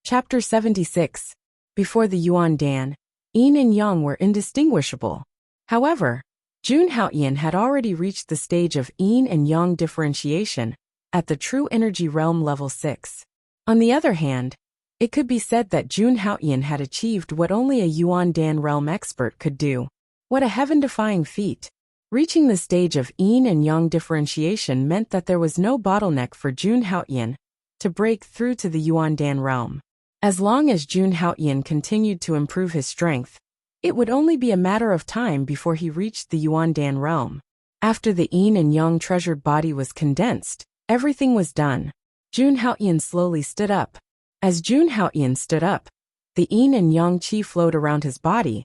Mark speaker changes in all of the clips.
Speaker 1: Chapter 76. Before the Yuan Dan, Yin and Yang were indistinguishable. However, Jun Haoyan had already reached the stage of Yin and Yang differentiation at the true energy realm level 6. On the other hand, it could be said that Jun Haoyan had achieved what only a Yuan Dan realm expert could do. What a heaven-defying feat! Reaching the stage of Yin and Yang differentiation meant that there was no bottleneck for Jun Haoyan to break through to the Yuan Dan realm. As long as Jun Haoyan continued to improve his strength, it would only be a matter of time before he reached the Yuan Dan realm. After the Yin and Yang treasured body was condensed, everything was done. Jun Haoyan slowly stood up. As Jun Haoyan stood up, the Yin and Yang chi flowed around his body,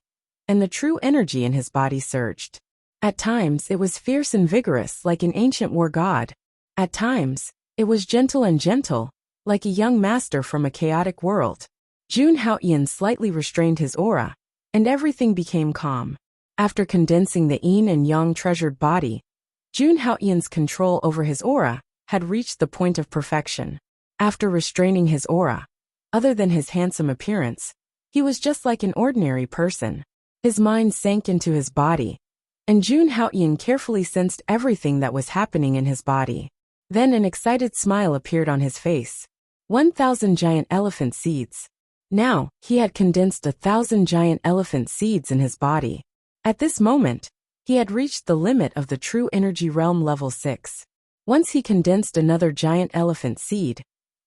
Speaker 1: and the true energy in his body surged. At times it was fierce and vigorous like an ancient war god. At times, it was gentle and gentle, like a young master from a chaotic world. Jun Haoyan slightly restrained his aura, and everything became calm. After condensing the Yin and Yang treasured body, Jun Haoyan's control over his aura had reached the point of perfection. After restraining his aura, other than his handsome appearance, he was just like an ordinary person. His mind sank into his body, and Jun Haoyan carefully sensed everything that was happening in his body. Then an excited smile appeared on his face. 1,000 giant elephant seeds. Now, he had condensed 1,000 giant elephant seeds in his body. At this moment, he had reached the limit of the true energy realm level 6. Once he condensed another giant elephant seed,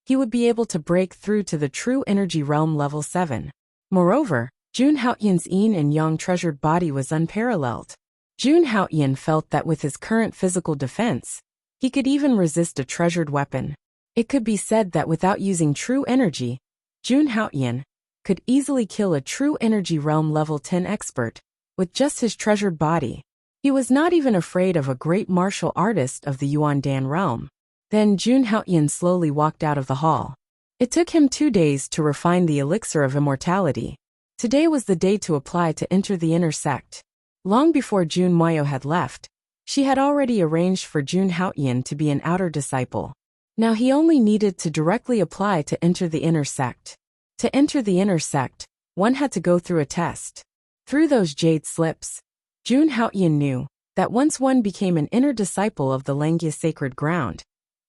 Speaker 1: he would be able to break through to the true energy realm level 7. Moreover, Jun Haoyan's Yin and Yang treasured body was unparalleled. Jun Haoyan felt that with his current physical defense, he could even resist a treasured weapon. It could be said that without using true energy, Jun Haoyan could easily kill a true energy realm level 10 expert with just his treasured body. He was not even afraid of a great martial artist of the Yuan Dan realm. Then Jun Haoyan slowly walked out of the hall. It took him 2 days to refine the elixir of immortality. Today was the day to apply to enter the inner sect. Long before Jun Moyo had left, she had already arranged for Jun Haoyan to be an outer disciple. Now he only needed to directly apply to enter the inner sect. To enter the inner sect, one had to go through a test. Through those jade slips, Jun Haoyan knew that once one became an inner disciple of the Langya sacred ground,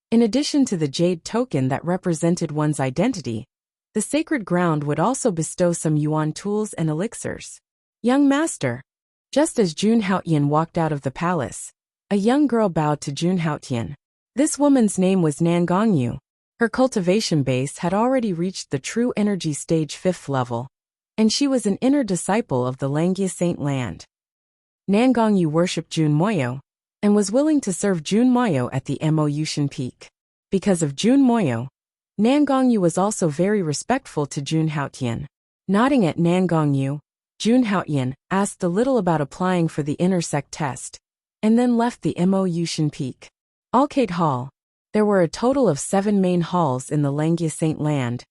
Speaker 1: in addition to the jade token that represented one's identity, the sacred ground would also bestow some yuan tools and elixirs. Young master. Just as Jun Haoyan walked out of the palace, a young girl bowed to Jun Haoyan. This woman's name was Nan Gongyu. Her cultivation base had already reached the true energy stage 5th level, and she was an inner disciple of the Langya Saint Land. Nan Gongyu worshipped Jun Moyo, and was willing to serve Jun Moyo at the Mo Peak. Because of Jun Moyo, Nan Gongyu was also very respectful to Jun Haoyan. Nodding at Nan Gongyu, Jun Haoyan asked a little about applying for the inner sect test, and then left the Mo Peak. Alcade Hall. There were a total of 7 main halls in the Langya Saint Land,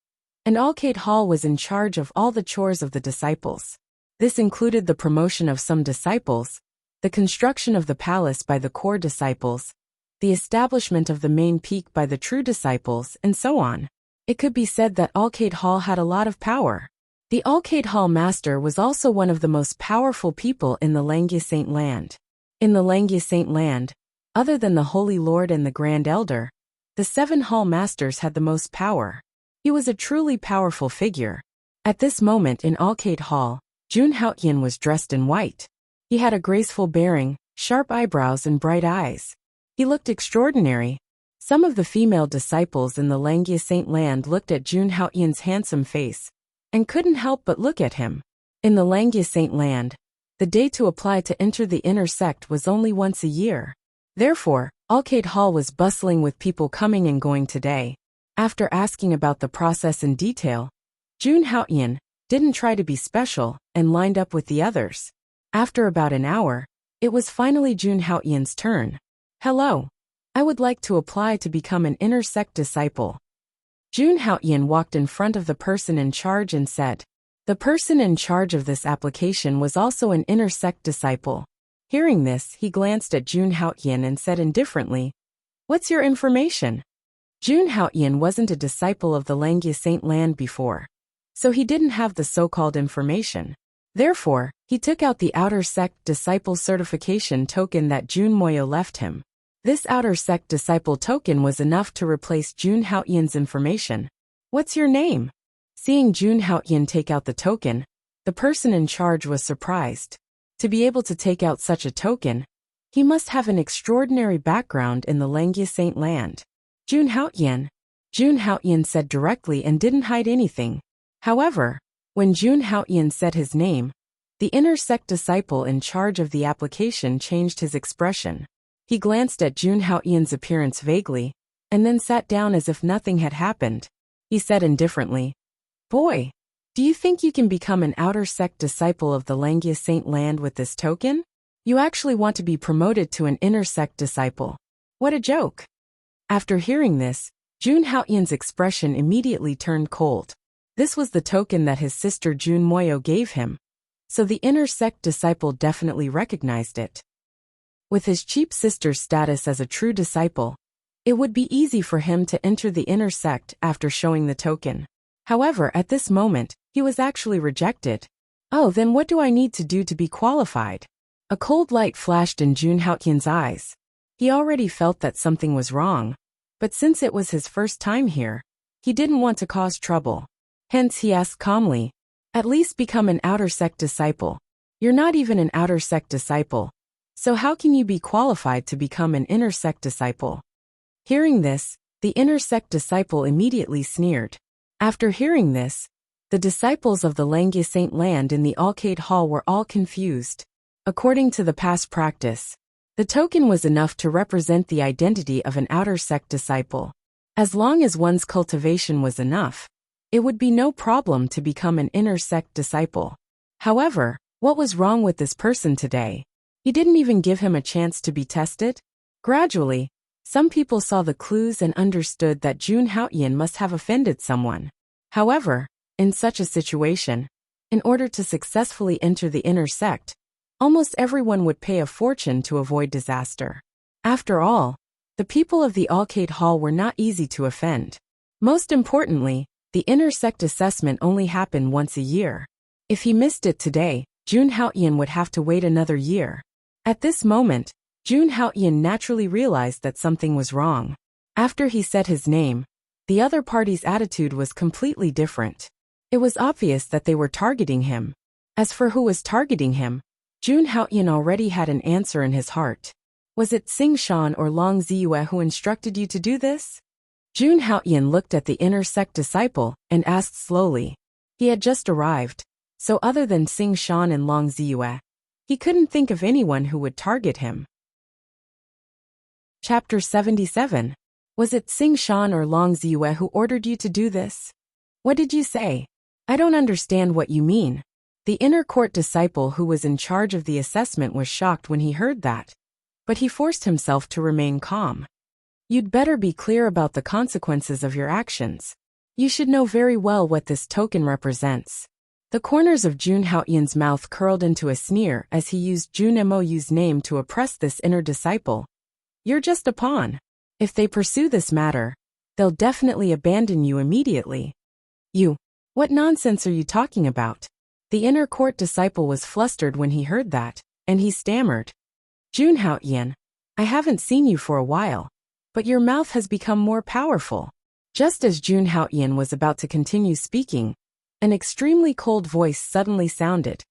Speaker 1: and Alcade Hall was in charge of all the chores of the disciples. This included the promotion of some disciples, the construction of the palace by the core disciples, the establishment of the main peak by the true disciples, and so on. It could be said that Alcade Hall had a lot of power. The Alcade Hall master was also one of the most powerful people in the Langya Saint Land. In the Langya Saint Land, other than the Holy Lord and the Grand Elder, the 7 hall masters had the most power. He was a truly powerful figure. At this moment in Alcade Hall, Jun Haoyan was dressed in white. He had a graceful bearing, sharp eyebrows and bright eyes. He looked extraordinary. Some of the female disciples in the Langya Saint Land looked at Jun Haoyan's handsome face, and couldn't help but look at him. In the Langya Saint Land, the day to apply to enter the inner sect was only once a year. Therefore, Alcade Hall was bustling with people coming and going today. After asking about the process in detail, Jun Haoyan didn't try to be special and lined up with the others. After about an hour, it was finally Jun Haoyan's turn. Hello. I would like to apply to become an inner sect disciple. Jun Haoyan walked in front of the person in charge and said. The person in charge of this application was also an inner sect disciple. Hearing this, he glanced at Jun Haoyan and said indifferently, "What's your information?" Jun Haoyan wasn't a disciple of the Langya Saint Land before, so he didn't have the so-called information. Therefore, he took out the outer sect disciple certification token that Jun Moyo left him. This outer sect disciple token was enough to replace Jun Haoyan's information. What's your name? Seeing Jun Haoyan take out the token, the person in charge was surprised. To be able to take out such a token, he must have an extraordinary background in the Langya Saint Land. Jun Haoyan said directly and didn't hide anything. However, when Jun Haoyan said his name, the inner sect disciple in charge of the application changed his expression. He glanced at Jun Haoyan's appearance vaguely, and then sat down as if nothing had happened. He said indifferently, "Boy, do you think you can become an outer sect disciple of the Langya Saint Land with this token? You actually want to be promoted to an inner sect disciple. What a joke." After hearing this, Jun Haoyan's expression immediately turned cold. This was the token that his sister Jun Moyo gave him, so the inner sect disciple definitely recognized it. With his cheap sister's status as a true disciple, it would be easy for him to enter the inner sect after showing the token. However, at this moment, he was actually rejected. Oh, then what do I need to do to be qualified? A cold light flashed in Jun Haoyan's eyes. He already felt that something was wrong, but since it was his first time here, he didn't want to cause trouble. Hence he asked calmly, "At least become an outer sect disciple. You're not even an outer sect disciple, so how can you be qualified to become an inner sect disciple?" Hearing this, the inner sect disciple immediately sneered. After hearing this, the disciples of the Langya Saint Land in the Arcade Hall were all confused. According to the past practice, the token was enough to represent the identity of an outer sect disciple. As long as one's cultivation was enough, it would be no problem to become an inner sect disciple. However, what was wrong with this person today? He didn't even give him a chance to be tested. Gradually, some people saw the clues and understood that Jun Haoyan must have offended someone. However, in such a situation, in order to successfully enter the inner sect, almost everyone would pay a fortune to avoid disaster. After all, the people of the Arcade Hall were not easy to offend. Most importantly, the inner sect assessment only happened once a year. If he missed it today, Jun Haoyan would have to wait another year. At this moment, Jun Haoyan naturally realized that something was wrong. After he said his name, the other party's attitude was completely different. It was obvious that they were targeting him. As for who was targeting him, Jun Haoyan already had an answer in his heart. Was it Sing Shan or Long Ziyue who instructed you to do this? Jun Haoyan looked at the inner sect disciple and asked slowly. He had just arrived, so other than Sing Shan and Long Ziyue, he couldn't think of anyone who would target him. Chapter 77. Was it Sing Shan or Long Ziyue who ordered you to do this? What did you say? I don't understand what you mean. The inner court disciple who was in charge of the assessment was shocked when he heard that, but he forced himself to remain calm. You'd better be clear about the consequences of your actions. You should know very well what this token represents. The corners of Jun Haoyan's mouth curled into a sneer as he used Jun Moyu's name to oppress this inner disciple. You're just a pawn. If they pursue this matter, they'll definitely abandon you immediately. What nonsense are you talking about? The inner court disciple was flustered when he heard that, and he stammered. Jun Haoyan, I haven't seen you for a while, but your mouth has become more powerful. Just as Jun Haoyan was about to continue speaking, an extremely cold voice suddenly sounded,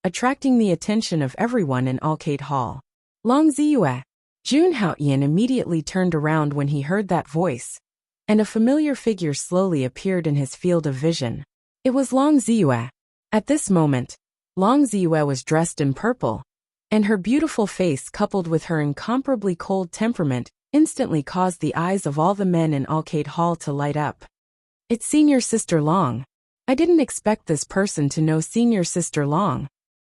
Speaker 1: attracting the attention of everyone in Arcade Hall. Long Ziyue. Jun Haoyan immediately turned around when he heard that voice, and a familiar figure slowly appeared in his field of vision. It was Long Ziyue. At this moment, Long Ziyue was dressed in purple, and her beautiful face coupled with her incomparably cold temperament instantly caused the eyes of all the men in Arcade Hall to light up. It's Senior Sister Long. I didn't expect this person to know Senior Sister Long.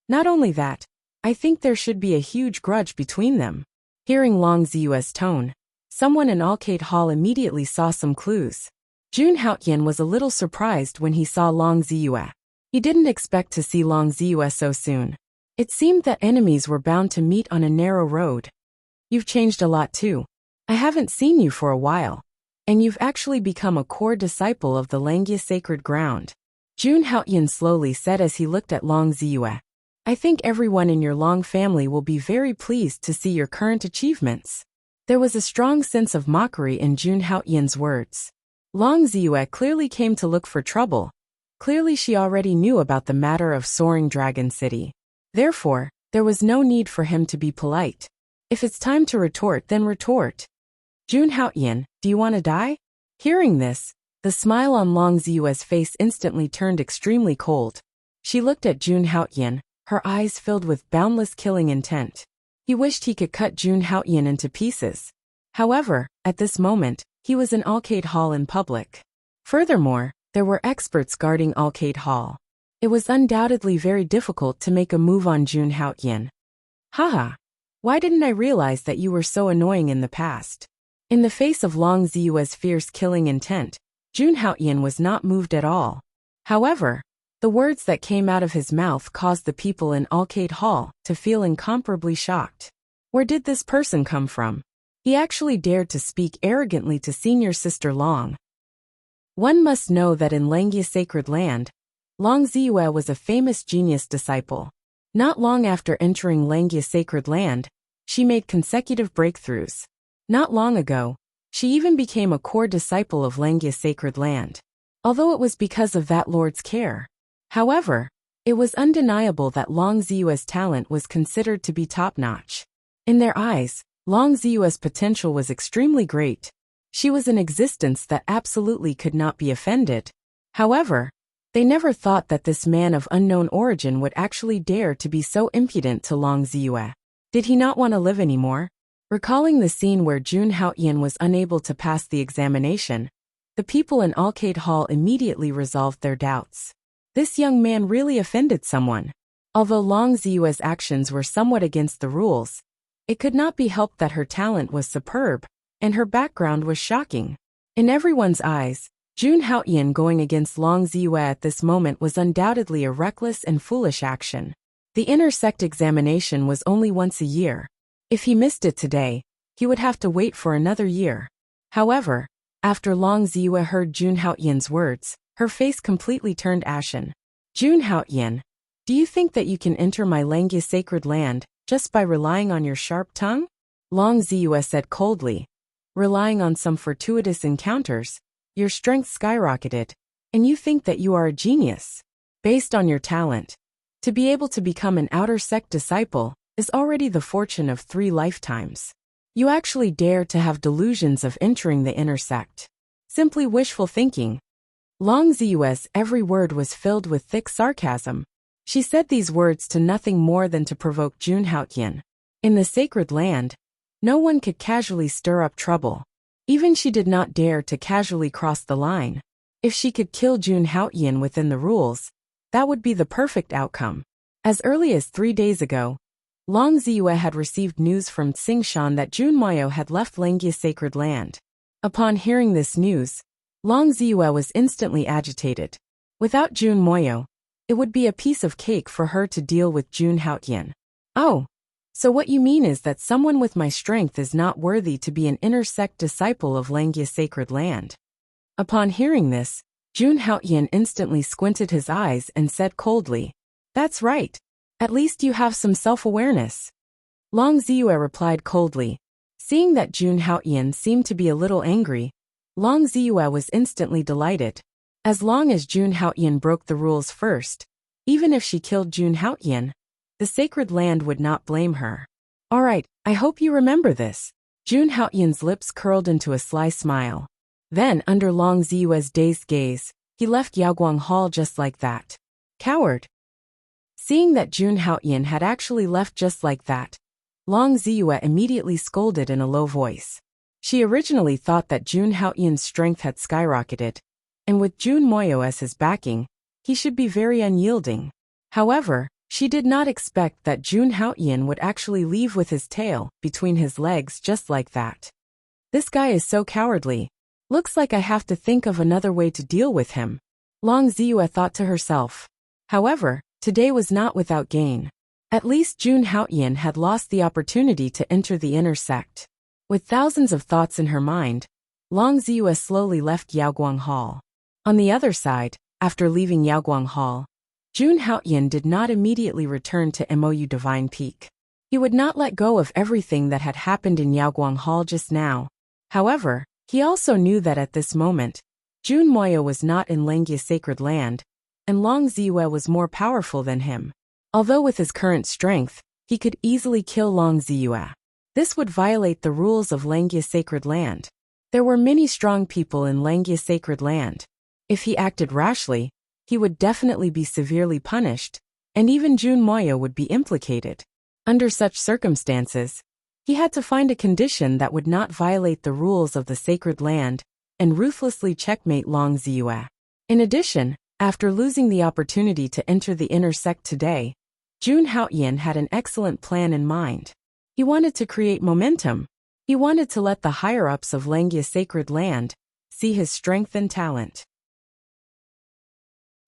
Speaker 1: Not only that, I think there should be a huge grudge between them. Hearing Long Ziyue's tone, someone in Arcade Hall immediately saw some clues. Jun Haoyan was a little surprised when he saw Long Ziyue. He didn't expect to see Long Ziyue so soon. It seemed that enemies were bound to meet on a narrow road. You've changed a lot too. I haven't seen you for a while. and you've actually become a core disciple of the Langya sacred ground. Jun Haoyan slowly said as he looked at Long Ziyue. I think everyone in your Long family will be very pleased to see your current achievements. There was a strong sense of mockery in Jun Haoyan's words. Long Ziyue clearly came to look for trouble. Clearly she already knew about the matter of Soaring Dragon City. Therefore, there was no need for him to be polite. If it's time to retort, then retort. Jun Haoyan, do you want to die? Hearing this, the smile on Long Ziyue's face instantly turned extremely cold. She looked at Jun Haoyan, her eyes filled with boundless killing intent. He wished he could cut Jun Haoyan into pieces. However, at this moment, he was in Arcade Hall in public. Furthermore, there were experts guarding Arcade Hall. It was undoubtedly very difficult to make a move on Jun Haoyan. Haha. Why didn't I realize that you were so annoying in the past? In the face of Long Ziyue's fierce killing intent, Jun Haoyan was not moved at all. However, the words that came out of his mouth caused the people in Arcade Hall to feel incomparably shocked. Where did this person come from? He actually dared to speak arrogantly to senior sister Long. One must know that in Langya sacred land, Long Ziyue was a famous genius disciple. Not long after entering Langya sacred land, she made consecutive breakthroughs. Not long ago, she even became a core disciple of Langya sacred land. Although it was because of that lord's care. However, it was undeniable that Long Ziyue's talent was considered to be top-notch. In their eyes, Long Ziyue's potential was extremely great. She was an existence that absolutely could not be offended. However, they never thought that this man of unknown origin would actually dare to be so impudent to Long Ziyue. Did he not want to live anymore? Recalling the scene where Jun Haoyan was unable to pass the examination, the people in Arcade Hall immediately resolved their doubts. This young man really offended someone. Although Long Ziyue's actions were somewhat against the rules, it could not be helped that her talent was superb, and her background was shocking. In everyone's eyes, Jun Haoyan going against Long Ziyue at this moment was undoubtedly a reckless and foolish action. The intersect examination was only once a year. If he missed it today, he would have to wait for another year. However, after Long Ziyue heard Jun Haoyan's words, her face completely turned ashen. Jun Haoyan, do you think that you can enter my Langya sacred land just by relying on your sharp tongue? Long Ziyue said coldly. Relying on some fortuitous encounters, your strength skyrocketed, and you think that you are a genius. Based on your talent, to be able to become an outer sect disciple is already the fortune of 3 lifetimes. You actually dare to have delusions of entering the inner sect. Simply wishful thinking. Long Ziyue's every word was filled with thick sarcasm. She said these words to nothing more than to provoke Jun Haoyan. In the sacred land, no one could casually stir up trouble. Even she did not dare to casually cross the line. If she could kill Jun Haoyan within the rules, that would be the perfect outcome. As early as 3 days ago, Long Ziyue had received news from Tsingshan that Jun Moyo had left Langya sacred land. Upon hearing this news, Long Ziyue was instantly agitated. Without Jun Moyo, it would be a piece of cake for her to deal with Jun Haoyan. Oh, so what you mean is that someone with my strength is not worthy to be an inner sect disciple of Langya sacred land. Upon hearing this, Jun Haoyan instantly squinted his eyes and said coldly, That's right. At least you have some self-awareness. Long Ziyue replied coldly. Seeing that Jun Haoyan seemed to be a little angry, Long Ziyue was instantly delighted. As long as Jun Haoyan broke the rules first, even if she killed Jun Haoyan, the sacred land would not blame her. Alright, I hope you remember this. Jun Haoyan's lips curled into a sly smile. Then, under Long Ziyue's dazed gaze, he left Yaoguang Hall just like that. Coward. Seeing that Jun Haoyan had actually left just like that, Long Ziyue immediately scolded in a low voice. She originally thought that Jun Haoyan's strength had skyrocketed, and with Jun Moyo as his backing, he should be very unyielding. However, she did not expect that Jun Haoyan would actually leave with his tail between his legs just like that. This guy is so cowardly. Looks like I have to think of another way to deal with him. Long Ziyue thought to herself. However, today was not without gain. At least Jun Haoyan had lost the opportunity to enter the inner sect. With thousands of thoughts in her mind, Long Ziyue slowly left Yaoguang Hall. On the other side, after leaving Yaoguang Hall, Jun Haoyan did not immediately return to Mou Divine Peak. He would not let go of everything that had happened in Yaoguang Hall just now. However, he also knew that at this moment, Jun Moyo was not in Langia Sacred Land, and Long Ziyue was more powerful than him. Although with his current strength, he could easily kill Long Ziyue. This would violate the rules of Langia Sacred Land. There were many strong people in Langia Sacred Land. If he acted rashly, he would definitely be severely punished, and even Jun Moyo would be implicated. Under such circumstances, he had to find a condition that would not violate the rules of the Sacred Land and ruthlessly checkmate Long Ziyue. In addition, after losing the opportunity to enter the inner sect today, Jun Haoyan had an excellent plan in mind. He wanted to create momentum. He wanted to let the higher-ups of Langia Sacred Land see his strength and talent.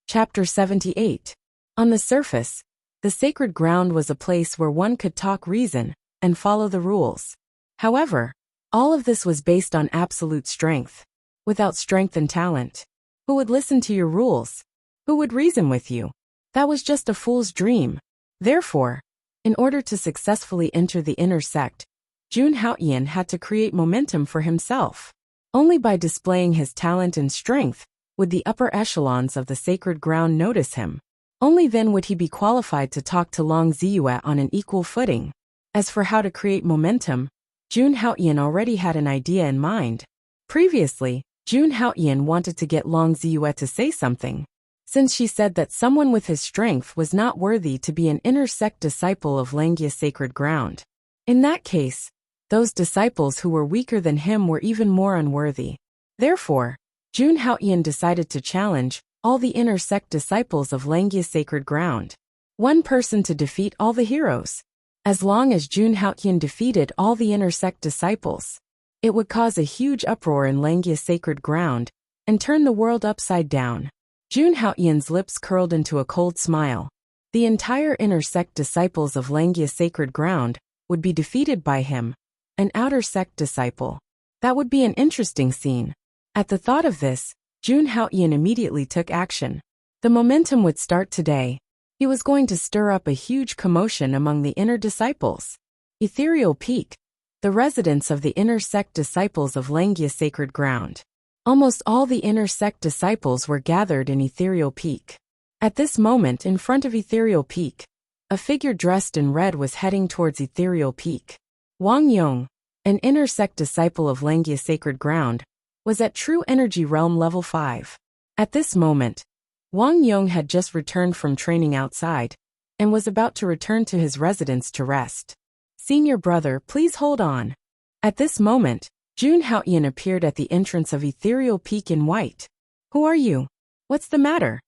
Speaker 1: Chapter 78. On the surface, the sacred ground was a place where one could talk reason and follow the rules. However, all of this was based on absolute strength. Without strength and talent, who would listen to your rules? Who would reason with you? That was just a fool's dream. Therefore, in order to successfully enter the inner sect, Jun Haoyan had to create momentum for himself. Only by displaying his talent and strength would the upper echelons of the sacred ground notice him. Only then would he be qualified to talk to Long Ziyue on an equal footing. As for how to create momentum, Jun Haoyan already had an idea in mind. Previously, Jun Haoyan wanted to get Long Ziyue to say something, since she said that someone with his strength was not worthy to be an inner sect disciple of Langia Sacred Ground. In that case, those disciples who were weaker than him were even more unworthy. Therefore, Jun Haoyan decided to challenge all the inner sect disciples of Langia Sacred Ground. One person to defeat all the heroes. As long as Jun Haoyan defeated all the inner sect disciples, it would cause a huge uproar in Langia Sacred Ground and turn the world upside down. Jun Haoyan's lips curled into a cold smile. The entire inner sect disciples of Langia Sacred Ground would be defeated by him, an outer sect disciple. That would be an interesting scene. At the thought of this, Jun Haoyan immediately took action. The momentum would start today. He was going to stir up a huge commotion among the inner disciples. Ethereal Peak, the residence of the inner sect disciples of Langia Sacred Ground. Almost all the inner sect disciples were gathered in Ethereal Peak. At this moment, in front of Ethereal Peak, a figure dressed in red was heading towards Ethereal Peak. Wang Yong, an inner sect disciple of Langia Sacred Ground, was at True Energy Realm Level 5. At this moment, Wang Yong had just returned from training outside and was about to return to his residence to rest. Senior brother, please hold on. At this moment, Jun Haoyan appeared at the entrance of Ethereal Peak in white. Who are you? What's the matter?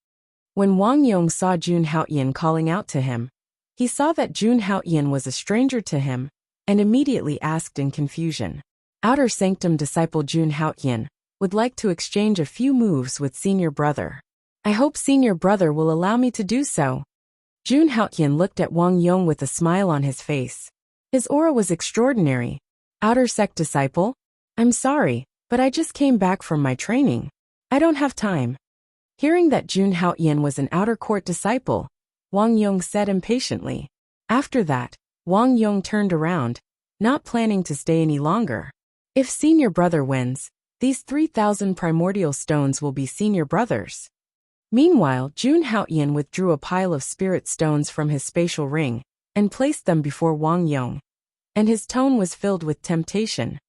Speaker 1: When Wang Yong saw Jun Haoyan calling out to him, he saw that Jun Haoyan was a stranger to him and immediately asked in confusion. Outer Sanctum disciple Jun Haoyan would like to exchange a few moves with senior brother. I hope senior brother will allow me to do so. Jun Haoyan looked at Wang Yong with a smile on his face. His aura was extraordinary. Outer sect disciple? I'm sorry, but I just came back from my training. I don't have time. Hearing that Jun Haoyan was an outer court disciple, Wang Yong said impatiently. After that, Wang Yong turned around, not planning to stay any longer. If senior brother wins, these 3,000 primordial stones will be senior brothers. Meanwhile, Jun Haoyan withdrew a pile of spirit stones from his spatial ring and placed them before Wang Yong, and his tone was filled with temptation.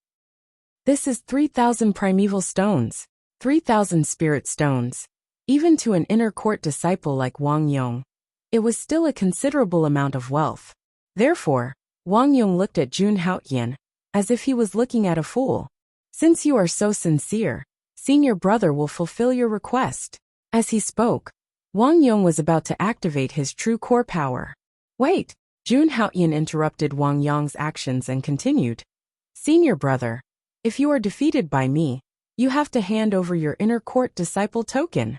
Speaker 1: This is 3,000 primeval stones, 3,000 spirit stones. Even to an inner court disciple like Wang Yong, it was still a considerable amount of wealth. Therefore, Wang Yong looked at Jun Haoyan as if he was looking at a fool. Since you are so sincere, senior brother will fulfill your request. As he spoke, Wang Yong was about to activate his true core power. Wait, Jun Haoyan interrupted Wang Yong's actions and continued. Senior brother, if you are defeated by me, you have to hand over your inner court disciple token.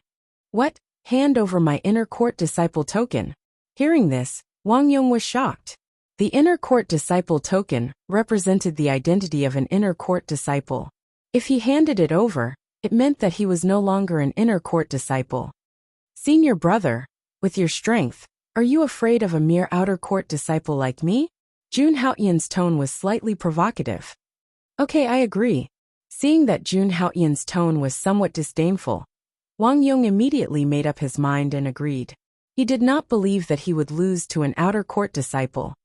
Speaker 1: What? Hand over my inner court disciple token? Hearing this, Wang Yong was shocked. The inner court disciple token represented the identity of an inner court disciple. If he handed it over, it meant that he was no longer an inner court disciple. Senior brother, with your strength, are you afraid of a mere outer court disciple like me? Jun Haoyan's tone was slightly provocative. Okay, I agree. Seeing that Jun Haoyan's tone was somewhat disdainful, Wang Yong immediately made up his mind and agreed. He did not believe that he would lose to an outer court disciple.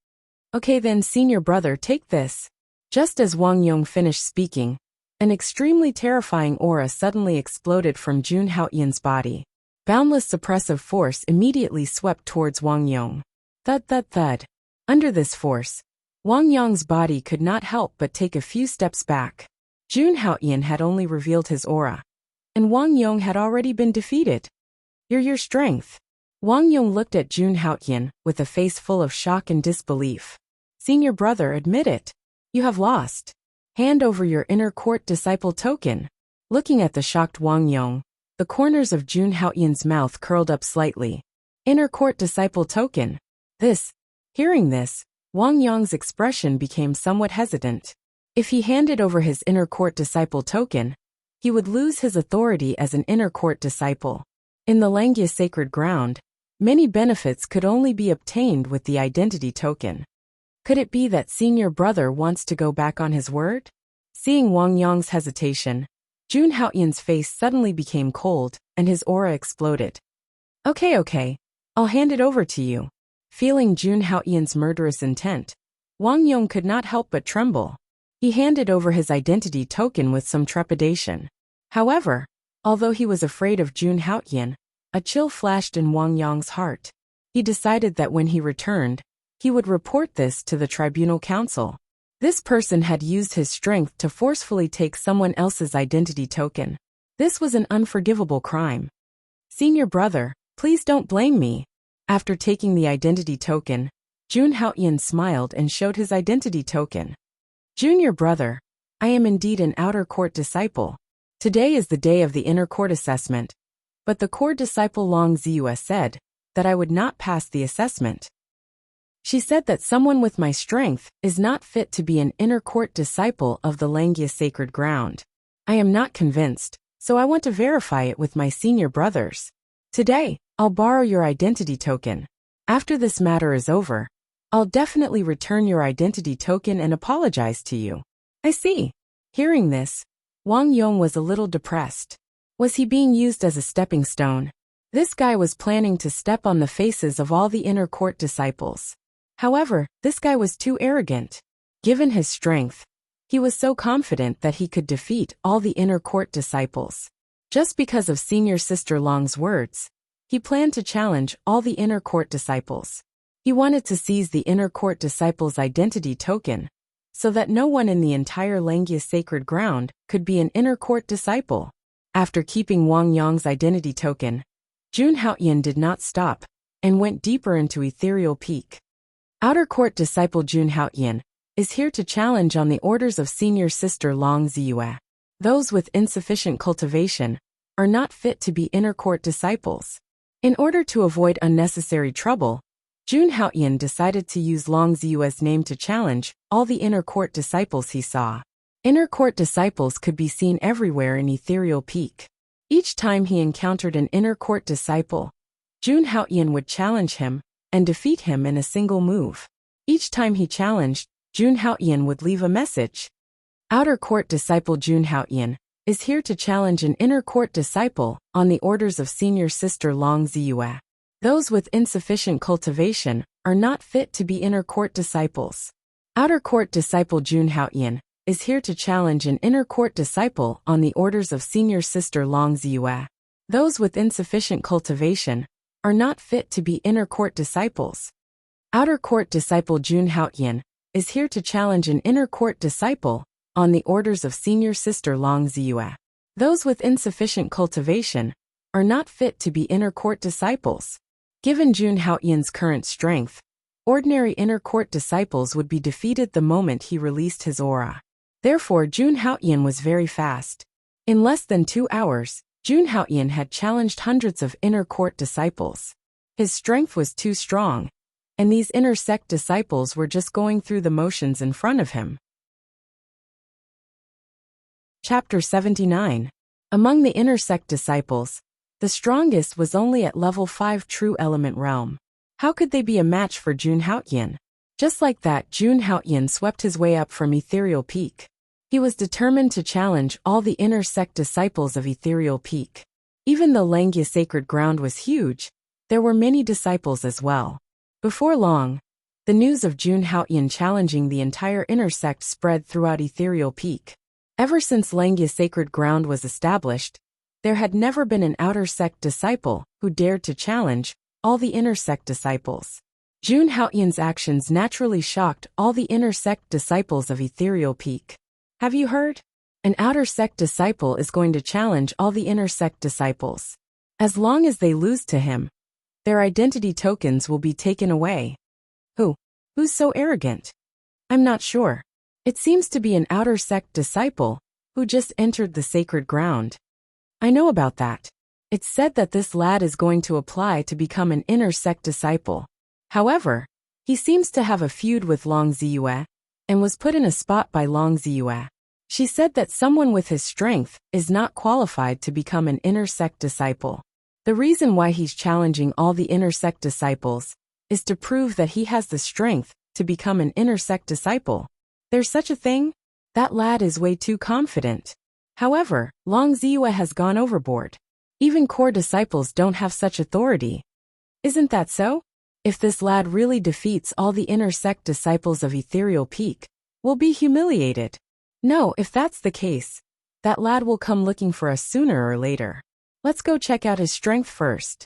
Speaker 1: Okay then, senior brother, take this. Just as Wang Yong finished speaking, an extremely terrifying aura suddenly exploded from Jun Haoyan's body. Boundless suppressive force immediately swept towards Wang Yong. Thud thud thud. Under this force, Wang Yong's body could not help but take a few steps back. Jun Haoyan had only revealed his aura, and Wang Yong had already been defeated. Your strength. Wang Yong looked at Jun Haoyan with a face full of shock and disbelief. Senior brother, admit it. You have lost. Hand over your inner court disciple token. Looking at the shocked Wang Yong, the corners of Jun Haoyan's mouth curled up slightly. Inner court disciple token. Hearing this, Wang Yong's expression became somewhat hesitant. If he handed over his inner court disciple token, he would lose his authority as an inner court disciple. In the Langya sacred ground, many benefits could only be obtained with the identity token. Could it be that senior brother wants to go back on his word? Seeing Wang Yong's hesitation, Jun Haoyan's face suddenly became cold, and his aura exploded. Okay, I'll hand it over to you. Feeling Jun Haoyan's murderous intent, Wang Yong could not help but tremble. He handed over his identity token with some trepidation. However, although he was afraid of Jun Haoyan, a chill flashed in Wang Yong's heart. He decided that when he returned, he would report this to the tribunal council. This person had used his strength to forcefully take someone else's identity token. This was an unforgivable crime. Senior brother, please don't blame me. After taking the identity token, Jun Haoyan smiled and showed his identity token. Junior brother, I am indeed an outer court disciple. Today is the day of the inner court assessment, but the core disciple Long Ziyue said that I would not pass the assessment. She said that someone with my strength is not fit to be an inner court disciple of the Langya sacred ground. I am not convinced, so I want to verify it with my senior brothers. Today, I'll borrow your identity token. After this matter is over, I'll definitely return your identity token and apologize to you. I see. Hearing this, Wang Yong was a little depressed. Was he being used as a stepping stone? This guy was planning to step on the faces of all the inner court disciples. However, this guy was too arrogant. Given his strength, he was so confident that he could defeat all the inner court disciples. Just because of senior sister Long's words, he planned to challenge all the inner court disciples. He wanted to seize the inner court disciples' identity token, so that no one in the entire Langya sacred ground could be an inner court disciple. After keeping Wang Yong's identity token, Jun Haoyan did not stop, and went deeper into Ethereal Peak. Outer court disciple Jun Haoyan is here to challenge on the orders of senior sister Long Ziyue. Those with insufficient cultivation are not fit to be inner court disciples. In order to avoid unnecessary trouble, Jun Haoyan decided to use Long Ziyue's name to challenge all the inner court disciples he saw. Inner court disciples could be seen everywhere in Ethereal Peak. Each time he encountered an inner court disciple, Jun Haoyan would challenge him and defeat him in a single move. Each time he challenged, Jun Haoyan would leave a message. Outer court disciple Jun Haoyan is here to challenge an inner court disciple on the orders of senior sister Long Ziyue. Those with insufficient cultivation are not fit to be inner court disciples. Outer court disciple Jun Haoyan is here to challenge an inner court disciple on the orders of senior sister Long Ziyue. Those with insufficient cultivation are not fit to be inner court disciples. Outer court disciple Jun Haoyan is here to challenge an inner court disciple on the orders of senior sister Long Ziyue. Those with insufficient cultivation are not fit to be inner court disciples. Given Jun Haoyan's current strength, ordinary inner court disciples would be defeated the moment he released his aura. Therefore, Jun Haoyan was very fast. In less than 2 hours, Jun Haoyan had challenged hundreds of inner court disciples. His strength was too strong, and these inner sect disciples were just going through the motions in front of him. Chapter 79. Among the inner sect disciples, the strongest was only at level 5 true element realm. How could they be a match for Jun Haotian? Just like that, Jun Haotian swept his way up from Ethereal Peak. He was determined to challenge all the inner sect disciples of Ethereal Peak. Even though Langya sacred ground was huge, there were many disciples as well. Before long, the news of Jun Haotian challenging the entire inner sect spread throughout Ethereal Peak. Ever since Langya sacred ground was established, there had never been an outer sect disciple who dared to challenge all the inner sect disciples. Jun Haotian's actions naturally shocked all the inner sect disciples of Ethereal Peak. Have you heard? An outer sect disciple is going to challenge all the inner sect disciples. As long as they lose to him, their identity tokens will be taken away. Who's so arrogant? I'm not sure. It seems to be an outer sect disciple who just entered the sacred ground. I know about that. It's said that this lad is going to apply to become an inner sect disciple. However, he seems to have a feud with Long Ziyue and was put in a spot by Long Ziyue. She said that someone with his strength is not qualified to become an inner sect disciple. The reason why he's challenging all the inner sect disciples is to prove that he has the strength to become an inner sect disciple. There's such a thing? That lad is way too confident. However, Long Ziyue has gone overboard. Even core disciples don't have such authority. Isn't that so? If this lad really defeats all the inner sect disciples of Ethereal Peak, we'll be humiliated. No, if that's the case, that lad will come looking for us sooner or later. Let's go check out his strength first.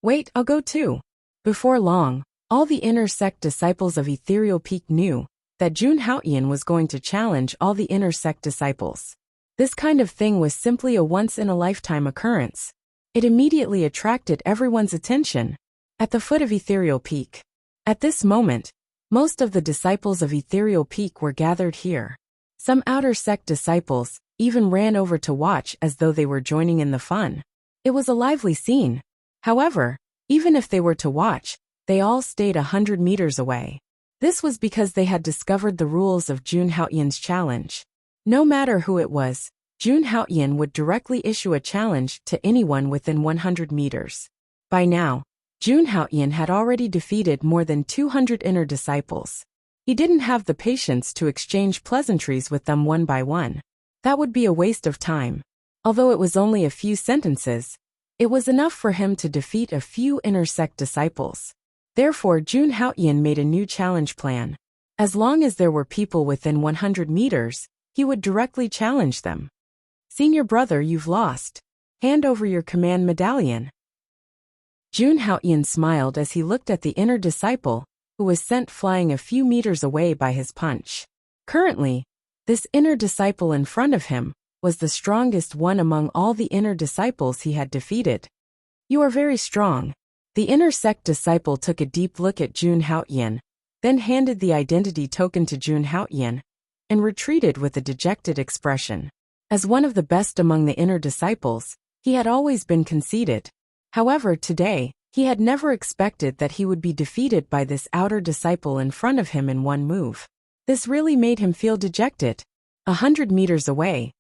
Speaker 1: Wait, I'll go too. Before long, all the inner sect disciples of Ethereal Peak knew that Jun Haotian was going to challenge all the inner sect disciples. This kind of thing was simply a once-in-a-lifetime occurrence. It immediately attracted everyone's attention. At the foot of Ethereal Peak. At this moment, most of the disciples of Ethereal Peak were gathered here. Some outer sect disciples even ran over to watch as though they were joining in the fun. It was a lively scene. However, even if they were to watch, they all stayed 100 meters away. This was because they had discovered the rules of Jun Haotian's challenge. No matter who it was, Jun Haotian would directly issue a challenge to anyone within 100 meters. By now, Jun Haotian had already defeated more than 200 inner disciples. He didn't have the patience to exchange pleasantries with them one by one. That would be a waste of time. Although it was only a few sentences, it was enough for him to defeat a few inner sect disciples. Therefore, Jun Haotian made a new challenge plan. As long as there were people within 100 meters, he would directly challenge them. Senior brother, you've lost. Hand over your command medallion. Jun Haotian smiled as he looked at the inner disciple, who was sent flying a few meters away by his punch. Currently, this inner disciple in front of him was the strongest one among all the inner disciples he had defeated. You are very strong. The inner sect disciple took a deep look at Jun Haotian, then handed the identity token to Jun Haotian, and retreated with a dejected expression. As one of the best among the inner disciples, he had always been conceited. However, today, he had never expected that he would be defeated by this outer disciple in front of him in one move. This really made him feel dejected. 100 meters away,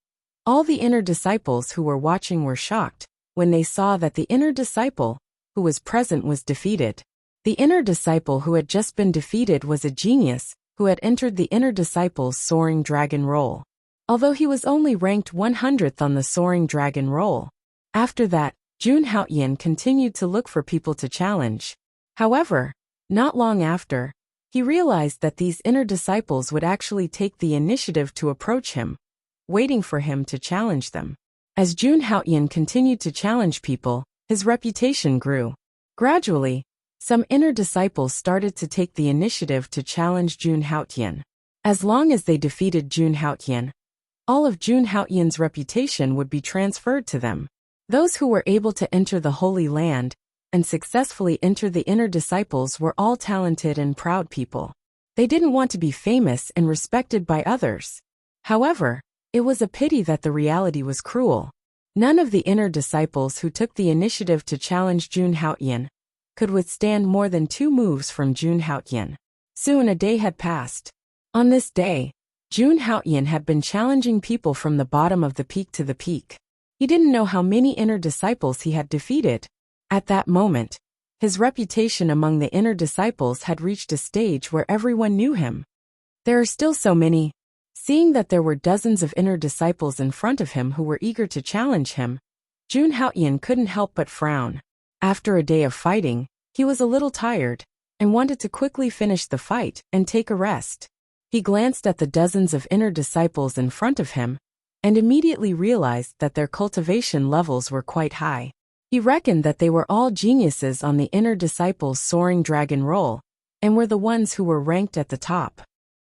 Speaker 1: all the inner disciples who were watching were shocked when they saw that the inner disciple who was present was defeated. The inner disciple who had just been defeated was a genius who had entered the inner disciple's soaring dragon roll. Although he was only ranked 100th on the soaring dragon roll. After that, Jun Haotian continued to look for people to challenge. However, not long after, he realized that these inner disciples would actually take the initiative to approach him, waiting for him to challenge them. As Jun Haotian continued to challenge people, his reputation grew. Gradually, some inner disciples started to take the initiative to challenge Jun Haotian. As long as they defeated Jun Haotian, all of Jun Haotian's reputation would be transferred to them. Those who were able to enter the Holy Land and successfully enter the inner disciples were all talented and proud people. They didn't want to be famous and respected by others. However, it was a pity that the reality was cruel. None of the inner disciples who took the initiative to challenge Jun Haotian could withstand more than 2 moves from Jun Haotian. Soon a day had passed. On this day, Jun Haoyan had been challenging people from the bottom of the peak to the peak. He didn't know how many inner disciples he had defeated. At that moment, his reputation among the inner disciples had reached a stage where everyone knew him. There are still so many. Seeing that there were dozens of inner disciples in front of him who were eager to challenge him, Jun Haoyan couldn't help but frown. After a day of fighting, he was a little tired and wanted to quickly finish the fight and take a rest. He glanced at the dozens of inner disciples in front of him and immediately realized that their cultivation levels were quite high. He reckoned that they were all geniuses on the inner disciples' soaring dragon roll and were the ones who were ranked at the top.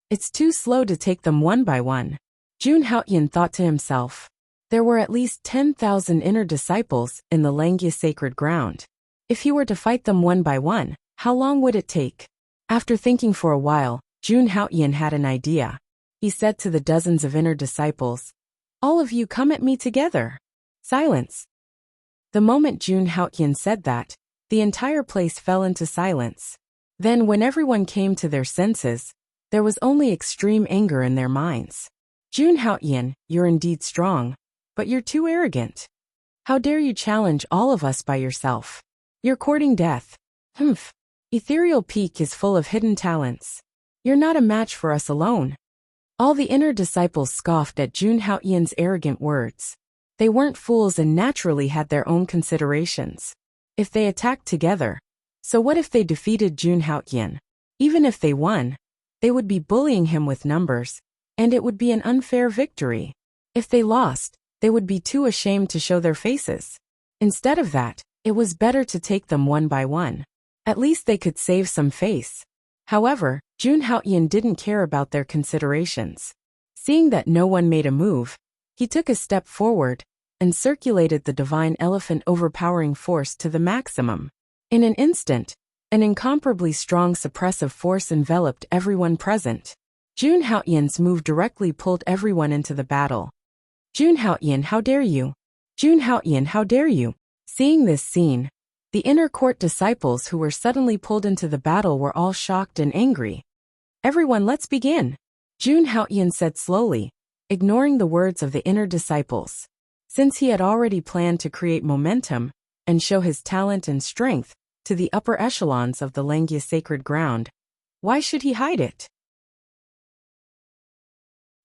Speaker 1: It's too slow to take them one by one, Jun Haoyan thought to himself. There were at least 10,000 inner disciples in the Langya sacred ground. If he were to fight them one by one, how long would it take? After thinking for a while, Jun Haoyan had an idea. He said to the dozens of inner disciples, "All of you come at me together." Silence. The moment Jun Haoyan said that, the entire place fell into silence. Then when everyone came to their senses, there was only extreme anger in their minds. Jun Haoyan, you're indeed strong, but you're too arrogant. How dare you challenge all of us by yourself? You're courting death. Humph. Ethereal Peak is full of hidden talents. You're not a match for us alone. All the inner disciples scoffed at Jun Haoyan's arrogant words. They weren't fools and naturally had their own considerations. If they attacked together, so what if they defeated Jun Haoyan? Even if they won, they would be bullying him with numbers, and it would be an unfair victory. If they lost, they would be too ashamed to show their faces. Instead of that, it was better to take them one by one. At least they could save some face. However, Jun Haoyan didn't care about their considerations. Seeing that no one made a move, he took a step forward and circulated the divine elephant overpowering force to the maximum. In an instant, an incomparably strong suppressive force enveloped everyone present. Jun Haoyan's move directly pulled everyone into the battle. Jun Haoyan, how dare you? Jun Haoyan, how dare you? Seeing this scene, the inner court disciples who were suddenly pulled into the battle were all shocked and angry. Everyone, let's begin, Jun Haoyan said slowly, ignoring the words of the inner disciples. Since he had already planned to create momentum and show his talent and strength to the upper echelons of the Langya sacred ground, why should he hide it?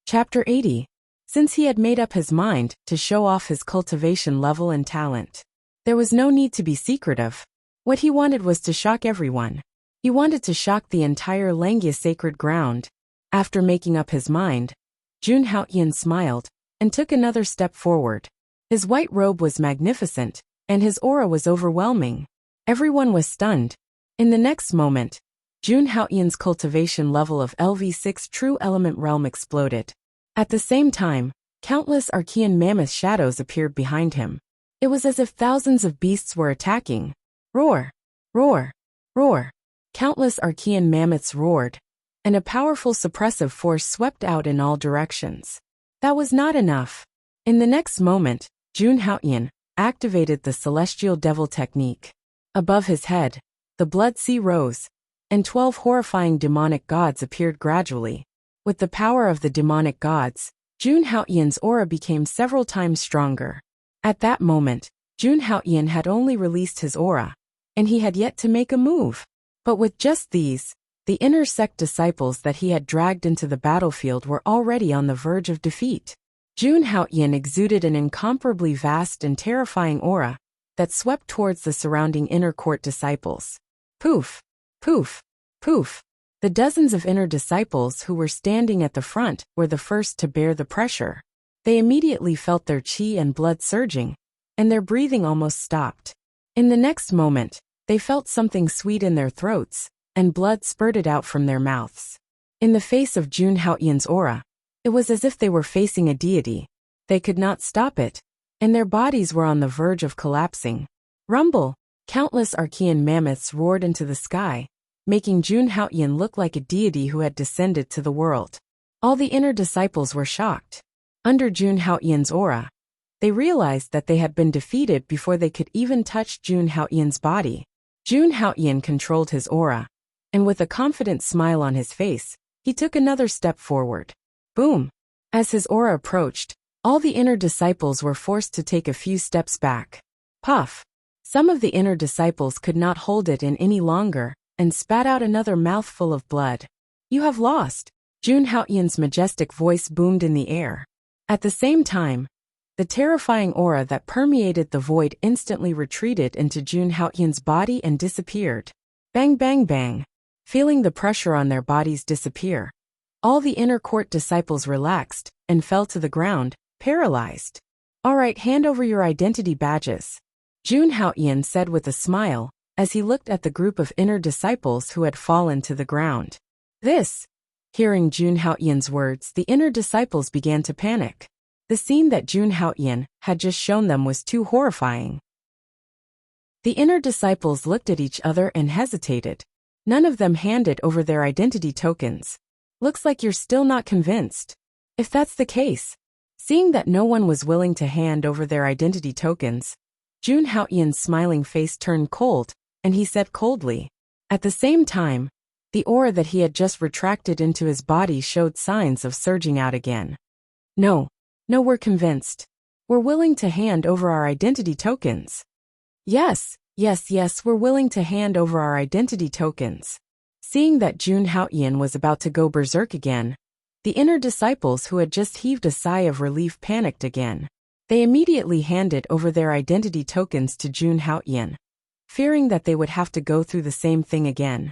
Speaker 1: Chapter 80. Since he had made up his mind to show off his cultivation level and talent, there was no need to be secretive. What he wanted was to shock everyone. He wanted to shock the entire Langya sacred ground. After making up his mind, Jun Haoyan smiled and took another step forward. His white robe was magnificent, and his aura was overwhelming. Everyone was stunned. In the next moment, Jun Haoyan's cultivation level of LV6 True Element Realm exploded. At the same time, countless Archean mammoth shadows appeared behind him. It was as if thousands of beasts were attacking. Roar! Roar! Roar! Countless Archean mammoths roared, and a powerful suppressive force swept out in all directions. That was not enough. In the next moment, Jun Haoyan activated the Celestial Devil technique. Above his head, the blood sea rose, and 12 horrifying demonic gods appeared gradually. With the power of the demonic gods, Jun Haoyan's aura became several times stronger. At that moment, Jun Haoyan had only released his aura, and he had yet to make a move. But with just these, the inner sect disciples that he had dragged into the battlefield were already on the verge of defeat. Jun Haoyan exuded an incomparably vast and terrifying aura that swept towards the surrounding inner court disciples. Poof! Poof! Poof! The dozens of inner disciples who were standing at the front were the first to bear the pressure. They immediately felt their chi and blood surging, and their breathing almost stopped. In the next moment, they felt something sweet in their throats, and blood spurted out from their mouths. In the face of Jun Haoyan's aura, it was as if they were facing a deity. They could not stop it, and their bodies were on the verge of collapsing. Rumble! Countless Archean mammoths roared into the sky, making Jun Haoyan look like a deity who had descended to the world. All the inner disciples were shocked. Under Jun Haoyan's aura, they realized that they had been defeated before they could even touch Jun Haoyan's body. Jun Haoyan controlled his aura, and with a confident smile on his face, he took another step forward. Boom! As his aura approached, all the inner disciples were forced to take a few steps back. Puff! Some of the inner disciples could not hold it in any longer, and spat out another mouthful of blood. You have lost! Jun Haoyan's majestic voice boomed in the air. At the same time, the terrifying aura that permeated the void instantly retreated into Jun Haoyan's body and disappeared. Bang bang bang! Feeling the pressure on their bodies disappear, all the inner court disciples relaxed and fell to the ground, paralyzed. All right, hand over your identity badges, Jun Haoyan said with a smile, as he looked at the group of inner disciples who had fallen to the ground. Hearing Jun Haoyan's words, the inner disciples began to panic. The scene that Jun Haoyan had just shown them was too horrifying. The inner disciples looked at each other and hesitated. None of them handed over their identity tokens. Looks like you're still not convinced. If that's the case, seeing that no one was willing to hand over their identity tokens, Jun Haoyan's smiling face turned cold, and he said coldly. At the same time, the aura that he had just retracted into his body showed signs of surging out again. No, we're convinced. We're willing to hand over our identity tokens. Yes, we're willing to hand over our identity tokens. Seeing that Jun Haoyan was about to go berserk again, the inner disciples who had just heaved a sigh of relief panicked again. They immediately handed over their identity tokens to Jun Haoyan, fearing that they would have to go through the same thing again.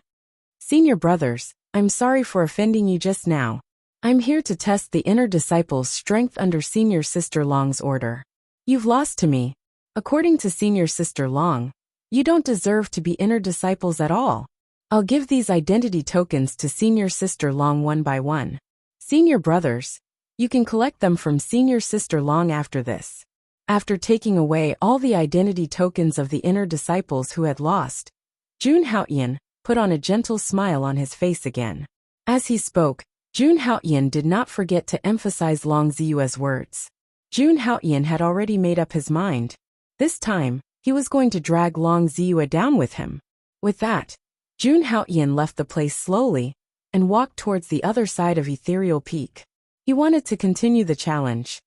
Speaker 1: Senior brothers, I'm sorry for offending you just now. I'm here to test the inner disciples' strength under Senior Sister Long's order. You've lost to me. According to Senior Sister Long, you don't deserve to be inner disciples at all. I'll give these identity tokens to Senior Sister Long one by one. Senior brothers, you can collect them from Senior Sister Long after this. After taking away all the identity tokens of the inner disciples who had lost, Jun Haoyan put on a gentle smile on his face again. As he spoke, Jun Haoyan did not forget to emphasize Long Ziyue's words. Jun Haoyan had already made up his mind. This time, he was going to drag Long Ziyue down with him. With that, Jun Haoyan left the place slowly and walked towards the other side of Ethereal Peak. He wanted to continue the challenge.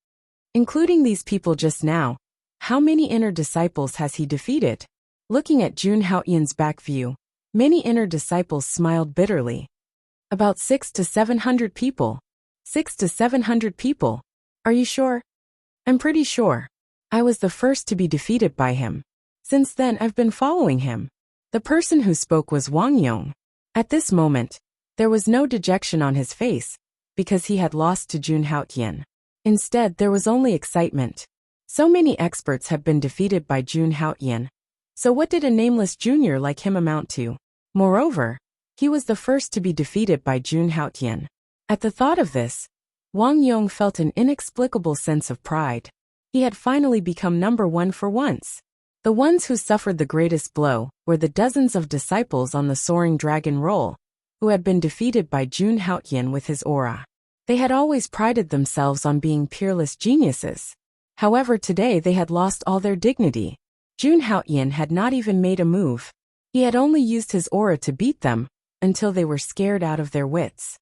Speaker 1: Including these people just now, how many inner disciples has he defeated? Looking at Jun Haoyan's back view, many inner disciples smiled bitterly. About 600 to 700 people. 600 to 700 people. Are you sure? I'm pretty sure. I was the first to be defeated by him. Since then I've been following him. The person who spoke was Wang Yong. At this moment, there was no dejection on his face, because he had lost to Jun Haoyan. Instead, there was only excitement. So many experts had been defeated by Jun Haoyan. So what did a nameless junior like him amount to? Moreover, he was the first to be defeated by Jun Haoyan. At the thought of this, Wang Yong felt an inexplicable sense of pride. He had finally become number one for once. The ones who suffered the greatest blow were the dozens of disciples on the Soaring Dragon Roll, who had been defeated by Jun Haoyan with his aura. They had always prided themselves on being peerless geniuses. However, today they had lost all their dignity. Jun Haoyan had not even made a move. He had only used his aura to beat them, until they were scared out of their wits.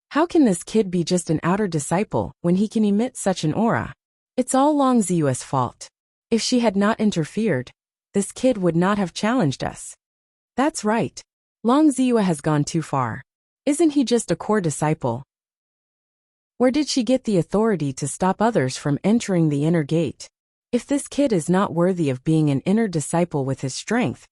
Speaker 1: How can this kid be just an outer disciple when he can emit such an aura? It's all Long Ziyue's fault. If she had not interfered, this kid would not have challenged us. That's right. Long Ziyue has gone too far. Isn't he just a core disciple? Where did she get the authority to stop others from entering the inner gate? If this kid is not worthy of being an inner disciple with his strength,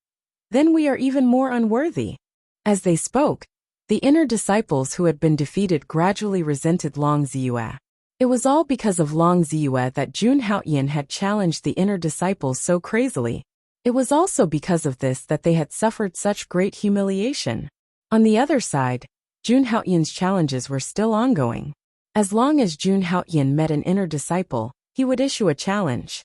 Speaker 1: then we are even more unworthy. As they spoke, the inner disciples who had been defeated gradually resented Long Ziyue. It was all because of Long Ziyue that Jun Haoyan had challenged the inner disciples so crazily. It was also because of this that they had suffered such great humiliation. On the other side, Jun Haoyan's challenges were still ongoing. As long as Jun Haoyan met an inner disciple, he would issue a challenge.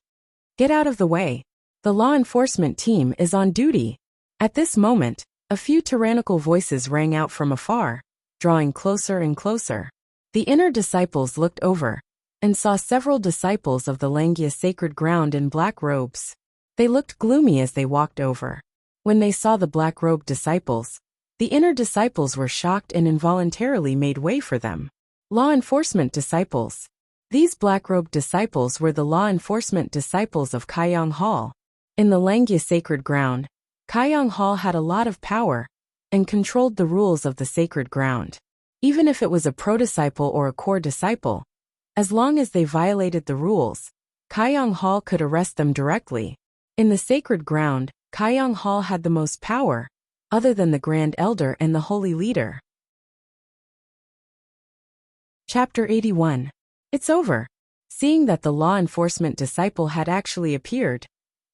Speaker 1: Get out of the way. The law enforcement team is on duty. At this moment, a few tyrannical voices rang out from afar, drawing closer and closer. The inner disciples looked over and saw several disciples of the Langia sacred ground in black robes. They looked gloomy as they walked over. When they saw the black-robed disciples, the inner disciples were shocked and involuntarily made way for them. Law enforcement disciples. These black-robed disciples were the law enforcement disciples of Kaiyang Hall. In the Langya sacred ground, Kaiyang Hall had a lot of power and controlled the rules of the sacred ground. Even if it was a pro-disciple or a core disciple, as long as they violated the rules, Kaiyang Hall could arrest them directly. In the sacred ground, Kaiyang Hall had the most power, other than the Grand Elder and the Holy Leader. Chapter 81. It's over. Seeing that the law enforcement disciple had actually appeared,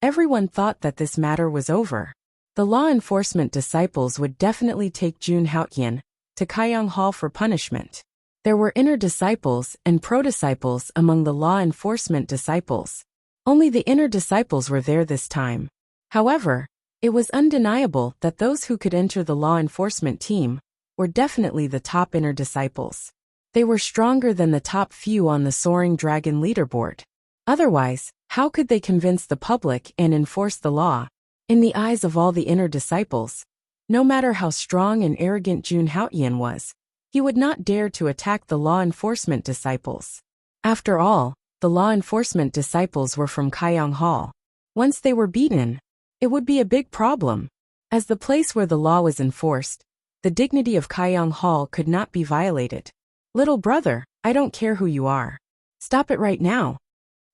Speaker 1: everyone thought that this matter was over. The law enforcement disciples would definitely take Jun Haotian to Kaiyang Hall for punishment. There were inner disciples and pro-disciples among the law enforcement disciples. Only the inner disciples were there this time. However, it was undeniable that those who could enter the law enforcement team were definitely the top inner disciples. They were stronger than the top few on the Soaring Dragon leaderboard. Otherwise, how could they convince the public and enforce the law? In the eyes of all the inner disciples, no matter how strong and arrogant Jun Haotian was, he would not dare to attack the law enforcement disciples. After all, the law enforcement disciples were from Kaiyang Hall. Once they were beaten, it would be a big problem. As the place where the law was enforced, the dignity of Kaiyang Hall could not be violated. Little brother, I don't care who you are. Stop it right now.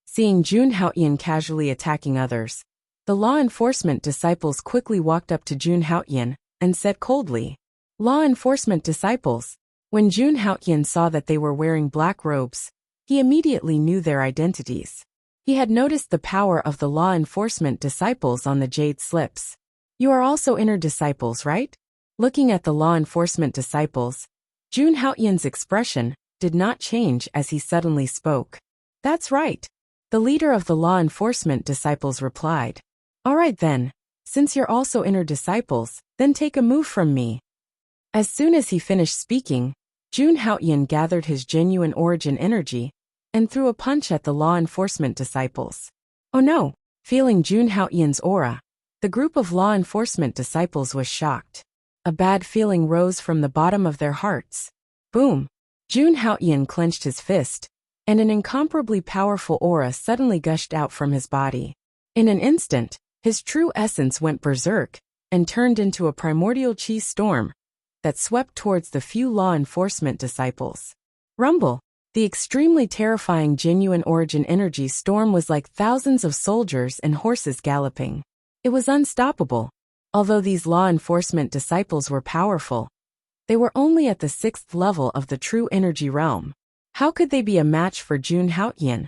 Speaker 1: Seeing Jun Haotian casually attacking others, the law enforcement disciples quickly walked up to Jun Haotian and said coldly, "Law enforcement disciples." When Jun Haotian saw that they were wearing black robes, he immediately knew their identities. He had noticed the power of the law enforcement disciples on the jade slips. You are also inner disciples, right? Looking at the law enforcement disciples, Jun Haotian's expression did not change as he suddenly spoke. That's right. The leader of the law enforcement disciples replied. All right then, since you're also inner disciples, then take a move from me. As soon as he finished speaking, Jun Haotian gathered his genuine origin energy and threw a punch at the law enforcement disciples. Oh no! Feeling Jun Haotian's aura, the group of law enforcement disciples was shocked. A bad feeling rose from the bottom of their hearts. Boom! Jun Haotian clenched his fist, and an incomparably powerful aura suddenly gushed out from his body. In an instant, his true essence went berserk and turned into a primordial chi storm that swept towards the few law enforcement disciples. Rumble! The extremely terrifying genuine origin energy storm was like thousands of soldiers and horses galloping. It was unstoppable. Although these law enforcement disciples were powerful, they were only at the 6th level of the true energy realm. How could they be a match for Jun Haotian,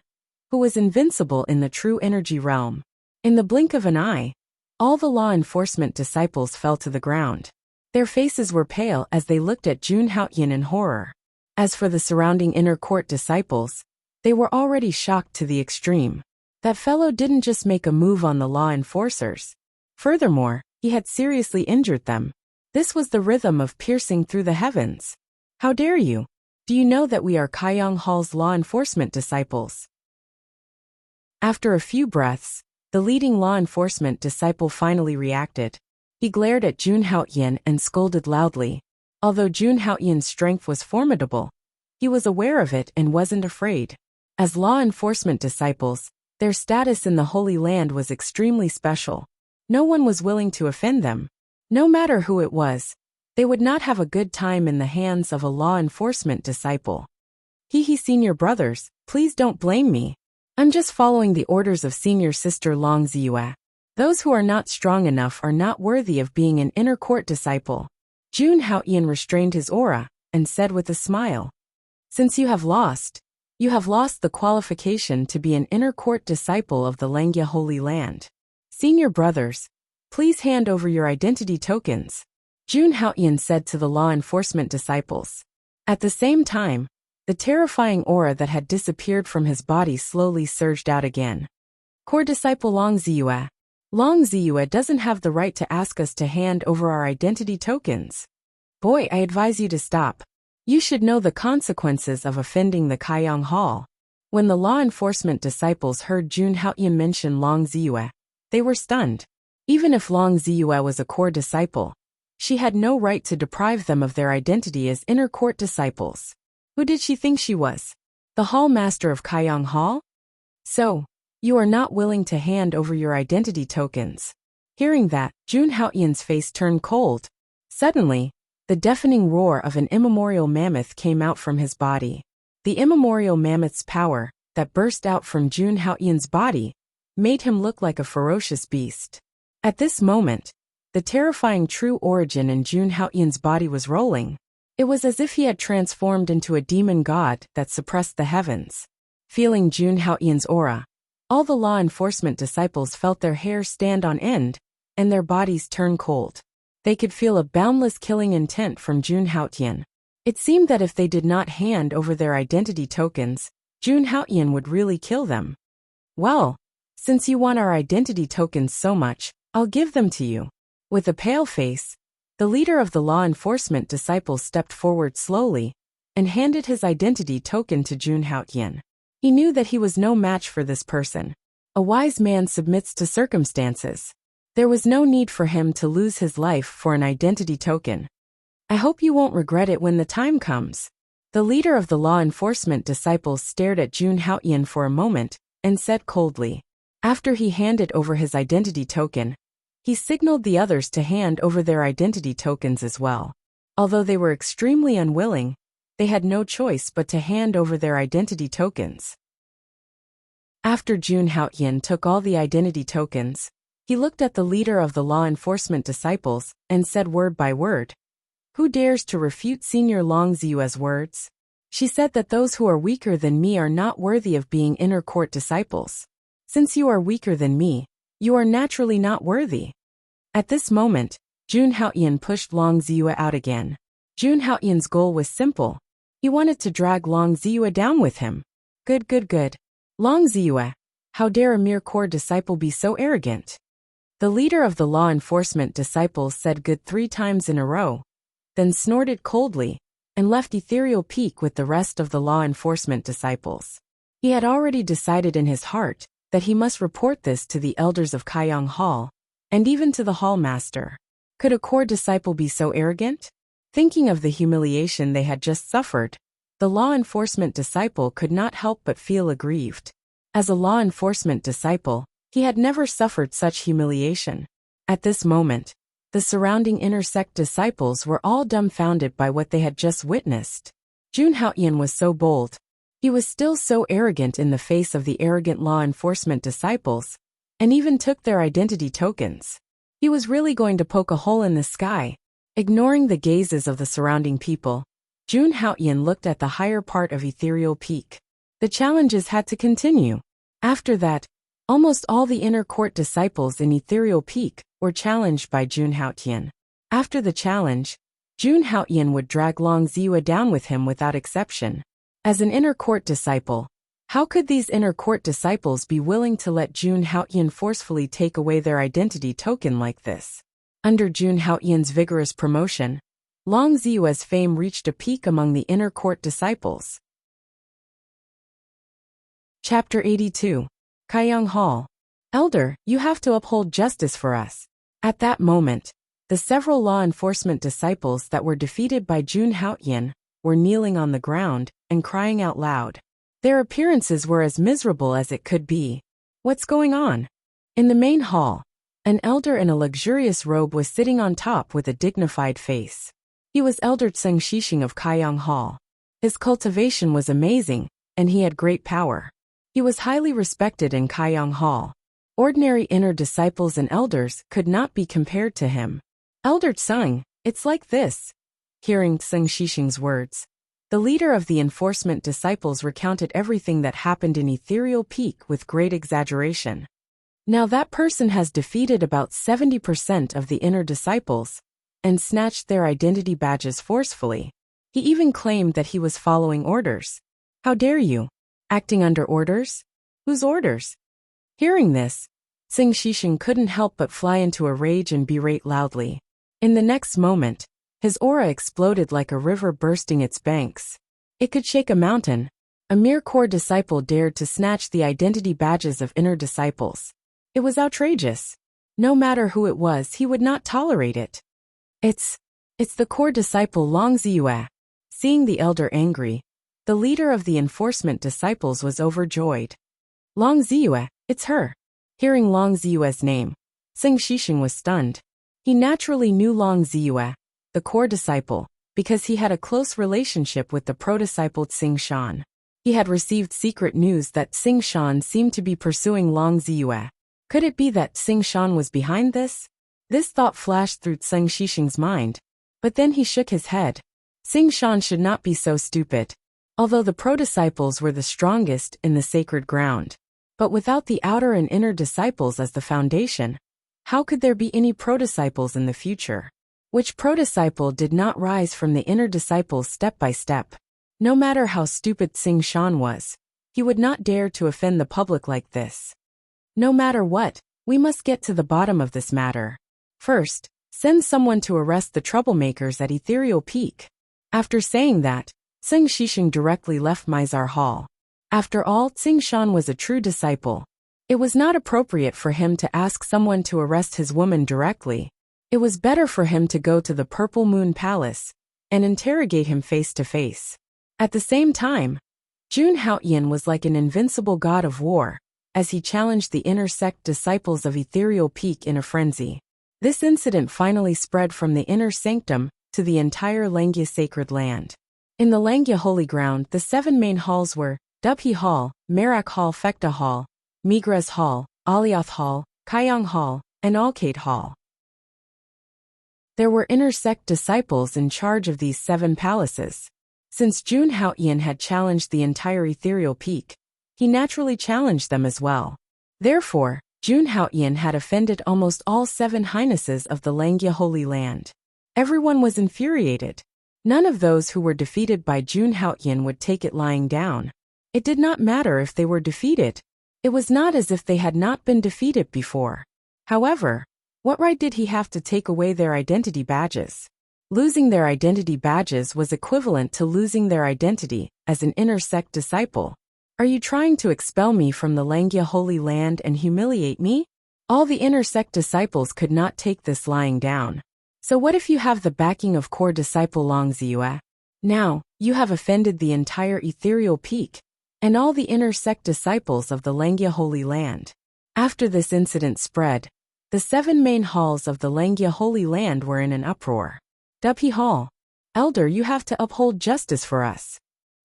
Speaker 1: who was invincible in the true energy realm? In the blink of an eye, all the law enforcement disciples fell to the ground. Their faces were pale as they looked at Jun Haotian in horror. As for the surrounding inner court disciples, they were already shocked to the extreme. That fellow didn't just make a move on the law enforcers. Furthermore, he had seriously injured them. This was the rhythm of piercing through the heavens. How dare you? Do you know that we are Kaiyang Hall's law enforcement disciples? After a few breaths, the leading law enforcement disciple finally reacted. He glared at Jun Haotian and scolded loudly. Although Jun Haotian's strength was formidable, he was aware of it and wasn't afraid. As law enforcement disciples, their status in the Holy Land was extremely special. No one was willing to offend them. No matter who it was, they would not have a good time in the hands of a law enforcement disciple. Senior brothers, please don't blame me. I'm just following the orders of senior sister Long Ziyue. Those who are not strong enough are not worthy of being an inner court disciple. Jun Haotian restrained his aura and said with a smile. Since you have lost the qualification to be an inner court disciple of the Langya Holy Land. Senior brothers, please hand over your identity tokens, Jun Haotian said to the law enforcement disciples. At the same time, the terrifying aura that had disappeared from his body slowly surged out again. Core disciple Long Ziyue. Long Ziyue doesn't have the right to ask us to hand over our identity tokens. Boy, I advise you to stop. You should know the consequences of offending the Kaiyang Hall. When the law enforcement disciples heard Jun Haotian mention Long Ziyue, they were stunned. Even if Long Ziyue was a core disciple, she had no right to deprive them of their identity as inner court disciples. Who did she think she was? The hall master of Kaiyang Hall? So, you are not willing to hand over your identity tokens. Hearing that, Jun Haoyan's face turned cold. Suddenly, the deafening roar of an immemorial mammoth came out from his body. The immemorial mammoth's power, that burst out from Jun Haoyan's body, made him look like a ferocious beast. At this moment, the terrifying true origin in Jun Haoyan's body was rolling. It was as if he had transformed into a demon god that suppressed the heavens. Feeling Jun Haoyan's aura, all the law enforcement disciples felt their hair stand on end, and their bodies turn cold. They could feel a boundless killing intent from Jun Haoyan. It seemed that if they did not hand over their identity tokens, Jun Haoyan would really kill them. Well, since you want our identity tokens so much, I'll give them to you. With a pale face, the leader of the law enforcement disciples stepped forward slowly and handed his identity token to Jun Haoyan. He knew that he was no match for this person. A wise man submits to circumstances. There was no need for him to lose his life for an identity token. I hope you won't regret it when the time comes. The leader of the law enforcement disciples stared at Jun Haoyan for a moment and said coldly. After he handed over his identity token, he signaled the others to hand over their identity tokens as well. Although they were extremely unwilling, they had no choice but to hand over their identity tokens. After Jun Haoyan took all the identity tokens, he looked at the leader of the law enforcement disciples and said word by word, "Who dares to refute Senior Long Ziyue's words? She said that those who are weaker than me are not worthy of being inner court disciples. Since you are weaker than me, you are naturally not worthy." At this moment, Jun Haoyan pushed Long Ziyue out again. Jun Haoyan's goal was simple. He wanted to drag Long Ziyue down with him. Good. Long Ziyue, how dare a mere core disciple be so arrogant? The leader of the law enforcement disciples said good 3 times in a row, then snorted coldly, and left Ethereal Peak with the rest of the law enforcement disciples. He had already decided in his heart that he must report this to the elders of Kaiyang Hall, and even to the hall master. Could a core disciple be so arrogant? Thinking of the humiliation they had just suffered, the law enforcement disciple could not help but feel aggrieved. As a law enforcement disciple, he had never suffered such humiliation. At this moment, the surrounding inner sect disciples were all dumbfounded by what they had just witnessed. Jun Haoyan was so bold. He was still so arrogant in the face of the arrogant law enforcement disciples, and even took their identity tokens. He was really going to poke a hole in the sky. Ignoring the gazes of the surrounding people, Jun Haoyan looked at the higher part of Ethereal Peak. The challenges had to continue. After that, almost all the inner court disciples in Ethereal Peak were challenged by Jun Haoyan. After the challenge, Jun Haoyan would drag Long Ziyue down with him without exception. As an inner court disciple, how could these inner court disciples be willing to let Jun Haoyan forcefully take away their identity token like this? Under Jun Haoyan's vigorous promotion, Long Ziyue's fame reached a peak among the inner court disciples. Chapter 82. Kaiyang Hall. Elder, you have to uphold justice for us. At that moment, the several law enforcement disciples that were defeated by Jun Haoyan were kneeling on the ground and crying out loud. Their appearances were as miserable as it could be. What's going on? In the main hall, an elder in a luxurious robe was sitting on top with a dignified face. He was Elder Tseng Shishing of Kaiyang Hall. His cultivation was amazing, and he had great power. He was highly respected in Kaiyang Hall. Ordinary inner disciples and elders could not be compared to him. Elder Tseng, it's like this. Hearing Tseng Shishing's words, the leader of the enforcement disciples recounted everything that happened in Ethereal Peak with great exaggeration. Now that person has defeated about 70% of the inner disciples and snatched their identity badges forcefully. He even claimed that he was following orders. How dare you? Acting under orders? Whose orders? Hearing this, Tseng Shishing couldn't help but fly into a rage and berate loudly. In the next moment, his aura exploded like a river bursting its banks. It could shake a mountain. A mere core disciple dared to snatch the identity badges of inner disciples. It was outrageous. No matter who it was, he would not tolerate it. It's the core disciple Long Ziyue. Seeing the elder angry, The leader of the enforcement disciples was overjoyed. Long Ziyue, it's her. Hearing Long Ziyue's name, Sing Shishing was stunned. He naturally knew Long Ziyue, the core disciple, because he had a close relationship with the pro-disciple Xing Shan. He had received secret news that Xing Shan seemed to be pursuing Long Ziyue. Could it be that Xing Shan was behind this? This thought flashed through Sing Shishing's mind. But then he shook his head. Xing Shan should not be so stupid. Although the pro-disciples were the strongest in the sacred ground, but without the outer and inner disciples as the foundation, how could there be any pro-disciples in the future? Which pro-disciple did not rise from the inner disciples step by step? No matter how stupid Xing Shan was, he would not dare to offend the public like this. No matter what, we must get to the bottom of this matter. First, send someone to arrest the troublemakers at Ethereal Peak. After saying that, Sing Shishing directly left Mizar Hall. After all, Xing Shan was a true disciple. It was not appropriate for him to ask someone to arrest his woman directly. It was better for him to go to the Purple Moon Palace and interrogate him face to face. At the same time, Jun Haoyan was like an invincible god of war, as he challenged the inner sect disciples of Ethereal Peak in a frenzy. This incident finally spread from the inner sanctum to the entire Langya sacred land. In the Langya holy ground, the 7 main halls were Dubhi Hall, Merak Hall, Fekta Hall, Migraz Hall, Alioth Hall, Kayang Hall, and Alkate Hall. There were inner sect disciples in charge of these 7 palaces. Since Jun Haoyan had challenged the entire Ethereal Peak, he naturally challenged them as well. Therefore, Jun Haoyan had offended almost all 7 highnesses of the Langya holy land. Everyone was infuriated. None of those who were defeated by Jun Haoyan would take it lying down. It did not matter if they were defeated. It was not as if they had not been defeated before. However, what right did he have to take away their identity badges? Losing their identity badges was equivalent to losing their identity as an inner sect disciple. Are you trying to expel me from the Langya holy land and humiliate me? All the inner sect disciples could not take this lying down. So what if you have the backing of core disciple Long Ziyue? Now, you have offended the entire Ethereal Peak and all the inner sect disciples of the Langya holy land. After this incident spread, the 7 main halls of the Langya holy land were in an uproar. Dubhi Hall. Elder, you have to uphold justice for us.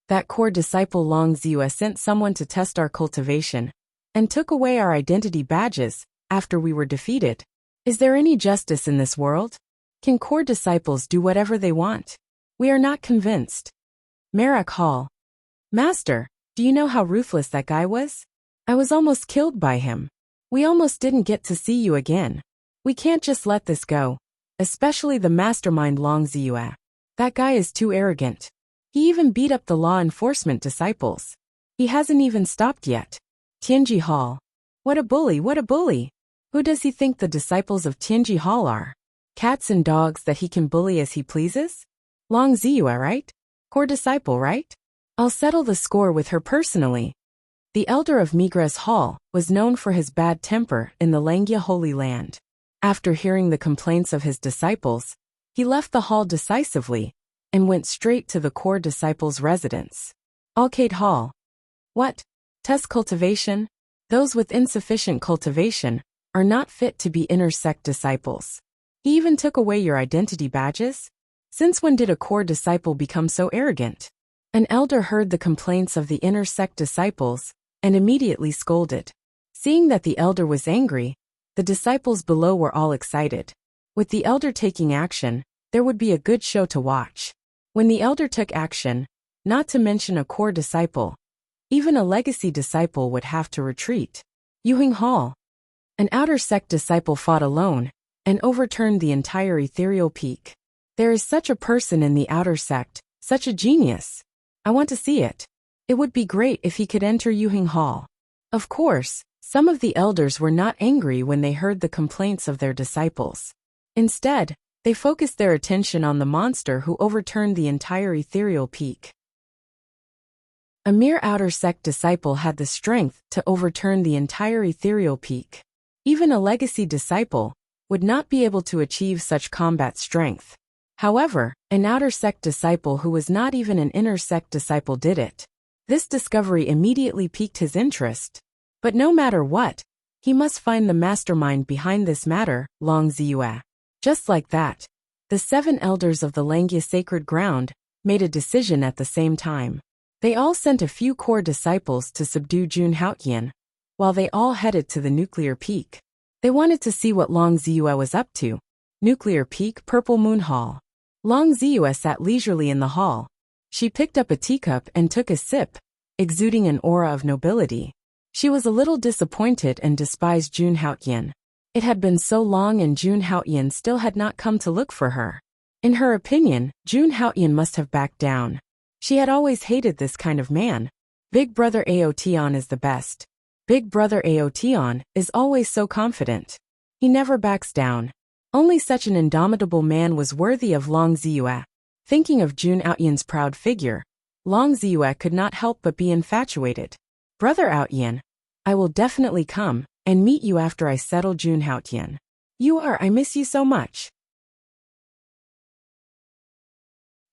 Speaker 1: That core disciple Long Ziyue sent someone to test our cultivation and took away our identity badges after we were defeated. Is there any justice in this world? Can core disciples do whatever they want? We are not convinced. Merak Hall. Master, do you know how ruthless that guy was? I was almost killed by him. We almost didn't get to see you again. We can't just let this go, especially the mastermind Long Ziyue. That guy is too arrogant. He even beat up the law enforcement disciples. He hasn't even stopped yet. Tianji Hall. What a bully, what a bully. Who does he think the disciples of Tianji Hall are? Cats and dogs that he can bully as he pleases? Long Ziyue, right? Core disciple, right? I'll settle the score with her personally. The elder of Migraz Hall was known for his bad temper in the Langya holy land. After hearing the complaints of his disciples, he left the hall decisively and went straight to the core disciples' residence. Alkate Hall. What? Test cultivation? Those with insufficient cultivation are not fit to be inner sect disciples. He even took away your identity badges? Since when did a core disciple become so arrogant? An elder heard the complaints of the inner sect disciples and immediately scolded. Seeing that the elder was angry, the disciples below were all excited. With the elder taking action, there would be a good show to watch. When the elder took action, not to mention a core disciple, even a legacy disciple would have to retreat. Yuhing Hall. An outer sect disciple fought alone and overturned the entire Ethereal Peak. There is such a person in the outer sect, such a genius. I want to see it. It would be great if he could enter Yuhing Hall. Of course, some of the elders were not angry when they heard the complaints of their disciples. Instead, they focused their attention on the monster who overturned the entire Ethereal Peak. A mere outer sect disciple had the strength to overturn the entire Ethereal Peak. Even a legacy disciple would not be able to achieve such combat strength. However, an outer sect disciple who was not even an inner sect disciple did it. This discovery immediately piqued his interest. But no matter what, he must find the mastermind behind this matter, Long Ziyue. Just like that, the 7 elders of the Langya sacred ground made a decision at the same time. They all sent a few core disciples to subdue Jun Haotian, while they all headed to the nuclear peak. They wanted to see what Long Ziyue was up to. Nuclear Peak, Purple Moon Hall. Long Ziyue sat leisurely in the hall. She picked up a teacup and took a sip, exuding an aura of nobility. She was a little disappointed and despised Jun Haotian. It had been so long and Jun Haotian still had not come to look for her. In her opinion, Jun Haotian must have backed down. She had always hated this kind of man. Big Brother Aotion is the best. Big Brother Aotion is always so confident. He never backs down. Only such an indomitable man was worthy of Long Ziyue. Thinking of Jun Haotian's proud figure, Long Ziyue could not help but be infatuated. Brother Haotian, I will definitely come and meet you after I settle Jun Haotian. I miss you so much.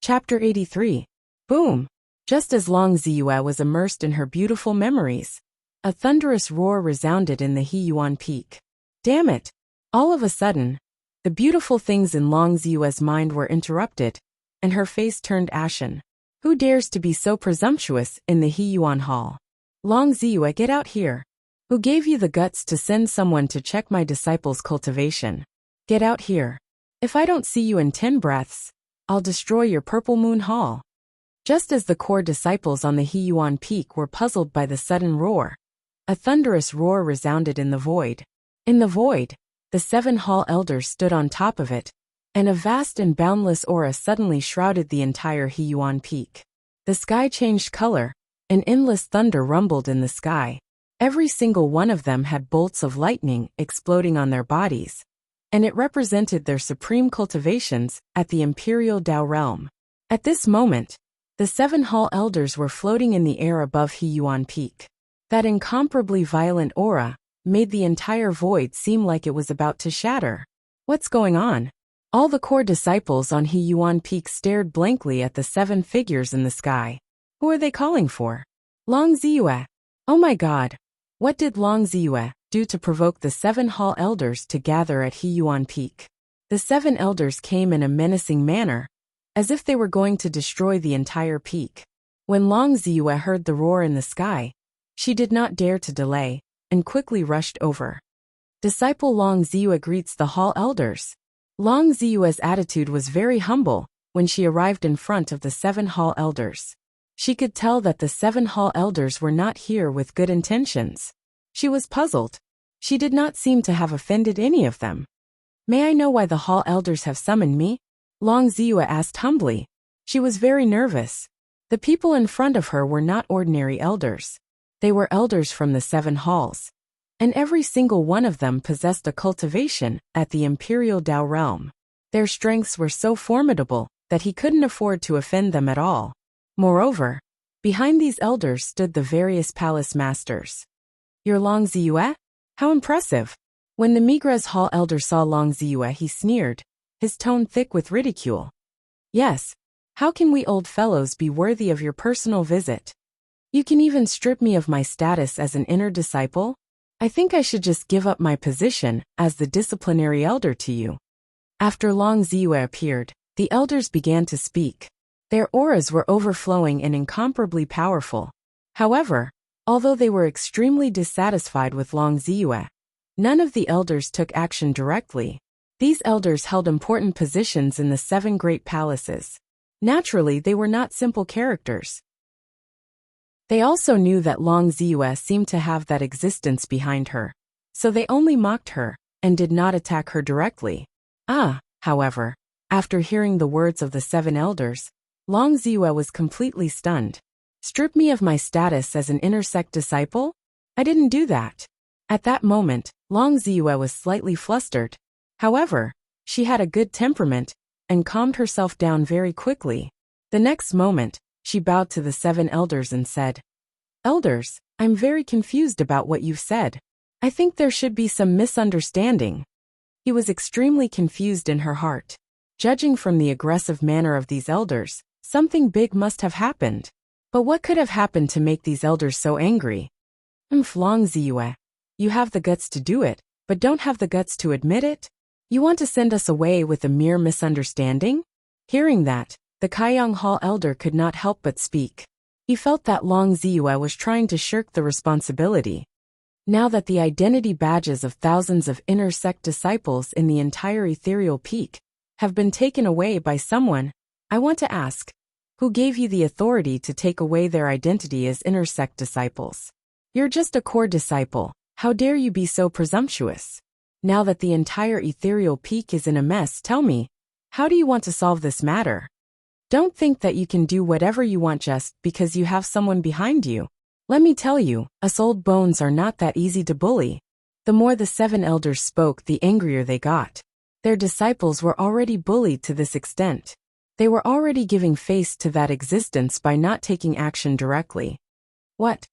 Speaker 1: Chapter 83. Boom! Just as Long Ziyue was immersed in her beautiful memories, a thunderous roar resounded in the Heyuan Peak. Damn it! All of a sudden, the beautiful things in Long Ziyue's mind were interrupted, and her face turned ashen. Who dares to be so presumptuous in the Heyuan Hall? Long Ziyue, get out here. Who gave you the guts to send someone to check my disciples' cultivation? Get out here. If I don't see you in 10 breaths, I'll destroy your Purple Moon Hall. Just as the core disciples on the Heyuan Peak were puzzled by the sudden roar, a thunderous roar resounded in the void. In the void, the 7 hall elders stood on top of it, and a vast and boundless aura suddenly shrouded the entire Heyuan Peak. The sky changed color, and endless thunder rumbled in the sky. Every single one of them had bolts of lightning exploding on their bodies, and it represented their supreme cultivations at the Imperial Dao realm. At this moment, the 7 hall elders were floating in the air above Heyuan Peak. That incomparably violent aura made the entire void seem like it was about to shatter. What's going on? All the core disciples on Heyuan Peak stared blankly at the 7 figures in the sky. Who are they calling for? Long Ziyue. Oh my god. What did Long Ziyue do to provoke the 7 hall elders to gather at Heyuan Peak? The 7 elders came in a menacing manner, as if they were going to destroy the entire peak. When Long Ziyue heard the roar in the sky, she did not dare to delay, and quickly rushed over. Disciple Long Ziyue greets the hall elders. Long Ziyue's attitude was very humble when she arrived in front of the 7 hall elders. She could tell that the 7 hall elders were not here with good intentions. She was puzzled. She did not seem to have offended any of them. May I know why the hall elders have summoned me? Long Ziyue asked humbly. She was very nervous. The people in front of her were not ordinary elders. They were elders from the 7 halls, and every single one of them possessed a cultivation at the Imperial Dao realm. Their strengths were so formidable that he couldn't afford to offend them at all. Moreover, behind these elders stood the various palace masters. You're Long Ziyue? How impressive! When the Migres Hall elder saw Long Ziyue, he sneered, his tone thick with ridicule. Yes, how can we old fellows be worthy of your personal visit? You can even strip me of my status as an inner disciple? I think I should just give up my position as the disciplinary elder to you. After Long Ziyue appeared, the elders began to speak. Their auras were overflowing and incomparably powerful. However, although they were extremely dissatisfied with Long Ziyue, none of the elders took action directly. These elders held important positions in the 7 great palaces. Naturally, they were not simple characters. They also knew that Long Ziyue seemed to have that existence behind her, so they only mocked her and did not attack her directly. However, after hearing the words of the 7 elders, Long Ziyue was completely stunned. Strip me of my status as an inner sect disciple? I didn't do that. At that moment, Long Ziyue was slightly flustered. However, she had a good temperament and calmed herself down very quickly. The next moment, she bowed to the 7 elders and said, Elders, I'm very confused about what you've said. I think there should be some misunderstanding. He was extremely confused in her heart. Judging from the aggressive manner of these elders, something big must have happened. But what could have happened to make these elders so angry? Long Ziyue. You have the guts to do it, but don't have the guts to admit it? You want to send us away with a mere misunderstanding? Hearing that, the Kaiyang Hall elder could not help but speak. He felt that Long Ziyue was trying to shirk the responsibility. Now that the identity badges of thousands of inner sect disciples in the entire ethereal peak have been taken away by someone, I want to ask, who gave you the authority to take away their identity as inner sect disciples? You're just a core disciple. How dare you be so presumptuous? Now that the entire ethereal peak is in a mess, tell me, how do you want to solve this matter? Don't think that you can do whatever you want just because you have someone behind you. Let me tell you, us old bones are not that easy to bully. The more the 7 elders spoke, the angrier they got. Their disciples were already bullied to this extent. They were already giving face to that existence by not taking action directly. What?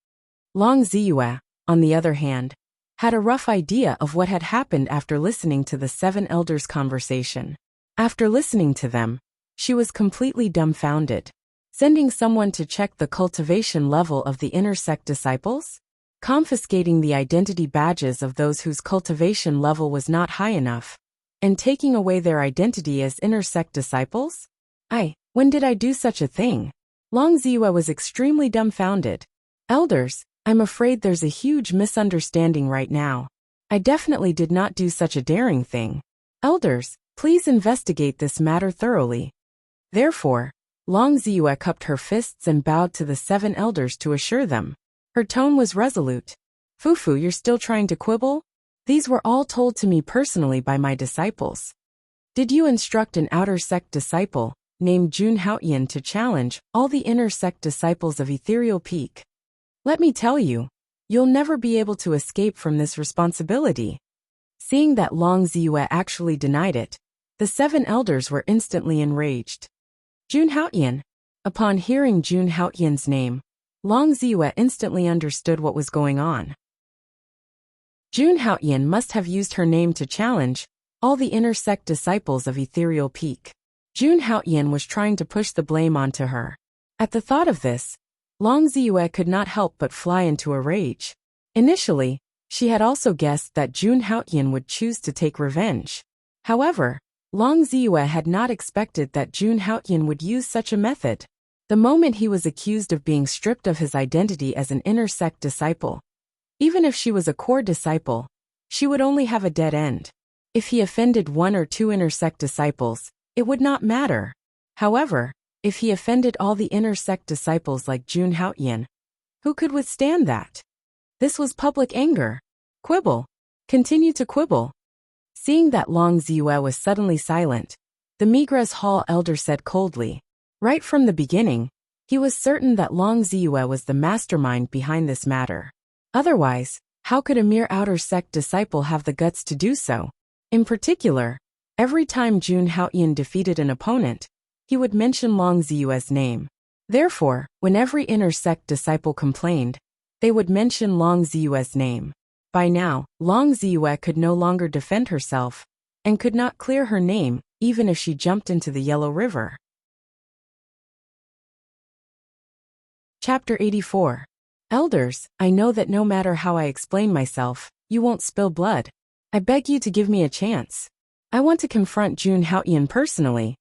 Speaker 1: Long Ziyue, on the other hand, had a rough idea of what had happened after listening to the 7 elders' conversation. After listening to them, she was completely dumbfounded. Sending someone to check the cultivation level of the inner sect disciples? Confiscating the identity badges of those whose cultivation level was not high enough? And taking away their identity as inner sect disciples? When did I do such a thing? Long Ziyue was extremely dumbfounded. Elders, I'm afraid there's a huge misunderstanding right now. I definitely did not do such a daring thing. Elders, please investigate this matter thoroughly. Therefore, Long Ziyue cupped her fists and bowed to the 7 elders to assure them. Her tone was resolute. Fufu, you're still trying to quibble? These were all told to me personally by my disciples. Did you instruct an outer sect disciple, named Jun Haoyan, to challenge all the inner sect disciples of Ethereal Peak? Let me tell you, you'll never be able to escape from this responsibility. Seeing that Long Ziyue actually denied it, the 7 elders were instantly enraged. Jun Haoyan. Upon hearing Jun Haoyan's name, Long Ziyue instantly understood what was going on. Jun Haoyan must have used her name to challenge all the inner sect disciples of Ethereal Peak. Jun Haoyan was trying to push the blame onto her. At the thought of this, Long Ziyue could not help but fly into a rage. Initially, she had also guessed that Jun Haoyan would choose to take revenge. However, Long Ziyue had not expected that Jun Haoyan would use such a method. The moment he was accused of being stripped of his identity as an inner sect disciple, even if she was a core disciple, she would only have a dead end. If he offended 1 or 2 inner sect disciples, it would not matter. However, if he offended all the inner sect disciples like Jun Haoyan, who could withstand that? This was public anger. Quibble. Continue to quibble. Seeing that Long Ziyue was suddenly silent, the Migres Hall elder said coldly. Right from the beginning, he was certain that Long Ziyue was the mastermind behind this matter. Otherwise, how could a mere outer sect disciple have the guts to do so? In particular, every time Jun Haoyan defeated an opponent, he would mention Long Ziyue's name. Therefore, when every inner sect disciple complained, they would mention Long Ziyue's name. By now, Long Ziyue could no longer defend herself, and could not clear her name, even if she jumped into the Yellow River. Chapter 84. Elders, I know that no matter how I explain myself, you won't spill blood. I beg you to give me a chance. I want to confront Jun Haoyan personally.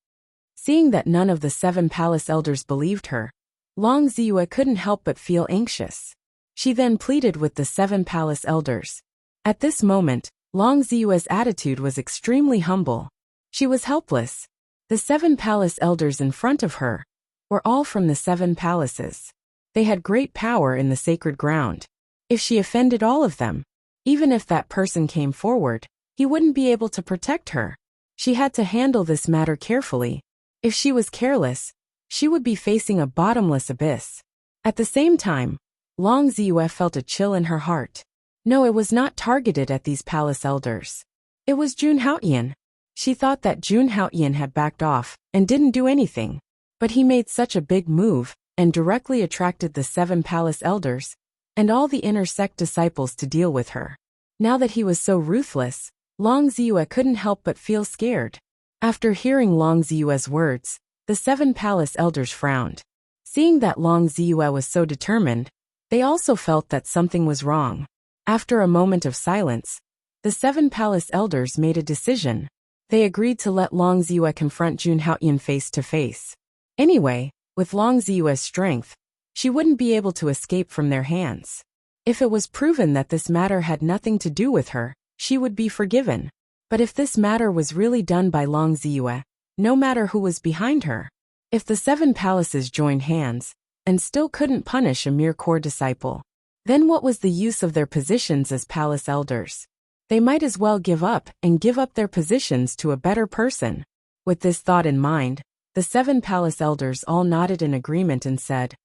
Speaker 1: Seeing that none of the 7 palace elders believed her, Long Ziyue couldn't help but feel anxious. She then pleaded with the 7 palace elders. At this moment, Long Ziyue's attitude was extremely humble. She was helpless. The 7 palace elders in front of her were all from the 7 palaces. They had great power in the sacred ground. If she offended all of them, even if that person came forward, he wouldn't be able to protect her. She had to handle this matter carefully. If she was careless, she would be facing a bottomless abyss. At the same time, Long Ziyue felt a chill in her heart. No, it was not targeted at these palace elders. It was Jun Haoyan. She thought that Jun Haoyan had backed off and didn't do anything. But he made such a big move and directly attracted the 7 palace elders and all the inner sect disciples to deal with her. Now that he was so ruthless, Long Ziyue couldn't help but feel scared. After hearing Long Ziyue's words, the 7 palace elders frowned. Seeing that Long Ziyue was so determined, they also felt that something was wrong. After a moment of silence, the 7 palace elders made a decision. They agreed to let Long Ziyue confront Jun Haoyan face to face. Anyway, with Long Ziyue's strength, she wouldn't be able to escape from their hands. If it was proven that this matter had nothing to do with her, she would be forgiven. But if this matter was really done by Long Ziyue, no matter who was behind her, if the 7 palaces joined hands and still couldn't punish a mere core disciple, then what was the use of their positions as palace elders? They might as well give up and give up their positions to a better person. With this thought in mind, the 7 palace elders all nodded in agreement and said,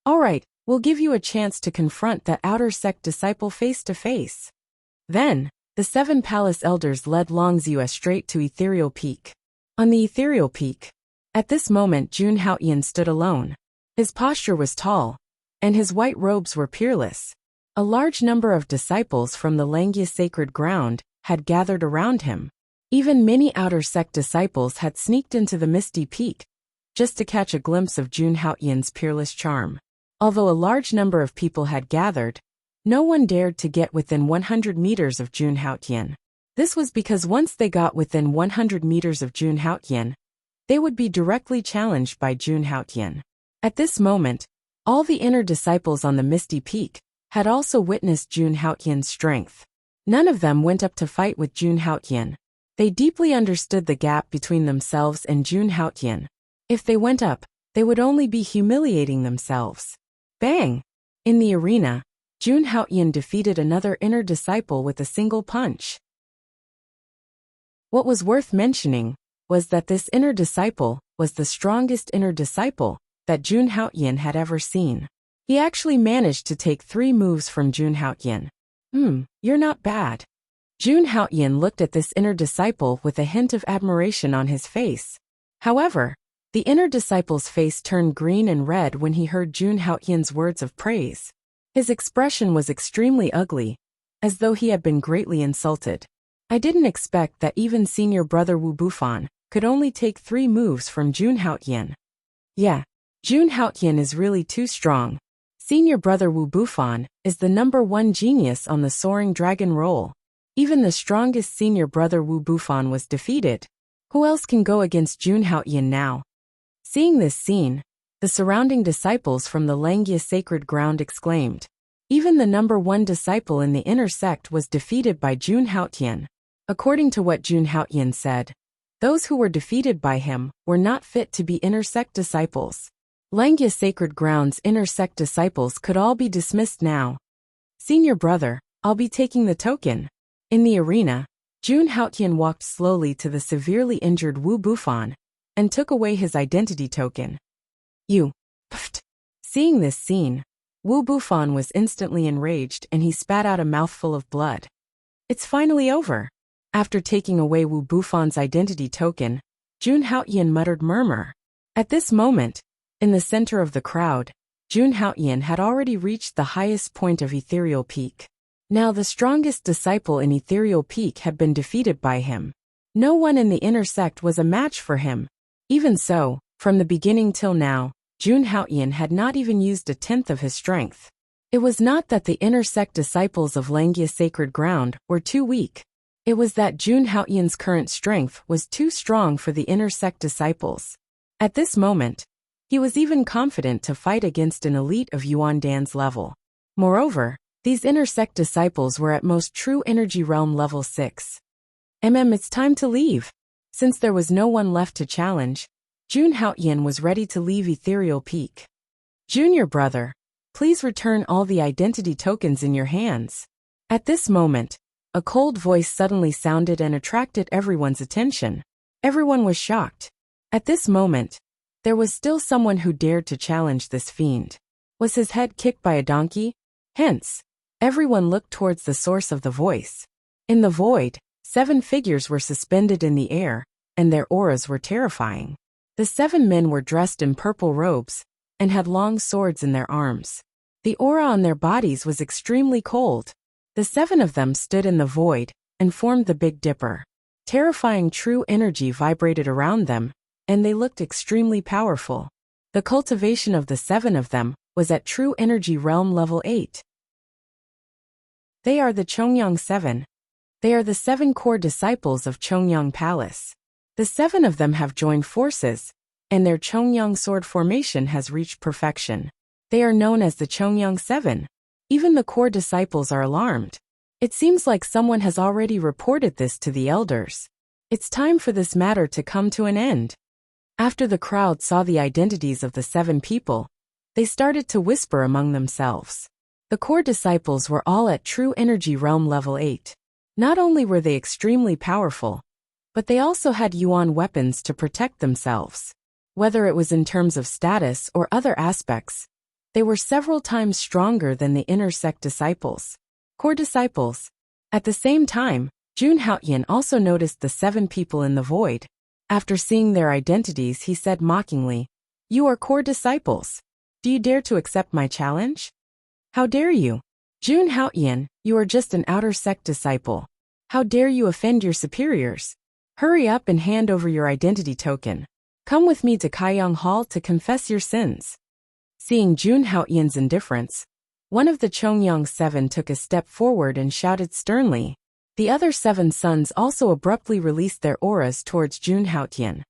Speaker 1: "All right, we'll give you a chance to confront that outer sect disciple face to face." Then, the 7 palace elders led Long Ziyue straight to Ethereal Peak. On the Ethereal Peak, at this moment Jun Haoyan stood alone. His posture was tall, and his white robes were peerless. A large number of disciples from the Langya sacred ground had gathered around him. Even many outer sect disciples had sneaked into the misty peak, just to catch a glimpse of Jun Haoyan's peerless charm. Although a large number of people had gathered, no one dared to get within 100 meters of Jun Haoyan. This was because once they got within 100 meters of Jun Haoyan, they would be directly challenged by Jun Haoyan. At this moment, all the inner disciples on the misty peak had also witnessed Jun Haoyan's strength. None of them went up to fight with Jun Haoyan. They deeply understood the gap between themselves and Jun Haoyan. If they went up, they would only be humiliating themselves. Bang! In the arena, Jun Haoyan defeated another inner disciple with a single punch. What was worth mentioning was that this inner disciple was the strongest inner disciple that Jun Haoyan had ever seen. He actually managed to take 3 moves from Jun Haoyan. You're not bad. Jun Haoyan looked at this inner disciple with a hint of admiration on his face. However, the inner disciple's face turned green and red when he heard Jun Haoyan's words of praise. His expression was extremely ugly, as though he had been greatly insulted. I didn't expect that even senior brother Wu Bufan could only take 3 moves from Jun Haoyan. Yeah, Jun Haoyan is really too strong. Senior brother Wu Bufan is the #1 genius on the Soaring Dragon roll. Even the strongest senior brother Wu Bufan was defeated. Who else can go against Jun Haoyan now? Seeing this scene, the surrounding disciples from the Langya sacred ground exclaimed. Even the #1 disciple in the inner sect was defeated by Jun Haoyan. According to what Jun Haoyan said, those who were defeated by him were not fit to be inner sect disciples. Langya sacred ground's inner sect disciples could all be dismissed now. Senior brother, I'll be taking the token. In the arena, Jun Haoyan walked slowly to the severely injured Wu Bufan and took away his identity token. You. Pfft. Seeing this scene, Wu Bufan was instantly enraged and he spat out a mouthful of blood. It's finally over. After taking away Wu Bufan's identity token, Jun Haoyan muttered murmur. At this moment, in the center of the crowd, Jun Haoyan had already reached the highest point of Ethereal Peak. Now the strongest disciple in Ethereal Peak had been defeated by him. No one in the inner sect was a match for him. Even so, from the beginning till now, Jun Haoyan had not even used a tenth of his strength. It was not that the inner sect disciples of Langya sacred ground were too weak. It was that Jun Haoyan's current strength was too strong for the inner sect disciples. At this moment, he was even confident to fight against an elite of Yuan Dan's level. Moreover, these inner sect disciples were at most true energy realm level 6. It's time to leave. Since there was no one left to challenge, Jun Haoyan was ready to leave Ethereal Peak. Junior brother, please return all the identity tokens in your hands. At this moment, a cold voice suddenly sounded and attracted everyone's attention. Everyone was shocked. At this moment, there was still someone who dared to challenge this fiend. Was his head kicked by a donkey? Hence, everyone looked towards the source of the voice. In the void, 7 figures were suspended in the air, and their auras were terrifying. The 7 men were dressed in purple robes, and had long swords in their arms. The aura on their bodies was extremely cold. The 7 of them stood in the void, and formed the Big Dipper. Terrifying true energy vibrated around them, and they looked extremely powerful. The cultivation of the 7 of them was at true energy realm level 8. They are the Chongyang 7. They are the 7 core disciples of Chongyang Palace. The 7 of them have joined forces, and their Chongyang sword formation has reached perfection. They are known as the Chongyang 7. Even the core disciples are alarmed. It seems like someone has already reported this to the elders. It's time for this matter to come to an end. After the crowd saw the identities of the 7 people, they started to whisper among themselves. The core disciples were all at true energy realm level 8. Not only were they extremely powerful, but they also had yuan weapons to protect themselves. Whether it was in terms of status or other aspects, they were several times stronger than the inner sect disciples. Core disciples. At the same time, Jun Haoyan also noticed the 7 people in the void. After seeing their identities, he said mockingly, "You are core disciples. Do you dare to accept my challenge? How dare you? Jun Haoyan, you are just an outer sect disciple. How dare you offend your superiors? Hurry up and hand over your identity token. Come with me to Kaiyang Hall to confess your sins." Seeing Jun Haoyan's indifference, one of the Chongyang 7 took a step forward and shouted sternly. The other 7 sons also abruptly released their auras towards Jun Haoyan.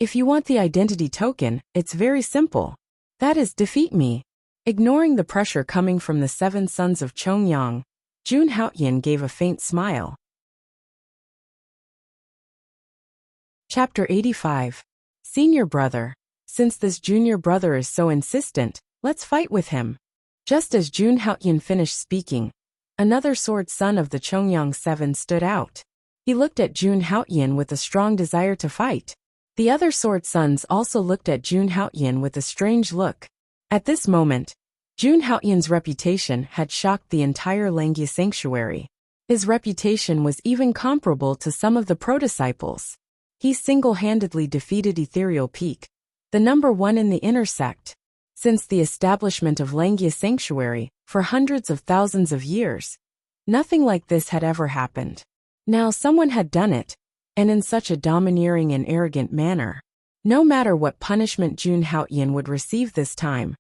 Speaker 1: "If you want the identity token, it's very simple. That is, defeat me." Ignoring the pressure coming from the 7 sons of Chongyang, Jun Haoyan gave a faint smile. Chapter 85. Senior brother. Since this junior brother is so insistent, let's fight with him. Just as Jun Haoyan finished speaking, another sword son of the Chongyang 7 stood out. He looked at Jun Haoyan with a strong desire to fight. The other sword sons also looked at Jun Haoyan with a strange look. At this moment, Jun Haoyan's reputation had shocked the entire Langya sanctuary. His reputation was even comparable to some of the pro-disciples. He single-handedly defeated Ethereal Peak, the number 1 in the inner sect. Since the establishment of Langya Sanctuary, for hundreds of thousands of years, nothing like this had ever happened. Now someone had done it, and in such a domineering and arrogant manner. No matter what punishment Jun Haoyan would receive this time,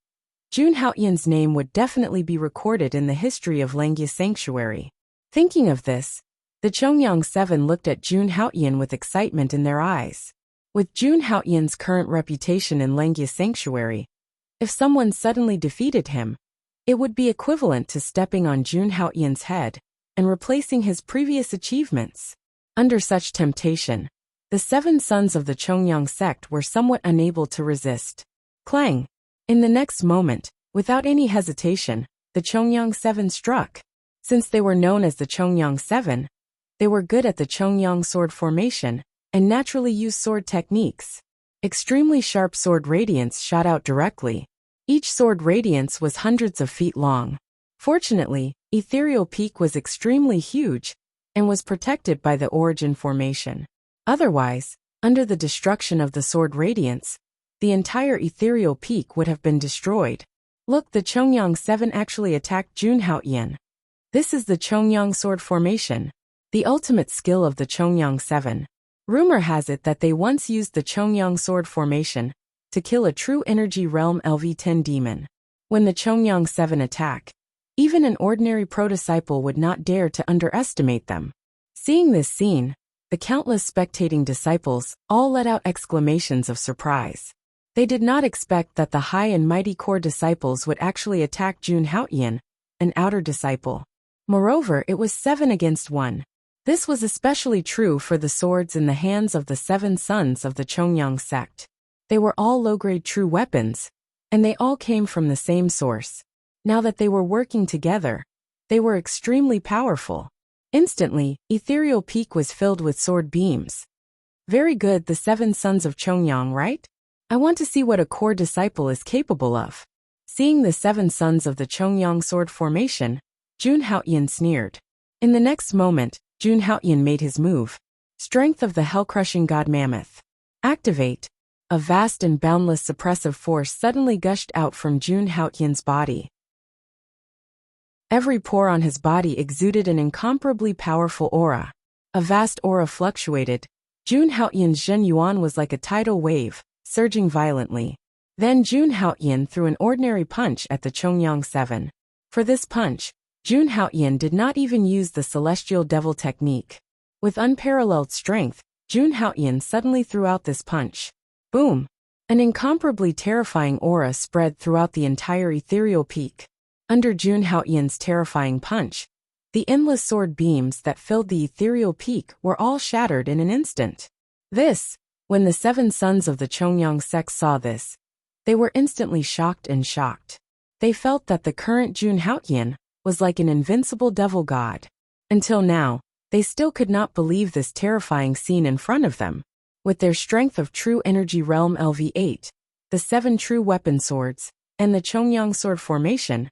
Speaker 1: Jun Haoyan's name would definitely be recorded in the history of Langya Sanctuary. Thinking of this, the Chongyang 7 looked at Jun Haoyan with excitement in their eyes. With Jun Haoyan's current reputation in Langya Sanctuary, if someone suddenly defeated him, it would be equivalent to stepping on Jun Haoyan's head and replacing his previous achievements. Under such temptation, the 7 sons of the Chongyang sect were somewhat unable to resist. Clang! In the next moment, without any hesitation, the Chongyang 7 struck. Since they were known as the Chongyang 7, they were good at the Chongyang sword formation and naturally used sword techniques. Extremely sharp sword radiance shot out directly. Each sword radiance was hundreds of feet long. Fortunately, Ethereal Peak was extremely huge and was protected by the origin formation. Otherwise, under the destruction of the sword radiance, the entire Ethereal Peak would have been destroyed. Look, the Chongyang 7 actually attacked Jun Haoyan. This is the Chongyang sword formation, the ultimate skill of the Chongyang 7. Rumor has it that they once used the Chongyang sword formation to kill a true energy realm LV10 demon. When the Chongyang 7 attack, even an ordinary pro-disciple would not dare to underestimate them. Seeing this scene, the countless spectating disciples all let out exclamations of surprise. They did not expect that the high and mighty core disciples would actually attack Jun Haoyan, an outer disciple. Moreover, it was 7 against 1. This was especially true for the swords in the hands of the 7 sons of the Chongyang sect. They were all low-grade true weapons, and they all came from the same source. Now that they were working together, they were extremely powerful. Instantly, Ethereal Peak was filled with sword beams. Very good, the 7 sons of Chongyang, right? I want to see what a core disciple is capable of. Seeing the 7 sons of the Chongyang sword formation, Jun Haoyan sneered. In the next moment, Jun Haoyan made his move. Strength of the Hell-Crushing God Mammoth. Activate. A vast and boundless suppressive force suddenly gushed out from Jun Haoyan's body. Every pore on his body exuded an incomparably powerful aura. A vast aura fluctuated. Jun Haoyan's Zhen Yuan was like a tidal wave, surging violently. Then Jun Haoyan threw an ordinary punch at the Chongyang 7. For this punch, Jun Haoyan did not even use the celestial devil technique. With unparalleled strength, Jun Haoyan suddenly threw out this punch. Boom! An incomparably terrifying aura spread throughout the entire ethereal peak. Under Jun Haoyan's terrifying punch, the endless sword beams that filled the ethereal peak were all shattered in an instant. When the 7 sons of the Chongyang sect saw this, they were instantly shocked. They felt that the current Jun Haoyan was like an invincible devil god. Until now, they still could not believe this terrifying scene in front of them. With their strength of true energy realm LV8, the 7 true weapon swords, and the Chongyang sword formation,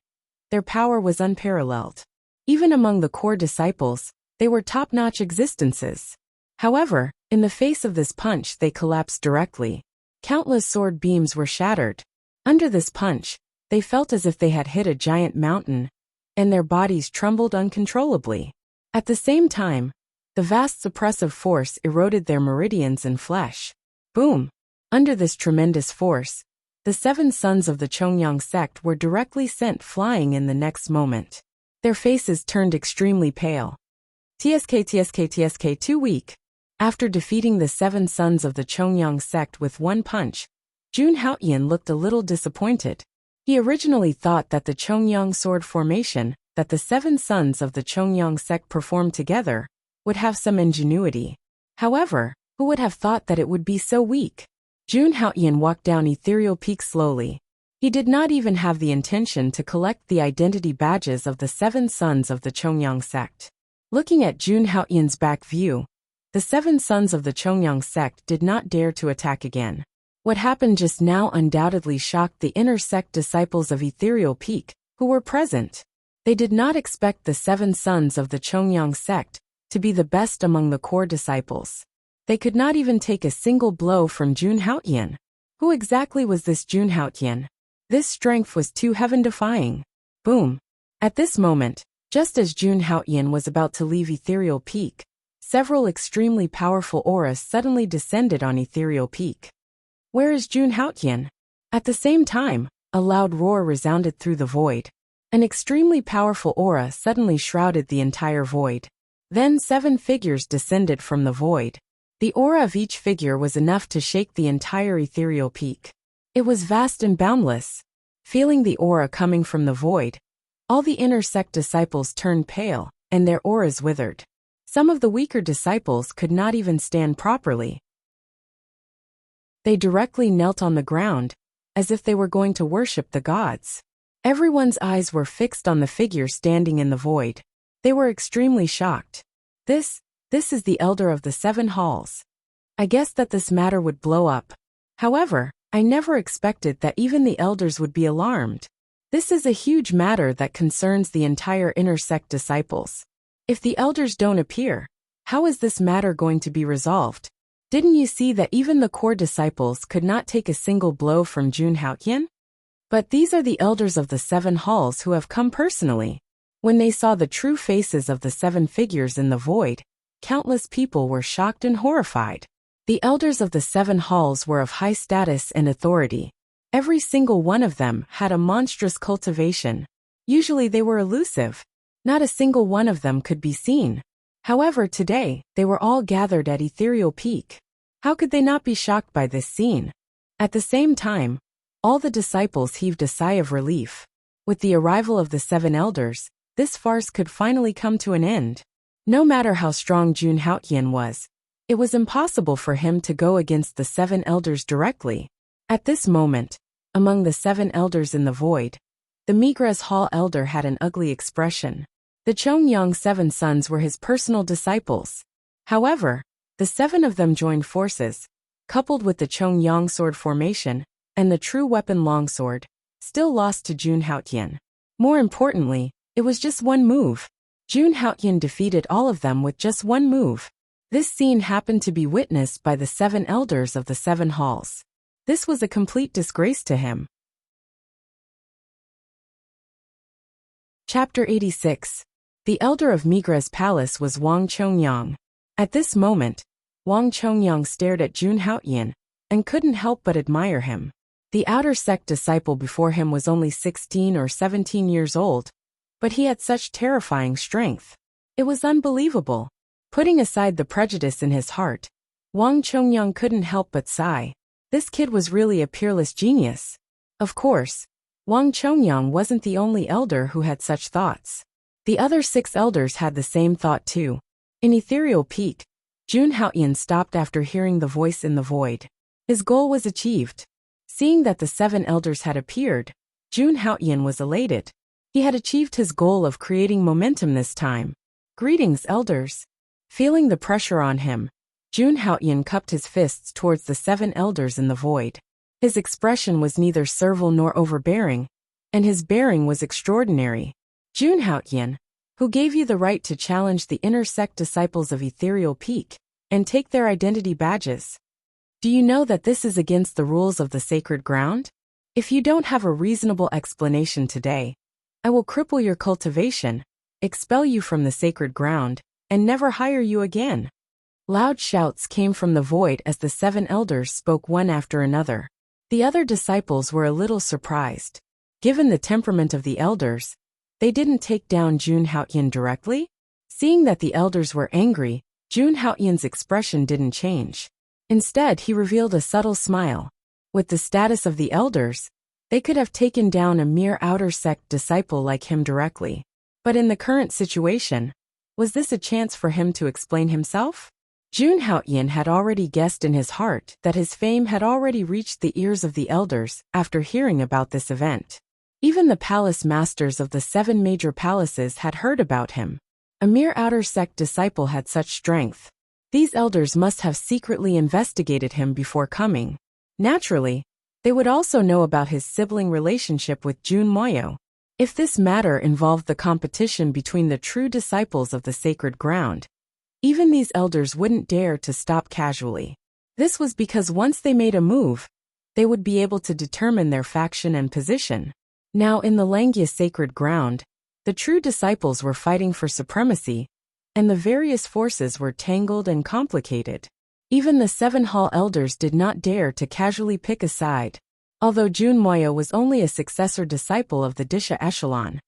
Speaker 1: their power was unparalleled. Even among the core disciples, they were top-notch existences. However, in the face of this punch they collapsed directly. Countless sword beams were shattered. Under this punch, they felt as if they had hit a giant mountain, and their bodies trembled uncontrollably. At the same time, the vast suppressive force eroded their meridians and flesh. Boom! Under this tremendous force, the 7 sons of the Chongyang sect were directly sent flying in the next moment. Their faces turned extremely pale. TSK too weak. After defeating the 7 sons of the Chongyang sect with one punch, Jun Haoyan looked a little disappointed. He originally thought that the Chongyang sword formation that the 7 sons of the Chongyang sect performed together would have some ingenuity. However, who would have thought that it would be so weak? Jun Haoyan walked down Ethereal Peak slowly. He did not even have the intention to collect the identity badges of the 7 sons of the Chongyang sect. Looking at Jun Haoyan's back view, the 7 sons of the Chongyang sect did not dare to attack again. What happened just now undoubtedly shocked the inner sect disciples of Ethereal Peak, who were present. They did not expect the 7 sons of the Chongyang sect to be the best among the core disciples. They could not even take a single blow from Jun Haoyan. Who exactly was this Jun Haoyan? This strength was too heaven-defying. Boom! At this moment, just as Jun Haoyan was about to leave Ethereal Peak, several extremely powerful auras suddenly descended on Ethereal Peak. Where is Jun Haoyan? At the same time, a loud roar resounded through the void. An extremely powerful aura suddenly shrouded the entire void. Then 7 figures descended from the void. The aura of each figure was enough to shake the entire ethereal peak. It was vast and boundless. Feeling the aura coming from the void, all the inner sect disciples turned pale, and their auras withered. Some of the weaker disciples could not even stand properly. They directly knelt on the ground, as if they were going to worship the gods. Everyone's eyes were fixed on the figure standing in the void. They were extremely shocked. This is the elder of the 7 halls. I guessed that this matter would blow up. However, I never expected that even the elders would be alarmed. This is a huge matter that concerns the entire inner sect disciples. If the elders don't appear, how is this matter going to be resolved? Didn't you see that even the core disciples could not take a single blow from Jun Haoyan? But these are the elders of the 7 halls who have come personally. When they saw the true faces of the 7 figures in the void, countless people were shocked and horrified. The elders of the 7 halls were of high status and authority. Every single one of them had a monstrous cultivation. Usually they were elusive. Not a single one of them could be seen. However, today, they were all gathered at Ethereal Peak. How could they not be shocked by this scene? At the same time, all the disciples heaved a sigh of relief. With the arrival of the 7 elders, this farce could finally come to an end. No matter how strong Jun Haoyan was, it was impossible for him to go against the 7 elders directly. At this moment, among the 7 elders in the void, the Migres Hall elder had an ugly expression. The Chongyang 7 sons were his personal disciples. However, the 7 of them joined forces, coupled with the Chongyang sword formation and the true weapon longsword, still lost to Jun Haoyan. More importantly, it was just one move. Jun Haoyan defeated all of them with just one move. This scene happened to be witnessed by the 7 elders of the 7 halls. This was a complete disgrace to him. Chapter 86. The elder of Migres Palace was Wang Chongyang. At this moment, Wang Chongyang stared at Jun Haoyan and couldn't help but admire him. The outer sect disciple before him was only 16 or 17 years old, but he had such terrifying strength. It was unbelievable. Putting aside the prejudice in his heart, Wang Chongyang couldn't help but sigh. This kid was really a peerless genius. Of course, Wang Chongyang wasn't the only elder who had such thoughts. The other 6 elders had the same thought too. In Ethereal Peak, Jun Haoyan stopped after hearing the voice in the void. His goal was achieved. Seeing that the 7 elders had appeared, Jun Haoyan was elated. He had achieved his goal of creating momentum this time. Greetings, elders. Feeling the pressure on him, Jun Haoyan cupped his fists towards the 7 elders in the void. His expression was neither servile nor overbearing, and his bearing was extraordinary. Jun Haoyan, who gave you the right to challenge the inner sect disciples of Ethereal Peak and take their identity badges? Do you know that this is against the rules of the sacred ground? If you don't have a reasonable explanation today, I will cripple your cultivation, expel you from the sacred ground, and never hire you again. Loud shouts came from the void as the 7 elders spoke one after another. The other disciples were a little surprised. Given the temperament of the elders, they didn't take down Jun Haoyan directly. Seeing that the elders were angry, Jun Haoyan's expression didn't change. Instead, he revealed a subtle smile. With the status of the elders, they could have taken down a mere outer sect disciple like him directly. But in the current situation, was this a chance for him to explain himself? Jun Haoyan had already guessed in his heart that his fame had already reached the ears of the elders after hearing about this event. Even the palace masters of the 7 major palaces had heard about him. A mere outer sect disciple had such strength. These elders must have secretly investigated him before coming. Naturally, they would also know about his sibling relationship with Jun Moyo. If this matter involved the competition between the true disciples of the sacred ground, even these elders wouldn't dare to stop casually. This was because once they made a move, they would be able to determine their faction and position. Now in the Langya sacred ground, the true disciples were fighting for supremacy, and the various forces were tangled and complicated. Even the 7 hall elders did not dare to casually pick a side. Although Jun Moyo was only a successor disciple of the Disha echelon,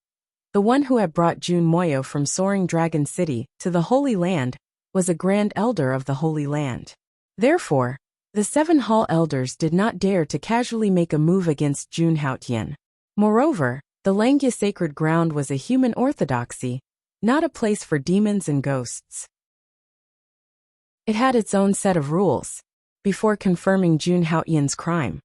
Speaker 1: the one who had brought Jun Moyo from Soaring Dragon City to the Holy Land was a grand elder of the Holy Land. Therefore, the 7 hall elders did not dare to casually make a move against Jun Haoyan. Moreover, the Langya sacred ground was a human orthodoxy, not a place for demons and ghosts. It had its own set of rules. Before confirming Jun Haoyan's crime,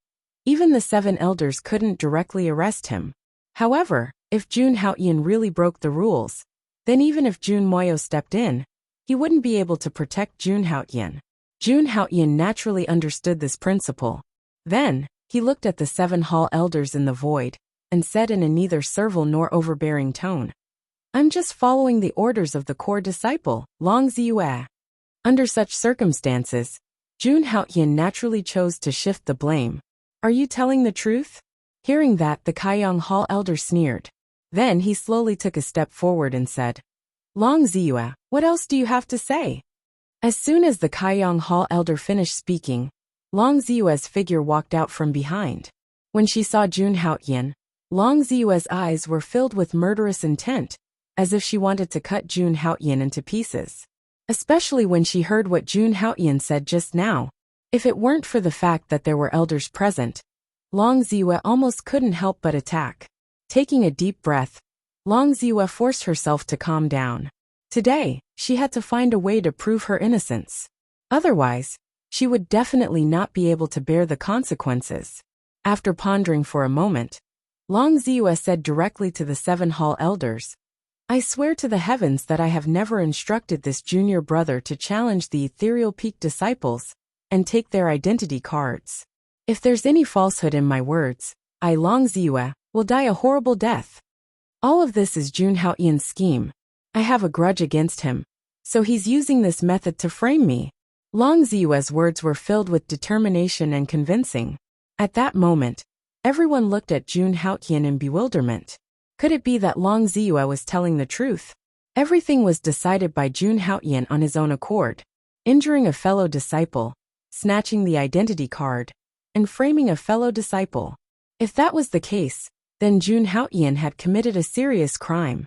Speaker 1: even the 7 elders couldn't directly arrest him. However, if Jun Haoyan really broke the rules, then even if Jun Moyo stepped in, he wouldn't be able to protect Jun Haoyan. Jun Haoyan naturally understood this principle. Then, he looked at the 7 hall elders in the void, and said in a neither servile nor overbearing tone, "I'm just following the orders of the core disciple, Long Ziyue." Under such circumstances, Jun Haoyan naturally chose to shift the blame. "Are you telling the truth?" Hearing that, the Kaiyang Hall elder sneered. Then he slowly took a step forward and said, "Long Ziyue, what else do you have to say?" As soon as the Kaiyang Hall elder finished speaking, Long Ziyue's figure walked out from behind. When she saw Jun Haoyan, Long Ziyue's eyes were filled with murderous intent, as if she wanted to cut Jun Haoyan into pieces. Especially when she heard what Jun Haoyan said just now. If it weren't for the fact that there were elders present, Long Ziyue almost couldn't help but attack. Taking a deep breath, Long Ziyue forced herself to calm down. Today, she had to find a way to prove her innocence. Otherwise, she would definitely not be able to bear the consequences. After pondering for a moment, Long Ziyue said directly to the 7 hall elders, "I swear to the heavens that I have never instructed this junior brother to challenge the Ethereal Peak disciples and take their identity cards. If there's any falsehood in my words, I, Long Ziyue, will die a horrible death. All of this is Jun Haoyan's scheme. I have a grudge against him, so he's using this method to frame me." Long Ziyue's words were filled with determination and convincing. At that moment, everyone looked at Jun Haoyan in bewilderment. Could it be that Long Ziyue was telling the truth? Everything was decided by Jun Haoyan on his own accord. injuring a fellow disciple, snatching the identity card, and framing a fellow disciple. If that was the case, then Jun Haoyan had committed a serious crime.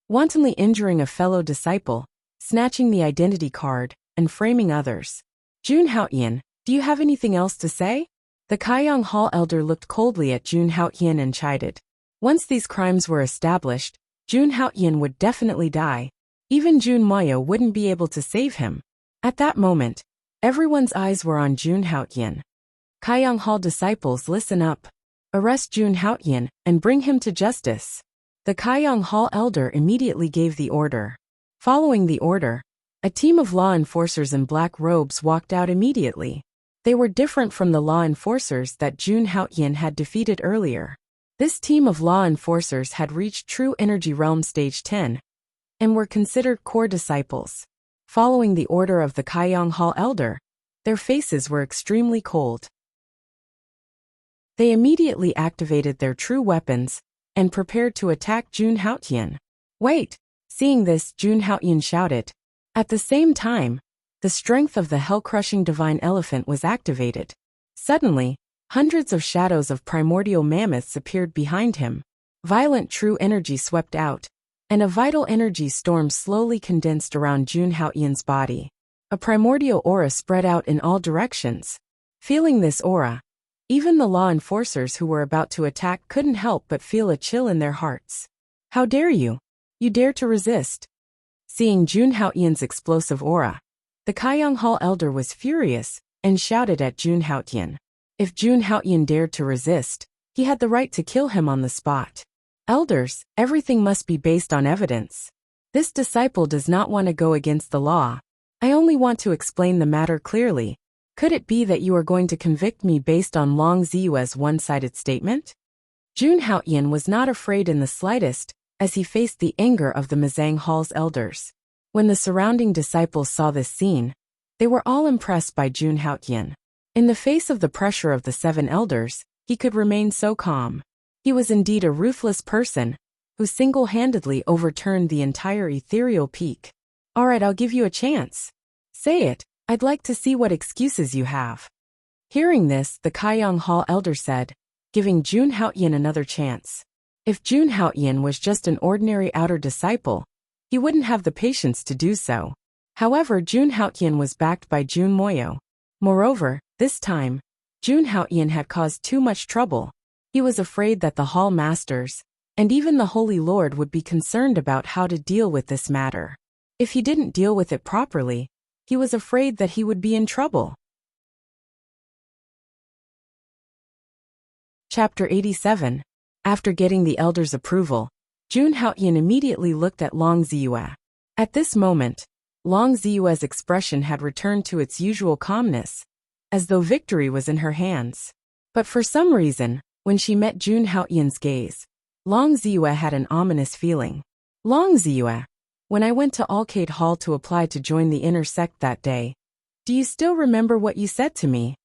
Speaker 1: Wantonly injuring a fellow disciple, snatching the identity card, and framing others. Jun Haoyan, do you have anything else to say? The Kaiyang Hall elder looked coldly at Jun Haoyan and chided. Once these crimes were established, Jun Haoyan would definitely die. Even Jun Moyo wouldn't be able to save him. At that moment, everyone's eyes were on Jun Haoyan. Kaiyang Hall disciples, listen up. Arrest Jun Haoyan and bring him to justice. The Kaiyang Hall elder immediately gave the order. Following the order, a team of law enforcers in black robes walked out immediately. They were different from the law enforcers that Jun Haoyan had defeated earlier. This team of law enforcers had reached True Energy Realm Stage 10 and were considered core disciples. Following the order of the Kaiyang Hall elder, their faces were extremely cold. They immediately activated their true weapons and prepared to attack Jun Haoyan. Wait! Seeing this, Jun Haoyan shouted. At the same time, the strength of the hell-crushing divine elephant was activated. Suddenly, hundreds of shadows of primordial mammoths appeared behind him. Violent true energy swept out, and a vital energy storm slowly condensed around Jun Haoyan's body. A primordial aura spread out in all directions. Feeling this aura, even the law enforcers who were about to attack couldn't help but feel a chill in their hearts. How dare you? You dare to resist? Seeing Jun Haoyan's explosive aura, the Kaiyang Hall elder was furious and shouted at Jun Haoyan. If Jun Haoyan dared to resist, he had the right to kill him on the spot. Elders, everything must be based on evidence. This disciple does not want to go against the law. I only want to explain the matter clearly. Could it be that you are going to convict me based on Long Ziyue's one-sided statement? Jun Haoyan was not afraid in the slightest, as he faced the anger of the Mazang Hall's elders. When the surrounding disciples saw this scene, they were all impressed by Jun Haoyan. In the face of the pressure of the 7 elders, he could remain so calm. He was indeed a ruthless person, who single-handedly overturned the entire ethereal peak. Alright, I'll give you a chance. Say it. I'd like to see what excuses you have. Hearing this, the Kaiyang Hall elder said, giving Jun Haoyan another chance. If Jun Haoyan was just an ordinary outer disciple, he wouldn't have the patience to do so. However, Jun Haoyan was backed by Jun Moyo. Moreover, this time, Jun Haoyan had caused too much trouble. He was afraid that the Hall Masters, and even the Holy Lord would be concerned about how to deal with this matter. If he didn't deal with it properly, he was afraid that he would be in trouble. Chapter 87. After getting the elders' approval, Jun Haoyan immediately looked at Long Ziyue. At this moment, Long Ziyue's expression had returned to its usual calmness, as though victory was in her hands. But for some reason, when she met Jun Haoyan's gaze, Long Ziyue had an ominous feeling. Long Ziyue, when I went to Alcade Hall to apply to join the inner sect that day, do you still remember what you said to me?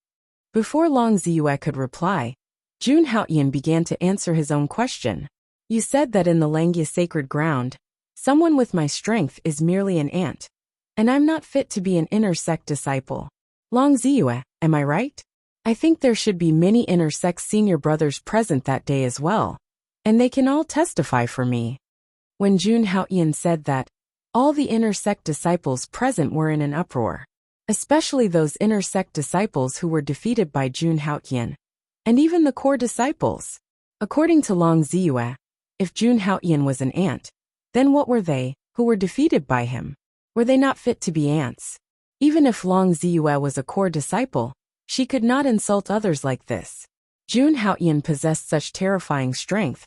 Speaker 1: Before Long Ziyue could reply, Jun Haoyan began to answer his own question. You said that in the Langya sacred ground, someone with my strength is merely an ant, and I'm not fit to be an inner sect disciple. Long Ziyue, am I right? I think there should be many inner sect senior brothers present that day as well, and they can all testify for me. When Jun Haoyan said that, all the inner sect disciples present were in an uproar, especially those inner sect disciples who were defeated by Jun Haoyan, and even the core disciples. According to Long Ziyue, if Jun Haoyan was an ant, then what were they, who were defeated by him? Were they not fit to be ants? Even if Long Ziyue was a core disciple, she could not insult others like this. Jun Haoyan possessed such terrifying strength,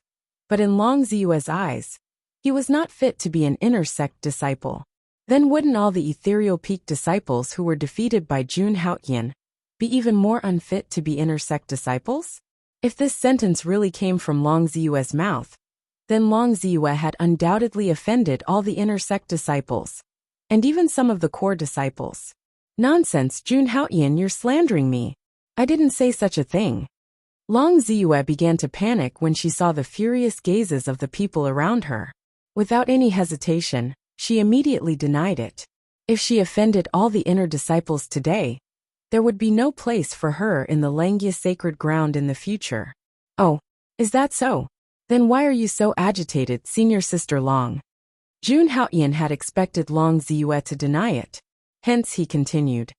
Speaker 1: but in Long Ziyue's eyes, he was not fit to be an inner sect disciple. Then wouldn't all the ethereal peak disciples who were defeated by Jun Haoyan be even more unfit to be inner sect disciples? If this sentence really came from Long Ziyue's mouth, then Long Ziyue had undoubtedly offended all the inner sect disciples, and even some of the core disciples. Nonsense, Jun Haoyan, you're slandering me. I didn't say such a thing. Long Ziyue began to panic when she saw the furious gazes of the people around her. Without any hesitation, she immediately denied it. If she offended all the inner disciples today, there would be no place for her in the Langya sacred ground in the future. Oh, is that so? Then why are you so agitated, Senior Sister Long? Jun Haoyan had expected Long Ziyue to deny it. Hence he continued.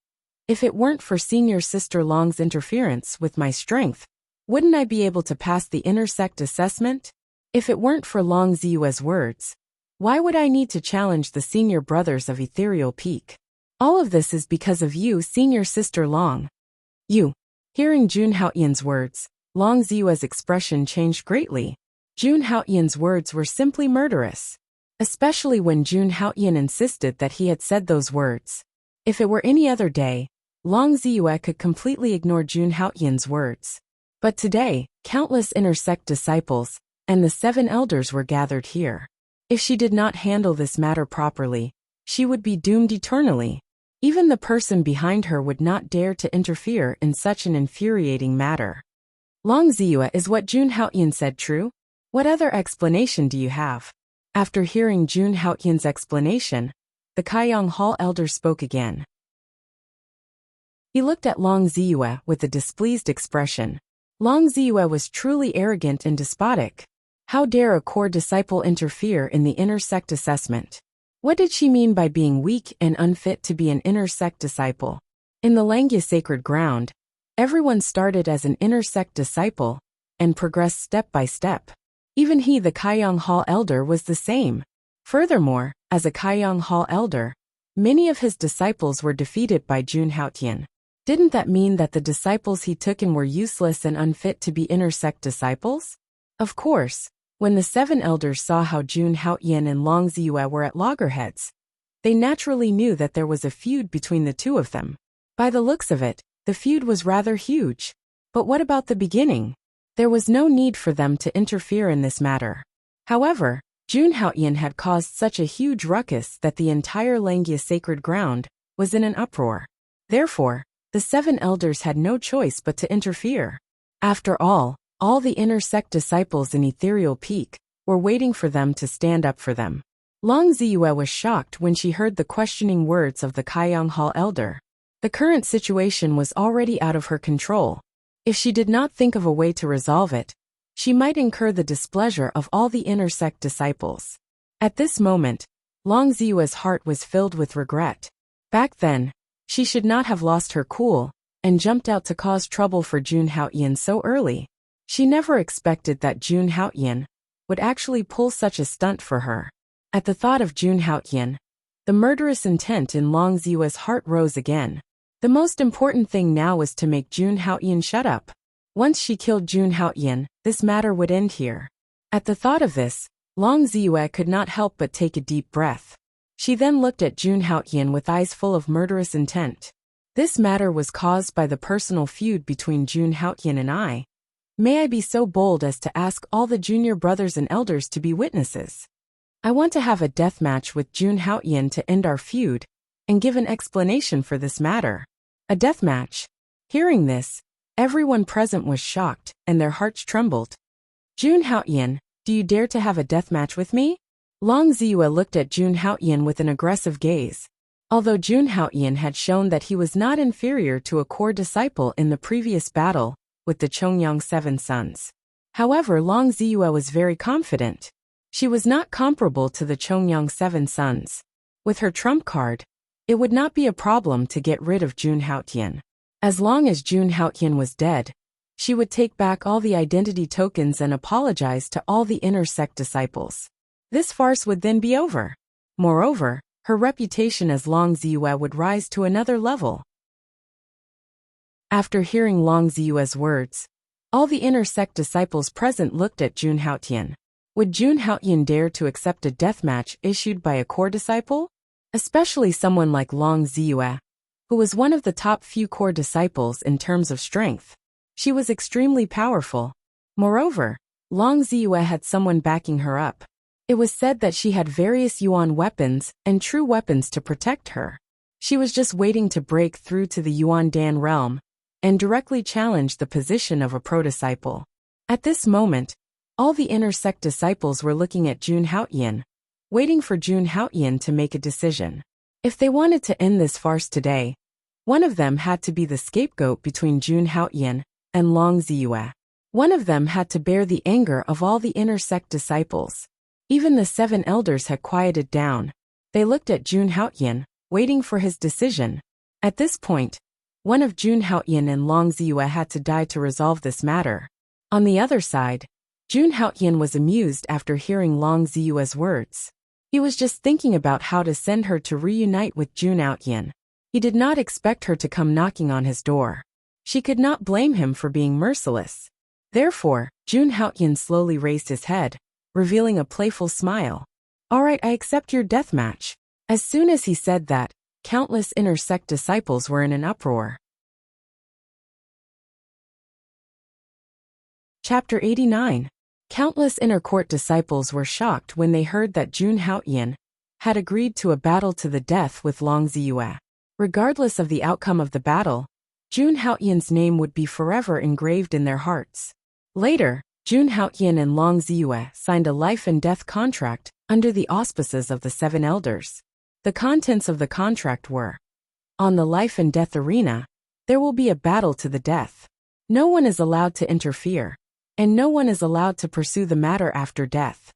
Speaker 1: If it weren't for Senior Sister Long's interference with my strength, wouldn't I be able to pass the intersect assessment? If it weren't for Long Ziyue's words, why would I need to challenge the senior brothers of Ethereal Peak? All of this is because of you, Senior Sister Long. You. Hearing Jun Haoyan's words, Long Ziyue's expression changed greatly. Jun Haoyan's words were simply murderous. Especially when Jun Haoyan insisted that he had said those words. If it were any other day, Long Ziyue could completely ignore Jun Haoyan's words. But today, countless intersect disciples and the 7 elders were gathered here. If she did not handle this matter properly, she would be doomed eternally. Even the person behind her would not dare to interfere in such an infuriating matter. Long Ziyue, is what Jun Haoyan said true? What other explanation do you have? After hearing Jun Haoyan's explanation, the Kaiyang Hall elder spoke again. He looked at Long Ziyue with a displeased expression. Long Ziyue was truly arrogant and despotic. How dare a core disciple interfere in the intersect assessment? What did she mean by being weak and unfit to be an intersect disciple? In the Langya sacred ground, everyone started as an intersect disciple and progressed step by step. Even he, the Kaiyang Hall elder, was the same. Furthermore, as a Kaiyang Hall elder, many of his disciples were defeated by Jun Haoyan. Didn't that mean that the disciples he took in were useless and unfit to be intersect disciples? Of course, when the 7 elders saw how Jun Haoyan and Long Ziyue were at loggerheads, they naturally knew that there was a feud between the two of them. By the looks of it, the feud was rather huge. But what about the beginning? There was no need for them to interfere in this matter. However, Jun Haoyan had caused such a huge ruckus that the entire Langya sacred ground was in an uproar. Therefore, the 7 elders had no choice but to interfere. After all the intersect disciples in Ethereal Peak were waiting for them to stand up for them. Long Ziyue was shocked when she heard the questioning words of the Kaiyang Hall elder. The current situation was already out of her control. If she did not think of a way to resolve it, she might incur the displeasure of all the intersect disciples. At this moment, Long Ziyue's heart was filled with regret. Back then, she should not have lost her cool and jumped out to cause trouble for Jun Haoyan so early. She never expected that Jun Haoyan would actually pull such a stunt for her. At the thought of Jun Haoyan, the murderous intent in Long Ziyue's heart rose again. The most important thing now was to make Jun Haoyan shut up. Once she killed Jun Haoyan, this matter would end here. At the thought of this, Long Ziyue could not help but take a deep breath. She then looked at Jun Haoyan with eyes full of murderous intent. This matter was caused by the personal feud between Jun Haoyan and I. May I be so bold as to ask all the junior brothers and elders to be witnesses? I want to have a death match with Jun Haoyan to end our feud and give an explanation for this matter. A death match? Hearing this, everyone present was shocked and their hearts trembled. Jun Haoyan, do you dare to have a death match with me? Long Ziyue looked at Jun Haoyan with an aggressive gaze. Although Jun Haoyan had shown that he was not inferior to a core disciple in the previous battle with the Chongyang 7 sons. However, Long Ziyue was very confident. She was not comparable to the Chongyang 7 sons. With her trump card, it would not be a problem to get rid of Jun Haoyan. As long as Jun Haoyan was dead, she would take back all the identity tokens and apologize to all the intersect disciples. This farce would then be over. Moreover, her reputation as Long Ziyue would rise to another level. After hearing Long Ziyue's words, all the intersect disciples present looked at Jun Haoyan. Would Jun Haoyan dare to accept a death match issued by a core disciple? Especially someone like Long Ziyue, who was one of the top few core disciples in terms of strength. She was extremely powerful. Moreover, Long Ziyue had someone backing her up. It was said that she had various Yuan weapons and true weapons to protect her. She was just waiting to break through to the Yuan Dan realm and directly challenge the position of a pro-disciple. At this moment, all the intersect disciples were looking at Jun Haoyan, waiting for Jun Haoyan to make a decision. If they wanted to end this farce today, one of them had to be the scapegoat between Jun Haoyan and Long Ziyue. One of them had to bear the anger of all the inner sect disciples. Even the 7 elders had quieted down. They looked at Jun Haoyan, waiting for his decision. At this point, one of Jun Haoyan and Long Ziyue had to die to resolve this matter. On the other side, Jun Haoyan was amused after hearing Long Ziyue's words. He was just thinking about how to send her to reunite with Jun Haoyan. He did not expect her to come knocking on his door. She could not blame him for being merciless. Therefore, Jun Haoyan slowly raised his head, revealing a playful smile. "All right, I accept your death match." As soon as he said that, countless inner sect disciples were in an uproar. Chapter 89. Countless inner court disciples were shocked when they heard that Jun Haoyan had agreed to a battle to the death with Long Ziyue. Regardless of the outcome of the battle, Jun Haoyan's name would be forever engraved in their hearts. Later, Jun Haoyan and Long Ziyue signed a life and death contract under the auspices of the 7 elders. The contents of the contract were: on the life and death arena, there will be a battle to the death. No one is allowed to interfere, and no one is allowed to pursue the matter after death.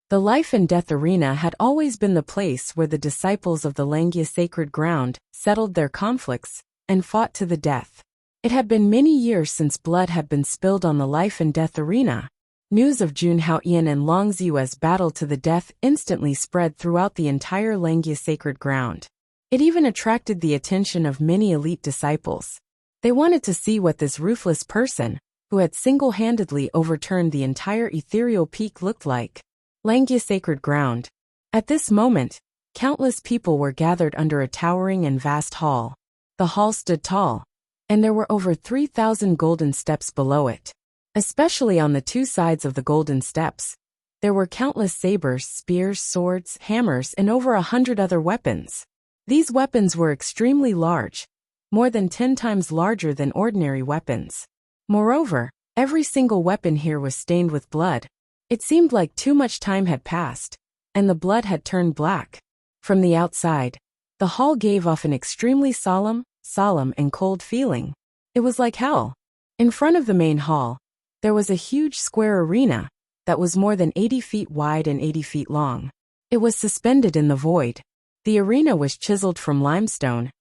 Speaker 1: The life and death arena had always been the place where the disciples of the Langya sacred ground settled their conflicts and fought to the death. It had been many years since blood had been spilled on the life and death arena. News of Jun Haoyan and Long Ziyue's battle to the death instantly spread throughout the entire Langya sacred ground. It even attracted the attention of many elite disciples. They wanted to see what this ruthless person, who had single-handedly overturned the entire ethereal peak, looked like. Langya sacred ground. At this moment, countless people were gathered under a towering and vast hall. The hall stood tall, and there were over 3,000 golden steps below it. Especially on the 2 sides of the golden steps, there were countless sabers, spears, swords, hammers, and over 100 other weapons. These weapons were extremely large, more than 10 times larger than ordinary weapons. Moreover, every single weapon here was stained with blood. It seemed like too much time had passed, and the blood had turned black. From the outside, the hall gave off an extremely solemn and cold feeling. It was like hell. In front of the main hall, there was a huge square arena that was more than 80 feet wide and 80 feet long. It was suspended in the void. The arena was chiseled from limestone,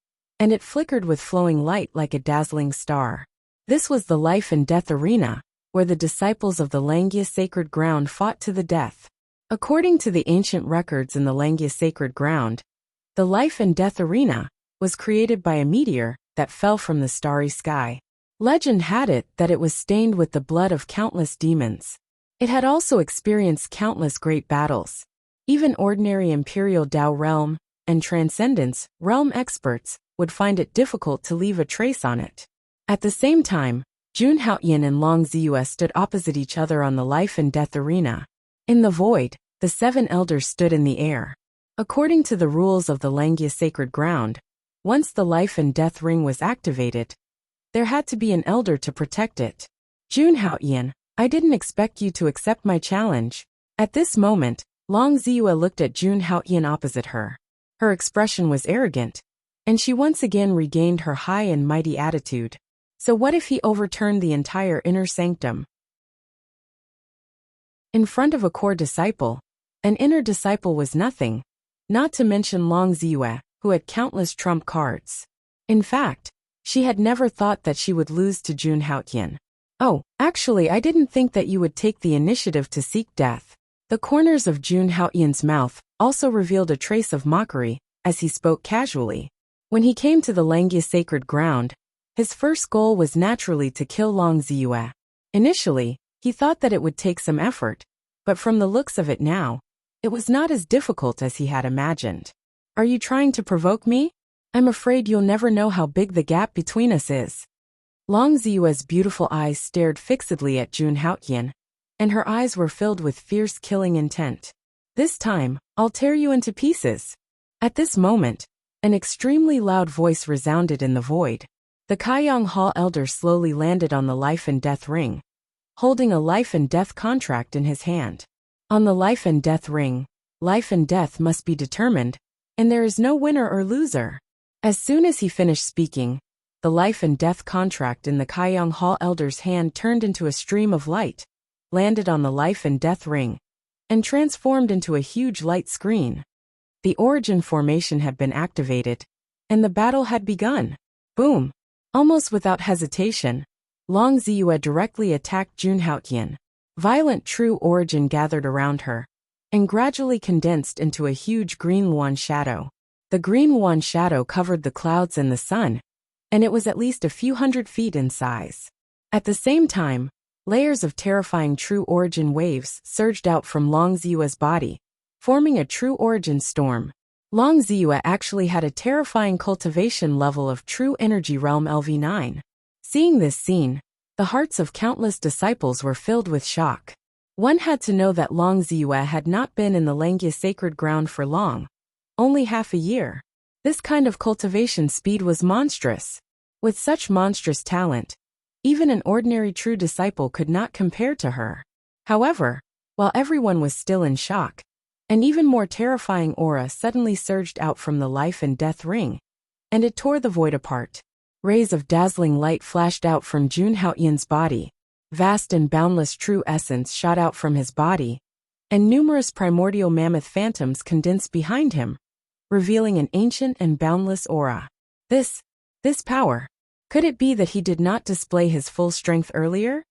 Speaker 1: and it flickered with flowing light like a dazzling star. This was the life and death arena, where the disciples of the Langya sacred ground fought to the death. According to the ancient records in the Langya sacred ground, the life and death arena was created by a meteor that fell from the starry sky. Legend had it that it was stained with the blood of countless demons. It had also experienced countless great battles. Even ordinary Imperial Dao realm and Transcendence realm experts would find it difficult to leave a trace on it. At the same time, Jun Haoyan and Long Ziyue stood opposite each other on the life and death arena. In the void, the 7 elders stood in the air. According to the rules of the Langya sacred ground, once the life and death ring was activated, there had to be an elder to protect it. Jun Haoyan, I didn't expect you to accept my challenge. At this moment, Long Ziyue looked at Jun Haoyan opposite her. Her expression was arrogant, and she once again regained her high and mighty attitude. So what if he overturned the entire inner sanctum? In front of a core disciple, an inner disciple was nothing, not to mention Long Ziyue, who had countless trump cards. In fact, she had never thought that she would lose to Jun Haoyan. Oh, actually, I didn't think that you would take the initiative to seek death. The corners of Jun Haoyan's mouth also revealed a trace of mockery as he spoke casually. When he came to the Langya sacred ground, his first goal was naturally to kill Long Ziyue. Initially, he thought that it would take some effort, but from the looks of it now, it was not as difficult as he had imagined. Are you trying to provoke me? I'm afraid you'll never know how big the gap between us is. Long Ziyue's beautiful eyes stared fixedly at Jun Haoyan, and her eyes were filled with fierce killing intent. This time, I'll tear you into pieces. At this moment, an extremely loud voice resounded in the void. The Kaiyang Hall elder slowly landed on the life and death ring, holding a life and death contract in his hand. On the life and death ring, life and death must be determined, and there is no winner or loser. As soon as he finished speaking, the life and death contract in the Kaiyang Hall elder's hand turned into a stream of light, landed on the life and death ring, and transformed into a huge light screen. The origin formation had been activated, and the battle had begun. Boom! Almost without hesitation, Long Ziyue directly attacked Jun Haotian. Violent true origin gathered around her, and gradually condensed into a huge green Luan shadow. The green Luan shadow covered the clouds and the sun, and it was at least a few hundred feet in size. At the same time, layers of terrifying true origin waves surged out from Long Ziyue's body, forming a true origin storm. Long Ziyue actually had a terrifying cultivation level of true energy realm LV9. Seeing this scene, the hearts of countless disciples were filled with shock. One had to know that Long Ziyue had not been in the Langya sacred ground for long, only half a year. This kind of cultivation speed was monstrous. With such monstrous talent, even an ordinary true disciple could not compare to her. However, while everyone was still in shock, an even more terrifying aura suddenly surged out from the life and death ring, and it tore the void apart. Rays of dazzling light flashed out from Jun Haotian's body. Vast and boundless true essence shot out from his body, and numerous primordial mammoth phantoms condensed behind him, revealing an ancient and boundless aura. This power. Could it be that he did not display his full strength earlier?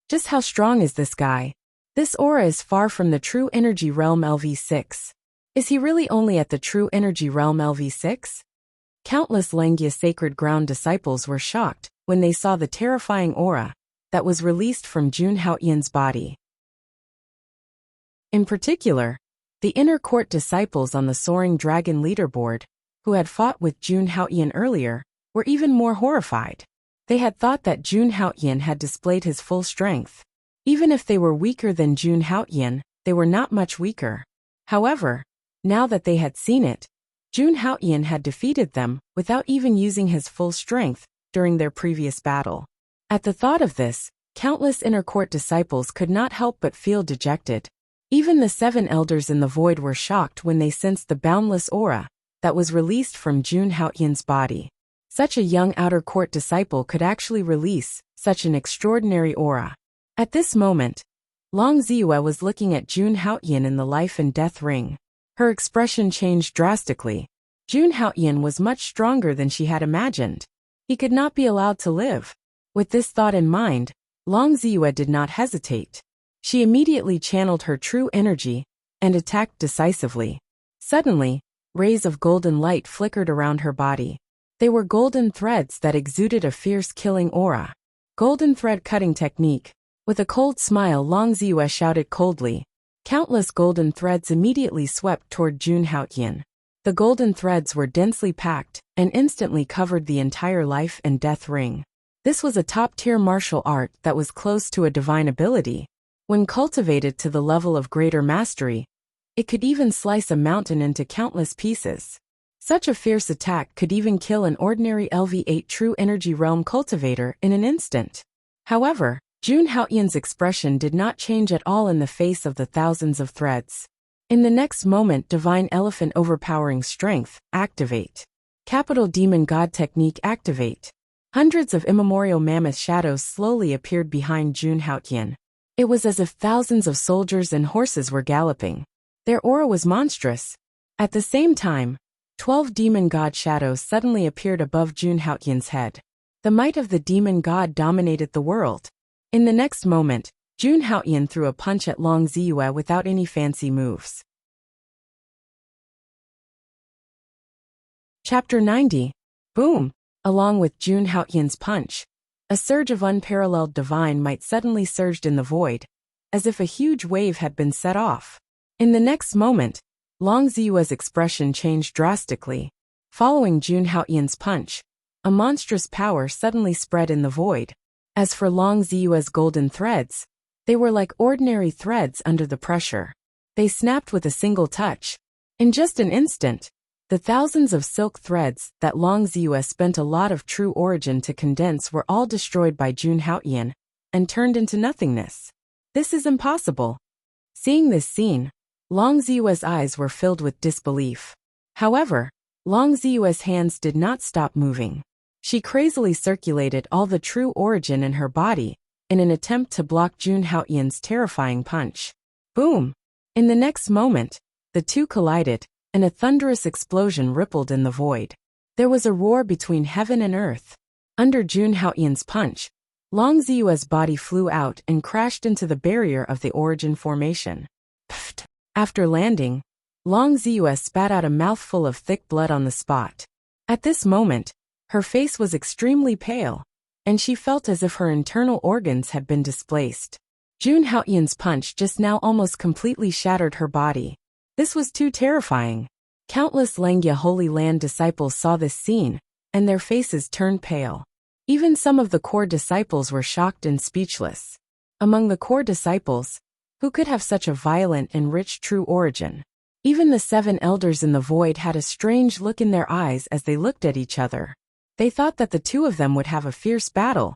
Speaker 1: Just how strong is this guy? This aura is far from the true energy realm LV6. Is he really only at the true energy realm LV6? Countless Langya sacred ground disciples were shocked when they saw the terrifying aura that was released from Jun Haotian's body. In particular, the inner court disciples on the Soaring Dragon leaderboard, who had fought with Jun Haotian earlier, were even more horrified. They had thought that Jun Haotian had displayed his full strength. Even if they were weaker than Jun Haotian, they were not much weaker. However, now that they had seen it, Jun Haotian had defeated them without even using his full strength during their previous battle. At the thought of this, countless inner court disciples could not help but feel dejected. Even the 7 elders in the void were shocked when they sensed the boundless aura that was released from Jun Haotian's body. Such a young outer court disciple could actually release such an extraordinary aura. At this moment, Long Ziyue was looking at Jun Haotian in the life and death ring. Her expression changed drastically. Jun Haotian was much stronger than she had imagined. He could not be allowed to live. With this thought in mind, Long Ziyue did not hesitate. She immediately channeled her true energy and attacked decisively. Suddenly, rays of golden light flickered around her body. They were golden threads that exuded a fierce killing aura. Golden thread cutting technique. With a cold smile, Long Ziyue shouted coldly. Countless golden threads immediately swept toward Jun Haotian. The golden threads were densely packed and instantly covered the entire life and death ring. This was a top-tier martial art that was close to a divine ability. When cultivated to the level of greater mastery, it could even slice a mountain into countless pieces. Such a fierce attack could even kill an ordinary LV8 true energy realm cultivator in an instant. However, Jun Haotian's expression did not change at all in the face of the thousands of threads. In the next moment, Divine Elephant Overpowering Strength, activate. Capital Demon God Technique, activate. Hundreds of immemorial mammoth shadows slowly appeared behind Jun Haotian. It was as if thousands of soldiers and horses were galloping. Their aura was monstrous. At the same time, 12 demon god shadows suddenly appeared above Jun Haotian's head. The might of the demon god dominated the world. In the next moment, Jun Haotian threw a punch at Long Ziyue without any fancy moves. Chapter 90. Boom! Along with Jun Haotian's punch, a surge of unparalleled divine might suddenly surged in the void, as if a huge wave had been set off. In the next moment, Long Ziyue's expression changed drastically. Following Jun Haotian's punch, a monstrous power suddenly spread in the void. As for Long Ziyue's golden threads, they were like ordinary threads under the pressure. They snapped with a single touch. In just an instant, the thousands of silk threads that Long Ziyue spent a lot of true origin to condense were all destroyed by Jun Haotian and turned into nothingness. This is impossible. Seeing this scene, Long Ziyue's eyes were filled with disbelief. However, Long Ziyue's hands did not stop moving. She crazily circulated all the true origin in her body in an attempt to block Jun Haoyan's terrifying punch. Boom! In the next moment, the two collided, and a thunderous explosion rippled in the void. There was a roar between heaven and earth. Under Jun Haoyan's punch, Long Ziyue's body flew out and crashed into the barrier of the origin formation. Pfft! After landing, Long Ziyue spat out a mouthful of thick blood on the spot. At this moment, her face was extremely pale, and she felt as if her internal organs had been displaced. Jun Haoyan's punch just now almost completely shattered her body. This was too terrifying. Countless Langya Holy Land disciples saw this scene, and their faces turned pale. Even some of the core disciples were shocked and speechless. Among the core disciples, who could have such a violent and rich true origin? Even the 7 elders in the void had a strange look in their eyes as they looked at each other. They thought that the two of them would have a fierce battle,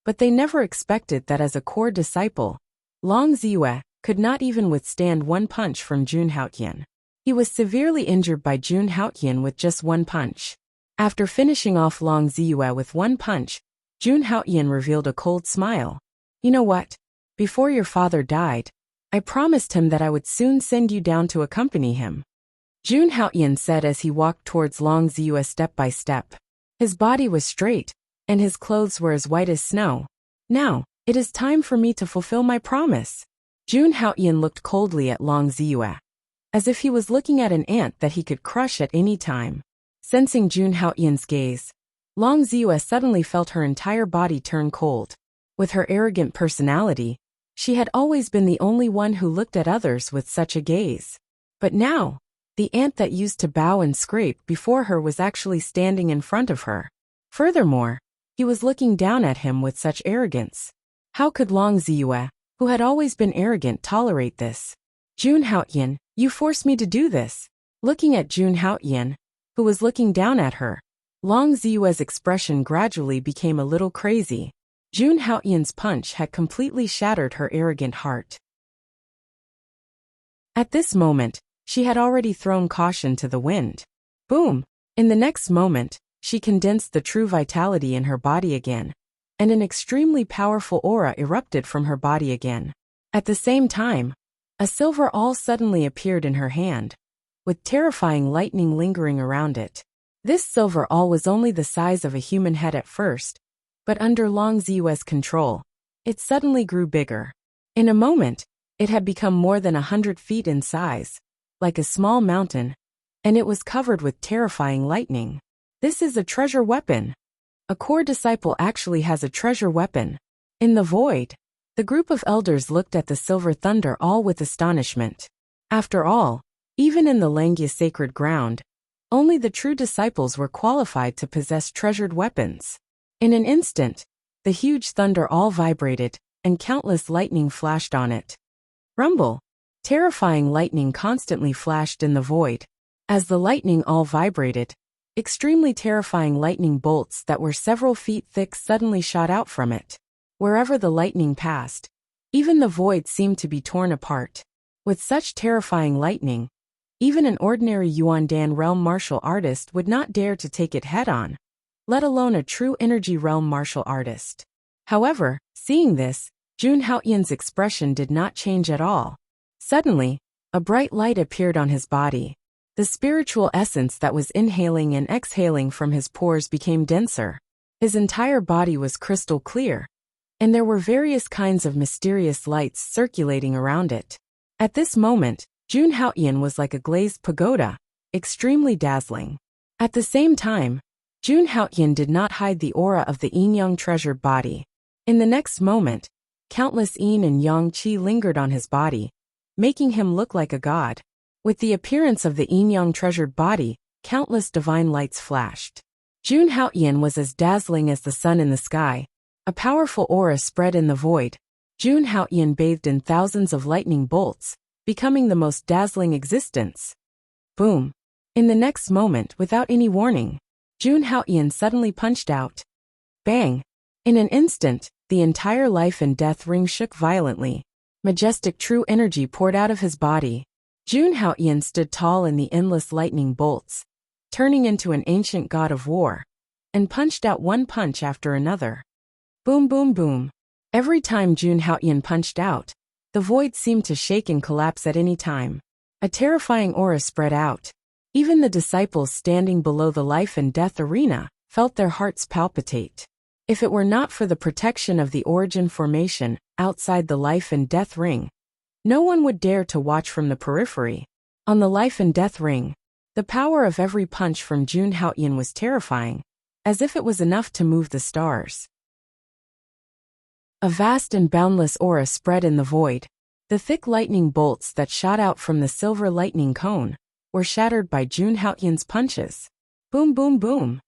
Speaker 1: but they never expected that as a core disciple, Long Ziyue could not even withstand one punch from Jun Haoyan. He was severely injured by Jun Haoyan with just one punch. After finishing off Long Ziyue with one punch, Jun Haoyan revealed a cold smile. You know what? Before your father died, I promised him that I would soon send you down to accompany him. Jun Haoyan said as he walked towards Long Ziyue step by step. His body was straight, and his clothes were as white as snow. Now, it is time for me to fulfill my promise. Jun Haoyan looked coldly at Long Ziyue, as if he was looking at an ant that he could crush at any time. Sensing Jun Haoyan's gaze, Long Ziyue suddenly felt her entire body turn cold. With her arrogant personality, she had always been the only one who looked at others with such a gaze. But now, the ant that used to bow and scrape before her was actually standing in front of her. Furthermore, he was looking down at him with such arrogance. How could Long Ziyue, who had always been arrogant, tolerate this? Jun Haoyan, you forced me to do this. Looking at Jun Haoyan, who was looking down at her, Long Ziyue's expression gradually became a little crazy. Jun Haoyan's punch had completely shattered her arrogant heart. At this moment, she had already thrown caution to the wind. Boom! In the next moment, she condensed the true vitality in her body again, and an extremely powerful aura erupted from her body again. At the same time, a silver awl suddenly appeared in her hand, with terrifying lightning lingering around it. This silver awl was only the size of a human head at first, but under Long Ziyue's control, it suddenly grew bigger. In a moment, it had become more than 100 feet in size, like a small mountain, and it was covered with terrifying lightning. This is a treasure weapon. A core disciple actually has a treasure weapon. In the void, the group of elders looked at the silver thunder all with astonishment. After all, even in the Langya sacred ground, only the true disciples were qualified to possess treasured weapons. In an instant, the huge thunder all vibrated, and countless lightning flashed on it. Rumble! Terrifying lightning constantly flashed in the void. As the lightning all vibrated, extremely terrifying lightning bolts that were several feet thick suddenly shot out from it. Wherever the lightning passed, even the void seemed to be torn apart. With such terrifying lightning, even an ordinary Yuandan realm martial artist would not dare to take it head-on, let alone a true energy realm martial artist. However, seeing this, Jun Haoyan's expression did not change at all. Suddenly, a bright light appeared on his body. The spiritual essence that was inhaling and exhaling from his pores became denser. His entire body was crystal clear, and there were various kinds of mysterious lights circulating around it. At this moment, Jun Haoyan was like a glazed pagoda, extremely dazzling. At the same time, Jun Haoyan did not hide the aura of the yin-yang treasured body. In the next moment, countless yin and yang qi lingered on his body, making him look like a god. With the appearance of the yin-yang treasured body, countless divine lights flashed. Jun Haoyan was as dazzling as the sun in the sky. A powerful aura spread in the void. Jun Haoyan bathed in thousands of lightning bolts, becoming the most dazzling existence. Boom! In the next moment, without any warning, Jun Haoyan suddenly punched out. Bang! In an instant, the entire life and death ring shook violently. Majestic true energy poured out of his body. Jun Haoyan stood tall in the endless lightning bolts, turning into an ancient god of war, and punched out one punch after another. Boom boom boom. Every time Jun Haoyan punched out, the void seemed to shake and collapse at any time. A terrifying aura spread out. Even the disciples standing below the life and death arena felt their hearts palpitate. If it were not for the protection of the origin formation outside the life and death ring, no one would dare to watch from the periphery. On the life and death ring, the power of every punch from Jun Haoyan was terrifying, as if it was enough to move the stars. A vast and boundless aura spread in the void. The thick lightning bolts that shot out from the silver lightning cone were shattered by Jun Haoyan's punches. Boom boom boom.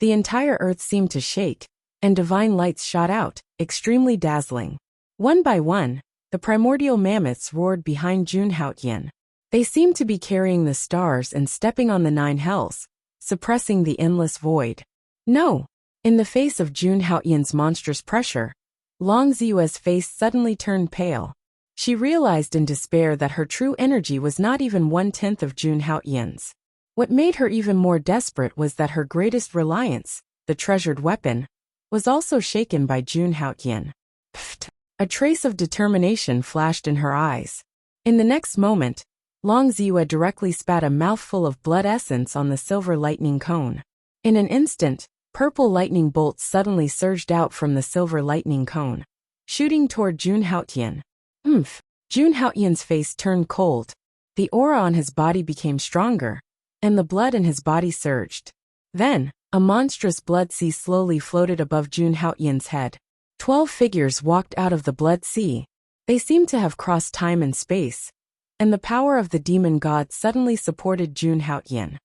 Speaker 1: The entire earth seemed to shake, and divine lights shot out, extremely dazzling. One by one, the primordial mammoths roared behind Jun Haoyan. They seemed to be carrying the stars and stepping on the 9 hells, suppressing the endless void. No! In the face of Jun Haoyan's monstrous pressure, Long Ziyue's face suddenly turned pale. She realized in despair that her true energy was not even 1/10 of Jun Haoyan's. What made her even more desperate was that her greatest reliance, the treasured weapon, was also shaken by Jun Haoyan. Pfft! A trace of determination flashed in her eyes. In the next moment, Long Ziyue directly spat a mouthful of blood essence on the silver lightning cone. In an instant, purple lightning bolts suddenly surged out from the silver lightning cone, shooting toward Jun Haoyan. Jun Haoyan's face turned cold. The aura on his body became stronger, and the blood in his body surged. Then, a monstrous blood sea slowly floated above Jun Haoyan's head. 12 figures walked out of the blood sea. They seemed to have crossed time and space, and the power of the demon god suddenly supported Jun Haoyan.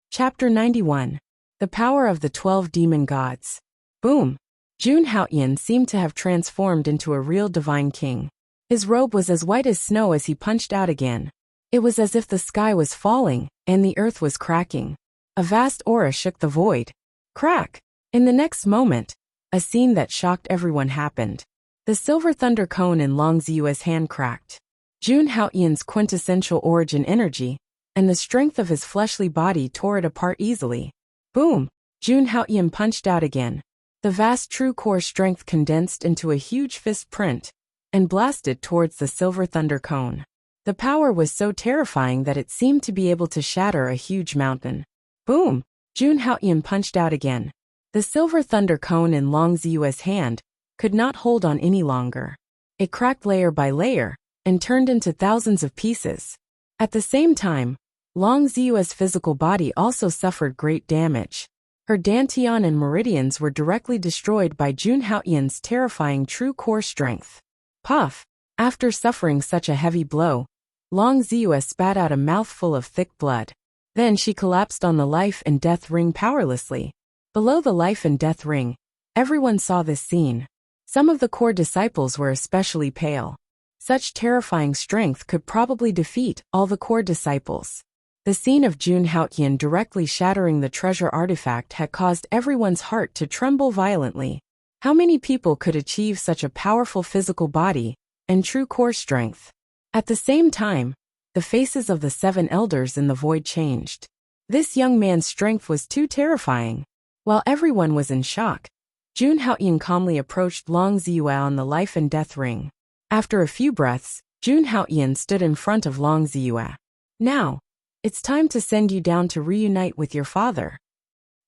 Speaker 1: Chapter 91. The Power of the 12 Demon Gods. Boom! Jun Haoyan seemed to have transformed into a real divine king. His robe was as white as snow as he punched out again. It was as if the sky was falling, and the earth was cracking. A vast aura shook the void. Crack! In the next moment, a scene that shocked everyone happened. The silver thunder cone in Long Ziyue's hand cracked. Jun Haoyan's quintessential origin energy, and the strength of his fleshly body tore it apart easily. Boom! Jun Haoyan punched out again. The vast true core strength condensed into a huge fist print, and blasted towards the silver thunder cone. The power was so terrifying that it seemed to be able to shatter a huge mountain. Boom! Jun Haoyan punched out again. The silver thunder cone in Long Ziyue's hand could not hold on any longer. It cracked layer by layer, and turned into thousands of pieces. At the same time, Long Ziyue's physical body also suffered great damage. Her dantian and meridians were directly destroyed by Jun Haoyan's terrifying true core strength. Puff! After suffering such a heavy blow, Long Ziyue spat out a mouthful of thick blood. Then she collapsed on the life and death ring powerlessly. Below the life and death ring, everyone saw this scene. Some of the core disciples were especially pale. Such terrifying strength could probably defeat all the core disciples. The scene of Jun Haoyan directly shattering the treasure artifact had caused everyone's heart to tremble violently. How many people could achieve such a powerful physical body and true core strength? At the same time, the faces of the 7 elders in the void changed. This young man's strength was too terrifying. While everyone was in shock, Jun Haoyan calmly approached Long Ziyue on the life and death ring. After a few breaths, Jun Haoyan stood in front of Long Ziyue. Now, it's time to send you down to reunite with your father.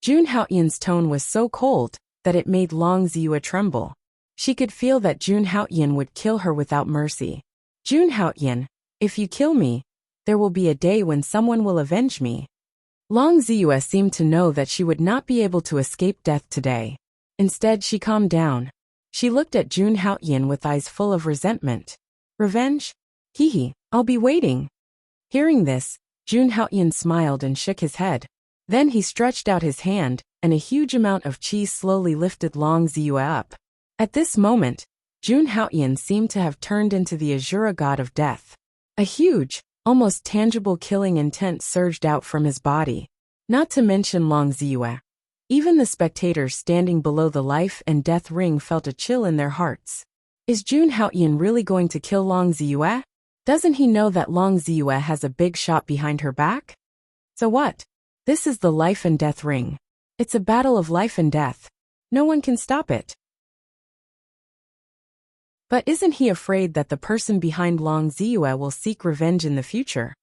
Speaker 1: Jun Haoyan's tone was so cold that it made Long Ziyue tremble. She could feel that Jun Haoyan would kill her without mercy. Jun Haoyan, if you kill me, there will be a day when someone will avenge me. Long Ziyue seemed to know that she would not be able to escape death today. Instead, she calmed down. She looked at Jun Haoyan with eyes full of resentment. Revenge? Hee, I'll be waiting. Hearing this, Jun Haoyan smiled and shook his head. Then he stretched out his hand, and a huge amount of chi slowly lifted Long Ziyue up. At this moment, Jun Haoyan seemed to have turned into the Azura god of death. A huge, almost tangible killing intent surged out from his body. Not to mention Long Ziyue. Even the spectators standing below the life and death ring felt a chill in their hearts. Is Jun Haoyan really going to kill Long Ziyue? Doesn't he know that Long Ziyue has a big shot behind her back? So what? This is the life and death ring. It's a battle of life and death. No one can stop it. But isn't he afraid that the person behind Long Ziyue will seek revenge in the future?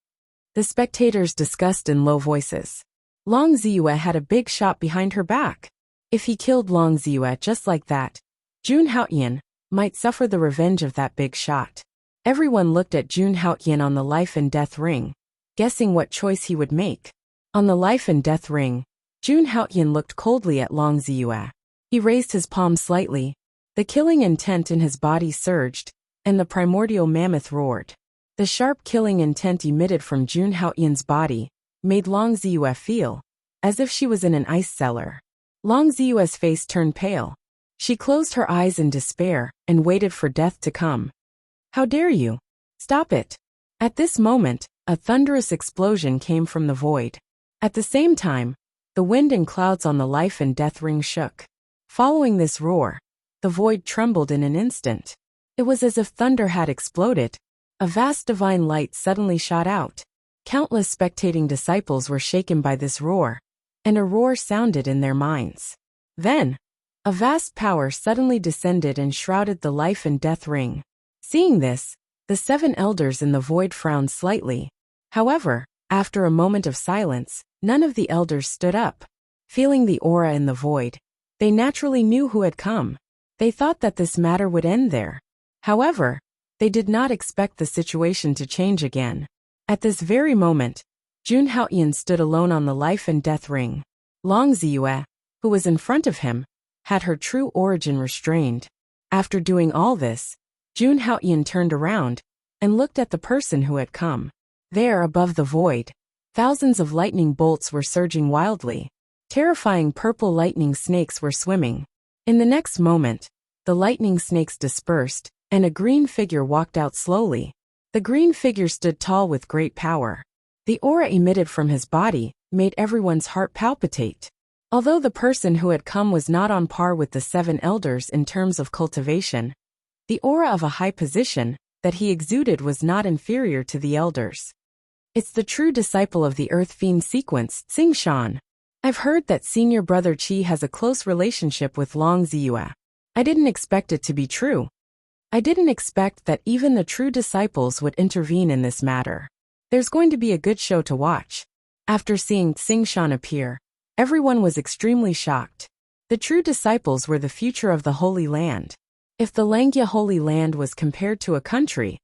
Speaker 1: The spectators discussed in low voices. Long Ziyue had a big shot behind her back. If he killed Long Ziyue just like that, Jun Haoyan might suffer the revenge of that big shot. Everyone looked at Jun Haoyan on the life and death ring, guessing what choice he would make. On the life and death ring, Jun Haoyan looked coldly at Long Ziyue. He raised his palm slightly. The killing intent in his body surged, and the primordial mammoth roared. The sharp killing intent emitted from Jun Haoyan's body made Long Ziyue feel as if she was in an ice cellar. Long Ziyue's face turned pale. She closed her eyes in despair and waited for death to come. How dare you? Stop it! At this moment, a thunderous explosion came from the void. At the same time, the wind and clouds on the life and death ring shook. Following this roar, the void trembled in an instant. It was as if thunder had exploded. A vast divine light suddenly shot out. Countless spectating disciples were shaken by this roar, and a roar sounded in their minds. Then, a vast power suddenly descended and shrouded the life and death ring. Seeing this, the 7 elders in the void frowned slightly. However, after a moment of silence, none of the elders stood up. Feeling the aura in the void, they naturally knew who had come. They thought that this matter would end there. However, they did not expect the situation to change again. At this very moment, Jun Haoyan stood alone on the life and death ring. Long Ziyue, who was in front of him, had her true origin restrained. After doing all this, Jun Haoyan turned around and looked at the person who had come. There above the void, thousands of lightning bolts were surging wildly. Terrifying purple lightning snakes were swimming. In the next moment, the lightning snakes dispersed, and a green figure walked out slowly. The green figure stood tall with great power. The aura emitted from his body made everyone's heart palpitate. Although the person who had come was not on par with the 7 elders in terms of cultivation, the aura of a high position that he exuded was not inferior to the elders. It's the true disciple of the Earth Fiend sequence, Xing Shan. I've heard that senior brother Qi has a close relationship with Long Ziyue. I didn't expect it to be true. I didn't expect that even the true disciples would intervene in this matter. There's going to be a good show to watch. After seeing Xing Shan appear, everyone was extremely shocked. The true disciples were the future of the Holy Land. If the Langya Holy Land was compared to a country,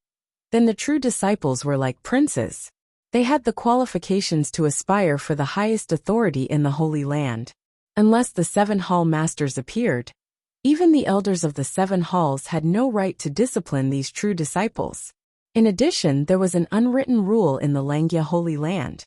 Speaker 1: then the true disciples were like princes. They had the qualifications to aspire for the highest authority in the Holy Land. Unless the 7 hall masters appeared, even the elders of the 7 halls had no right to discipline these true disciples. In addition, there was an unwritten rule in the Langya Holy Land.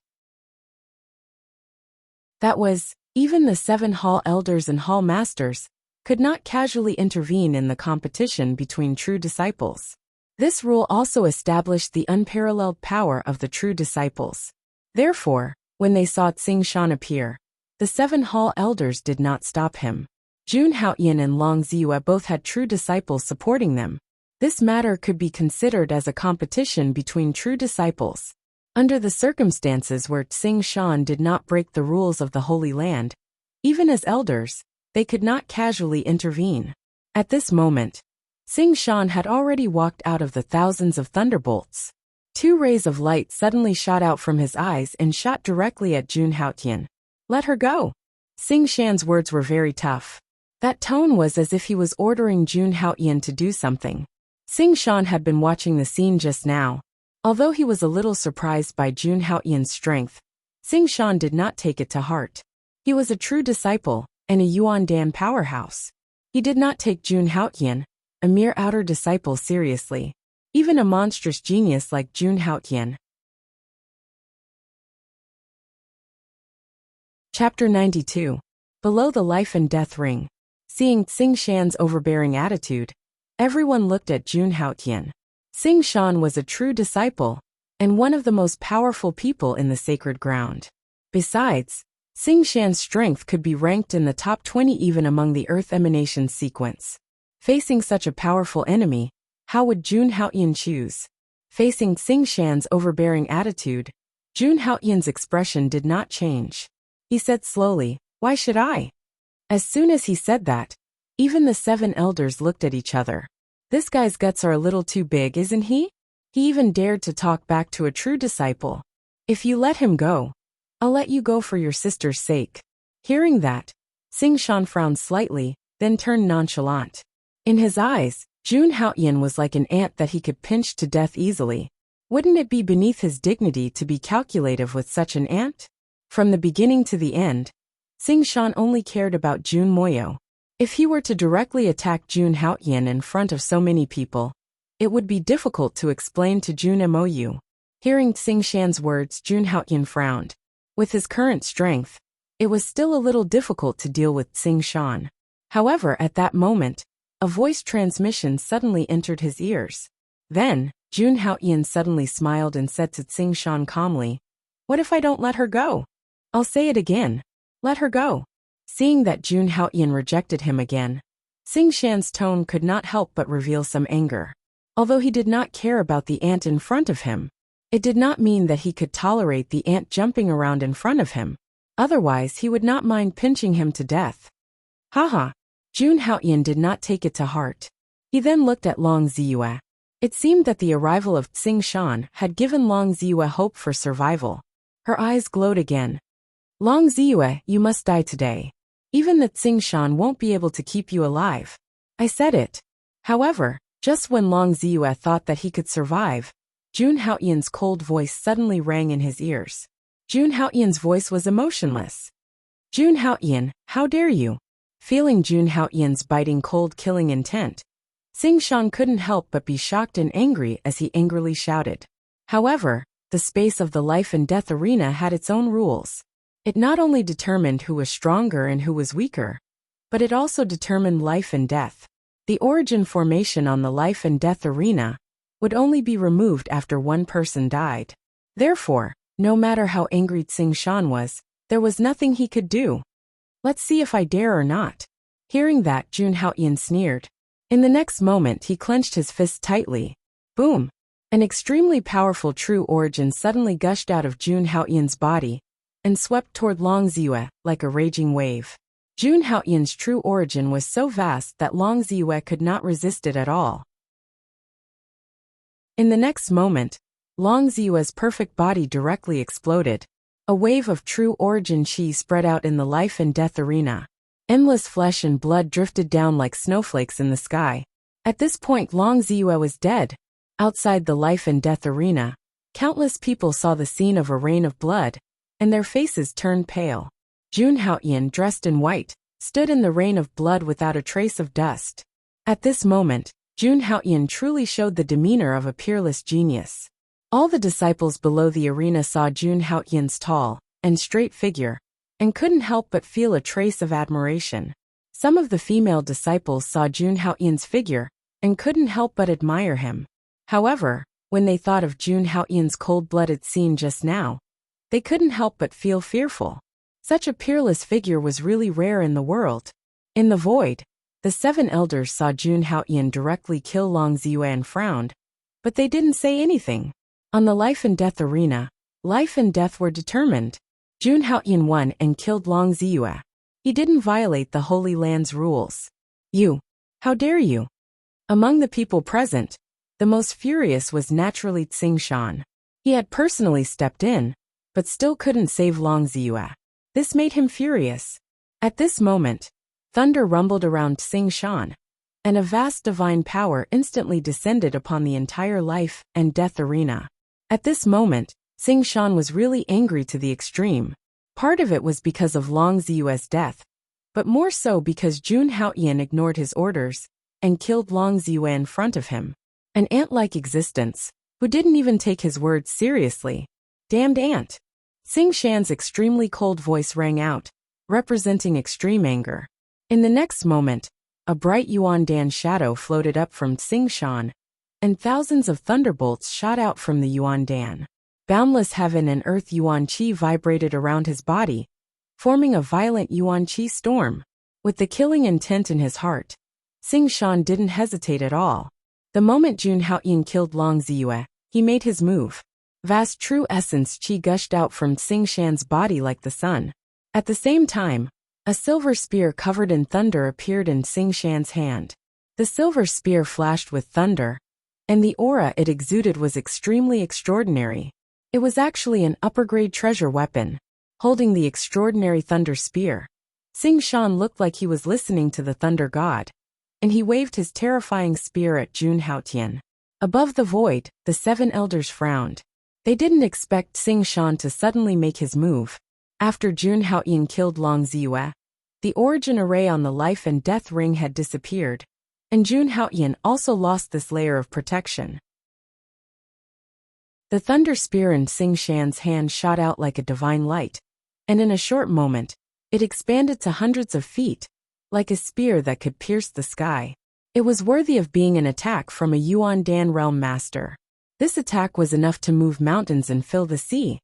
Speaker 1: That was, even the 7 hall elders and hall masters could not casually intervene in the competition between true disciples. This rule also established the unparalleled power of the true disciples. Therefore, when they saw Xing Shan appear, the 7 hall elders did not stop him. Jun Haoyan and Long Ziyue both had true disciples supporting them. This matter could be considered as a competition between true disciples. Under the circumstances where Xing Shan did not break the rules of the Holy Land, even as elders, they could not casually intervene. At this moment, Xing Shan had already walked out of the thousands of thunderbolts. 2 rays of light suddenly shot out from his eyes and shot directly at Jun Haoyan. Let her go. Xing Shan's words were very tough. That tone was as if he was ordering Jun Haoyan to do something. Xing Shan had been watching the scene just now. Although he was a little surprised by Jun Haoyan's strength, Xing Shan did not take it to heart. He was a true disciple and a Yuan Dan powerhouse. He did not take Jun Haoyan, a mere outer disciple, seriously. Even a monstrous genius like Jun Haoyan. Chapter 92. Below the Life and Death Ring. Seeing Xing Shan's overbearing attitude, everyone looked at Jun Haoyan. Xing Shan was a true disciple, and one of the most powerful people in the sacred ground. Besides, Xing Shan's strength could be ranked in the top 20 even among the Earth Emanation sequence. Facing such a powerful enemy, how would Jun Haoyan choose? Facing Xing Shan's overbearing attitude, Jun Haoyan's expression did not change. He said slowly, "Why should I?" As soon as he said that, even the 7 elders looked at each other. This guy's guts are a little too big, isn't he? He even dared to talk back to a true disciple. "If you let him go, I'll let you go for your sister's sake." Hearing that, Xing Shan frowned slightly, then turned nonchalant. In his eyes, Jun Haoyan was like an ant that he could pinch to death easily. Wouldn't it be beneath his dignity to be calculative with such an ant? From the beginning to the end, Xing Shan only cared about Jun Moyo. If he were to directly attack Jun Haoyan in front of so many people, it would be difficult to explain to Jun Moyu. Hearing Xing Shan's words, Jun Haoyan frowned. With his current strength, it was still a little difficult to deal with Xing Shan. However, at that moment, a voice transmission suddenly entered his ears. Then, Jun Haoyan suddenly smiled and said to Xing Shan calmly, "What if I don't let her go?" "I'll say it again. Let her go." Seeing that Jun Haoyan rejected him again, Xing Shan's tone could not help but reveal some anger. Although he did not care about the ant in front of him, it did not mean that he could tolerate the ant jumping around in front of him. Otherwise, he would not mind pinching him to death. Haha. Jun Haoyan did not take it to heart. He then looked at Long Ziyue. It seemed that the arrival of Xing Shan had given Long Ziyue hope for survival. Her eyes glowed again. "Long Ziyue, you must die today. Even the Xing Shan won't be able to keep you alive." I said it. However, just when Long Ziyue thought that he could survive, Jun Haoyan's cold voice suddenly rang in his ears. Jun Haoyan's voice was emotionless. "Jun Haoyan, how dare you?" Feeling Jun Haoyan's biting cold killing intent, Xing Shan couldn't help but be shocked and angry as he angrily shouted. However, the space of the life and death arena had its own rules. It not only determined who was stronger and who was weaker, but it also determined life and death. The origin formation on the life and death arena would only be removed after one person died. Therefore, no matter how angry Xing Shan was, there was nothing he could do. "Let's see if I dare or not." Hearing that, Jun Haoyan sneered. In the next moment, he clenched his fist tightly. Boom! An extremely powerful true origin suddenly gushed out of Jun Haoyan's body and swept toward Long Ziyue like a raging wave. Jun Haoyan's true origin was so vast that Long Ziyue could not resist it at all. In the next moment, Long Ziyue's perfect body directly exploded. A wave of true origin chi spread out in the life and death arena. Endless flesh and blood drifted down like snowflakes in the sky. At this point, Long Ziyue was dead. Outside the life and death arena, countless people saw the scene of a rain of blood, and their faces turned pale. Jun Haoyan, dressed in white, stood in the rain of blood without a trace of dust. At this moment, Jun Haoyan truly showed the demeanor of a peerless genius. All the disciples below the arena saw Jun Haoyan's tall and straight figure, and couldn't help but feel a trace of admiration. Some of the female disciples saw Jun Haoyan's figure, and couldn't help but admire him. However, when they thought of Jun Haoyan's cold-blooded scene just now, they couldn't help but feel fearful. Such a peerless figure was really rare in the world. In the void, the 7 elders saw Jun Haoyan directly kill Long Ziyue and frowned, but they didn't say anything. On the life and death arena, life and death were determined. Jun Haoyan won and killed Long Ziyue. He didn't violate the Holy Land's rules. "You! How dare you?" Among the people present, the most furious was naturally Xing Shan. He had personally stepped in, but still couldn't save Long Ziyue. This made him furious. At this moment, thunder rumbled around Xing Shan, and a vast divine power instantly descended upon the entire life and death arena. At this moment, Xing Shan was really angry to the extreme. Part of it was because of Long Ziyue's death, but more so because Jun Haoyan ignored his orders and killed Long Ziyue in front of him. An ant-like existence, who didn't even take his words seriously. Damned ant! Xing Shan's extremely cold voice rang out, representing extreme anger. In the next moment, a bright Yuan Dan shadow floated up from Xing Shan, and thousands of thunderbolts shot out from the Yuan Dan. Boundless heaven and earth Yuan Qi vibrated around his body, forming a violent Yuan Qi storm. With the killing intent in his heart, Xing Shan didn't hesitate at all. The moment Jun Haoyin killed Long Ziyue, he made his move. Vast true essence qi gushed out from Xing Shan's body like the sun. At the same time, a silver spear covered in thunder appeared in Xing Shan's hand. The silver spear flashed with thunder, and the aura it exuded was extremely extraordinary. It was actually an upper-grade treasure weapon. Holding the extraordinary thunder spear, Xing Shan looked like he was listening to the thunder god, and he waved his terrifying spear at Jun Haotian. Above the void, the 7 elders frowned. They didn't expect Xing Shan to suddenly make his move. After Jun Haoyin killed Long Ziyue, the origin array on the life and death ring had disappeared, and Jun Haoyin also lost this layer of protection. The thunder spear in Xing Shan's hand shot out like a divine light, and in a short moment, it expanded to hundreds of feet, like a spear that could pierce the sky. It was worthy of being an attack from a Yuan Dan realm master. This attack was enough to move mountains and fill the sea,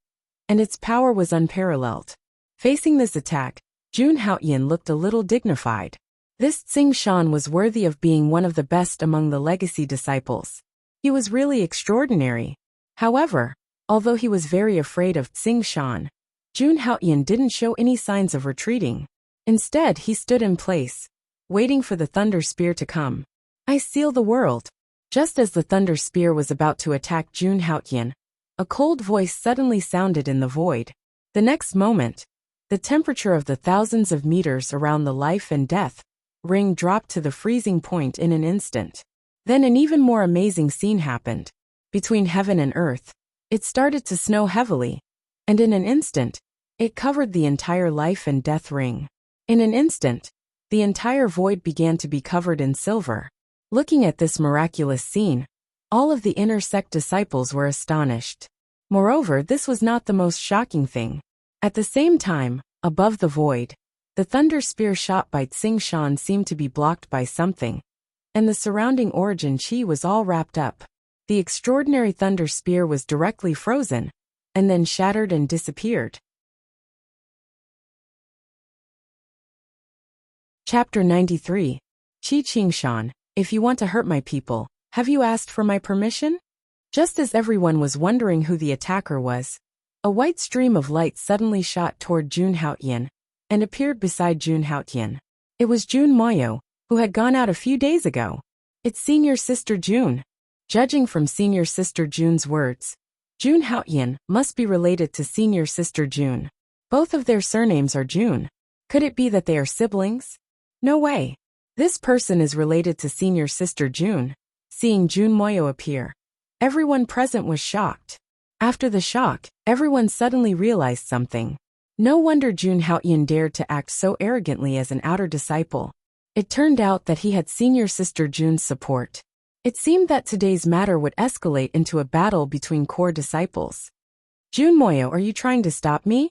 Speaker 1: and its power was unparalleled. Facing this attack, Jun Haoyin looked a little dignified. This Xing Shan was worthy of being one of the best among the legacy disciples. He was really extraordinary. However, although he was very afraid of Xing Shan, Jun Haoyin didn't show any signs of retreating. Instead, he stood in place, waiting for the thunder spear to come. I seal the world. Just as the thunder spear was about to attack Jun Haoyin, a cold voice suddenly sounded in the void. The next moment, the temperature of the thousands of meters around the life and death ring dropped to the freezing point in an instant. Then an even more amazing scene happened. Between heaven and earth, it started to snow heavily, and in an instant, it covered the entire life and death ring. In an instant, the entire void began to be covered in silver. Looking at this miraculous scene, all of the inner sect disciples were astonished. Moreover, this was not the most shocking thing. At the same time, above the void, the thunder spear shot by Xing Shan seemed to be blocked by something, and the surrounding origin qi was all wrapped up. The extraordinary thunder spear was directly frozen, and then shattered and disappeared. Chapter 93. Qi Qingshan, if you want to hurt my people, have you asked for my permission? Just as everyone was wondering who the attacker was, a white stream of light suddenly shot toward Jun Haotian and appeared beside Jun Haotian. It was Jun Moyo, who had gone out a few days ago. It's senior sister Jun. Judging from senior sister Jun's words, Jun Haotian must be related to senior sister Jun. Both of their surnames are Jun. Could it be that they are siblings? No way. This person is related to senior sister Jun. Seeing Jun Moyo appear, everyone present was shocked. After the shock, everyone suddenly realized something. No wonder Jun Haotian dared to act so arrogantly as an outer disciple. It turned out that he had senior sister Jun's support. It seemed that today's matter would escalate into a battle between core disciples. Jun Moyo, are you trying to stop me?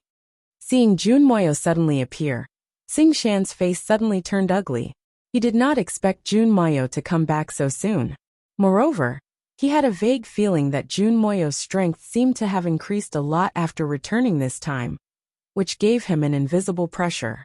Speaker 1: Seeing Jun Moyo suddenly appear, Xing Shan's face suddenly turned ugly. He did not expect Jun Moyo to come back so soon. Moreover, he had a vague feeling that Jun Moyo's strength seemed to have increased a lot after returning this time, which gave him an invisible pressure.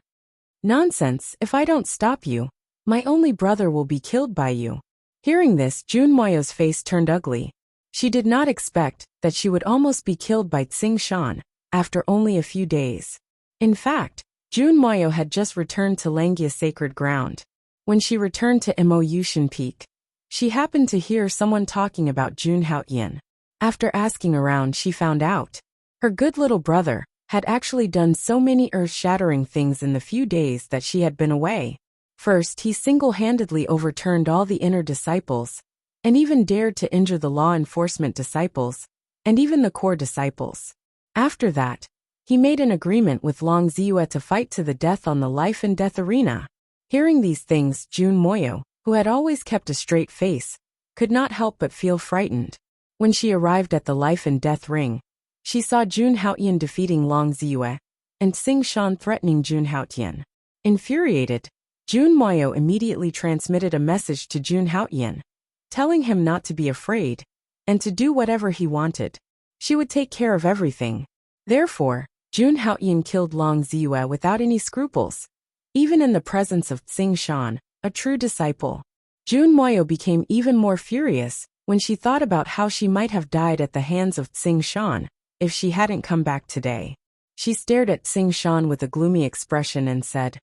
Speaker 1: Nonsense, if I don't stop you, my only brother will be killed by you. Hearing this, Jun Moyo's face turned ugly. She did not expect that she would almost be killed by Xing Shan after only a few days. In fact, Jun Moyo had just returned to Langia Sacred Ground. When she returned to Mo Yushan Peak, she happened to hear someone talking about Jun Haotian. After asking around, she found out her good little brother had actually done so many earth-shattering things in the few days that she had been away. First, he single-handedly overturned all the inner disciples, and even dared to injure the law enforcement disciples, and even the core disciples. After that, he made an agreement with Long Ziyue to fight to the death on the life and death arena. Hearing these things, Jun Moyo, who had always kept a straight face, could not help but feel frightened. When she arrived at the life and death ring, she saw Jun Haotian defeating Long Ziyue, and Xing Shan threatening Jun Haotian. Infuriated, Jun Moyo immediately transmitted a message to Jun Haotian, telling him not to be afraid, and to do whatever he wanted. She would take care of everything. Therefore, Jun Haotian killed Long Ziyue without any scruples, even in the presence of Xing Shan, a true disciple. Jun Moyo became even more furious when she thought about how she might have died at the hands of Tsing Shan if she hadn't come back today. She stared at Tsing Shan with a gloomy expression and said,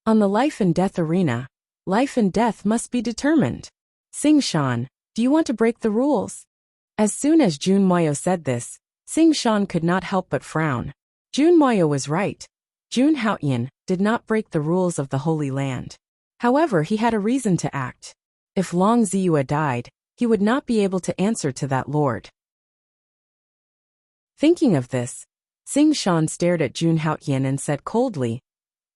Speaker 1: "On the life and death arena, life and death must be determined. Tsing Shan, do you want to break the rules?" As soon as Jun Moyo said this, Tsing Shan could not help but frown. Jun Moyo was right. Jun Haoyan did not break the rules of the Holy Land. However, he had a reason to act. If Long Ziyue died, he would not be able to answer to that lord. Thinking of this, Tsing Shan stared at Jun Haoyan and said coldly,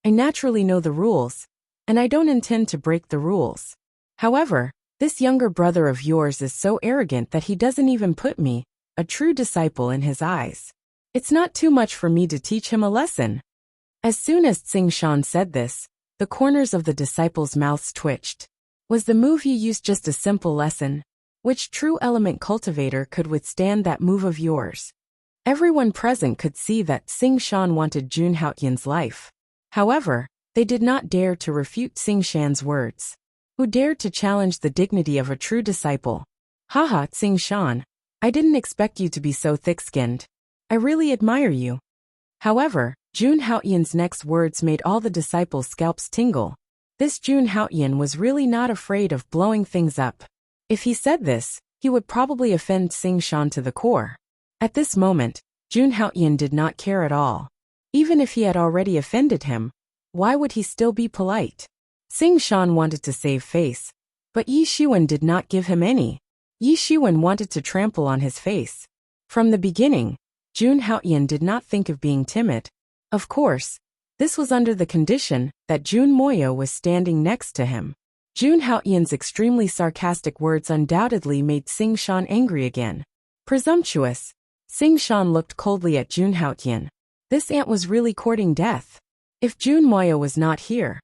Speaker 1: "I naturally know the rules, and I don't intend to break the rules. However, this younger brother of yours is so arrogant that he doesn't even put me, a true disciple, in his eyes. It's not too much for me to teach him a lesson." As soon as Tsing Shan said this, the corners of the disciples' mouths twitched. Was the move you used just a simple lesson? Which true element cultivator could withstand that move of yours? Everyone present could see that Tsing Shan wanted Jun Haoyan's life. However, they did not dare to refute Tsing Shan's words. Who dared to challenge the dignity of a true disciple? Haha, Tsing Shan, I didn't expect you to be so thick-skinned. I really admire you. However, Jun Haoyan's next words made all the disciples' scalps tingle. This Jun Haoyan was really not afraid of blowing things up. If he said this, he would probably offend Tsing Shan to the core. At this moment, Jun Haoyan did not care at all. Even if he had already offended him, why would he still be polite? Tsing Shan wanted to save face, but Yi Shiwen did not give him any. Yi Shiwen wanted to trample on his face. From the beginning, Jun Haoyan did not think of being timid. Of course, this was under the condition that Jun Moyo was standing next to him. Jun Haoyan's extremely sarcastic words undoubtedly made Tsing Shan angry again. Presumptuous. Tsing Shan looked coldly at Jun Haoyan. This ant was really courting death. If Jun Moyo was not here,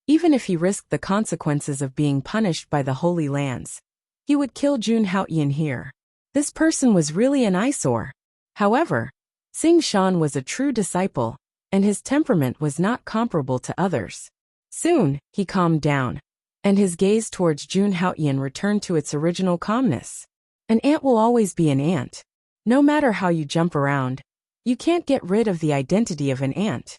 Speaker 1: even if he risked the consequences of being punished by the Holy Lands, he would kill Jun Haoyan here. This person was really an eyesore. However, Tsing Shan was a true disciple, and his temperament was not comparable to others. Soon, he calmed down, and his gaze towards Jun Haoyan returned to its original calmness. An ant will always be an ant. No matter how you jump around, you can't get rid of the identity of an ant.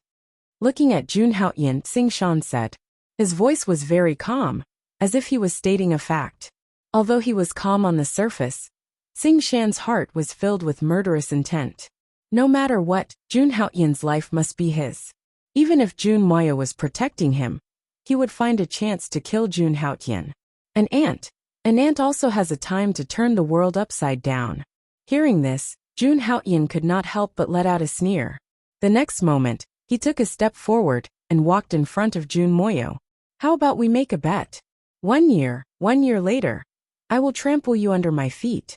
Speaker 1: Looking at Jun Haoyan, Tsing Shan said. His voice was very calm, as if he was stating a fact. Although he was calm on the surface, Tsing Shan's heart was filled with murderous intent. No matter what, Jun Haoyan's life must be his. Even if Jun Moyo was protecting him, he would find a chance to kill Jun Haoyan. An ant also has a time to turn the world upside down. Hearing this, Jun Haoyan could not help but let out a sneer. The next moment, he took a step forward and walked in front of Jun Moyo. How about we make a bet? 1 year later, I will trample you under my feet.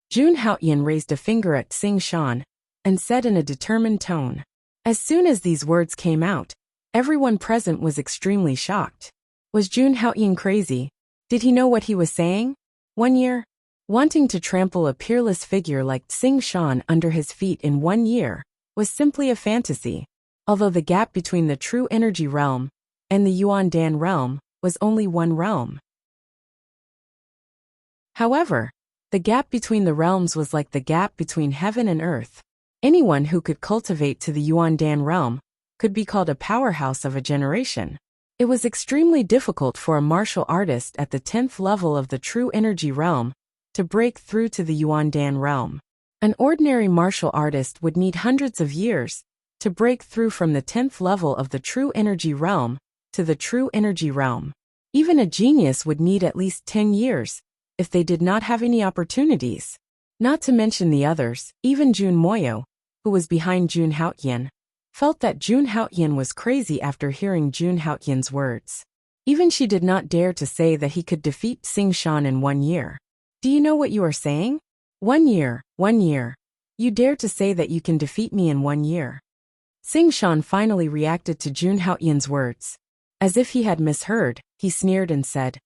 Speaker 1: Jun Haoyan raised a finger at Tsing Shan and said in a determined tone. As soon as these words came out, everyone present was extremely shocked. Was Jun Haoyan crazy? Did he know what he was saying? 1 year? Wanting to trample a peerless figure like Tsing Shan under his feet in 1 year was simply a fantasy. Although the gap between the true energy realm and the Yuan Dan realm was only 1 realm. However, the gap between the realms was like the gap between heaven and earth. Anyone who could cultivate to the Yuan Dan realm could be called a powerhouse of a generation. It was extremely difficult for a martial artist at the 10th level of the true energy realm to break through to the Yuan Dan realm. An ordinary martial artist would need hundreds of years to break through from the 10th level of the true energy realm to the true energy realm. Even a genius would need at least 10 years if they did not have any opportunities. Not to mention the others, even Jun Moyo, who was behind Jun Haoyan, felt that Jun Haoyan was crazy after hearing Jun Haoyan's words. Even she did not dare to say that he could defeat Tsing Shan in 1 year. Do you know what you are saying? 1 year. You dare to say that you can defeat me in 1 year. Tsing Shan finally reacted to Jun Haoyan's words. As if he had misheard, he sneered and said,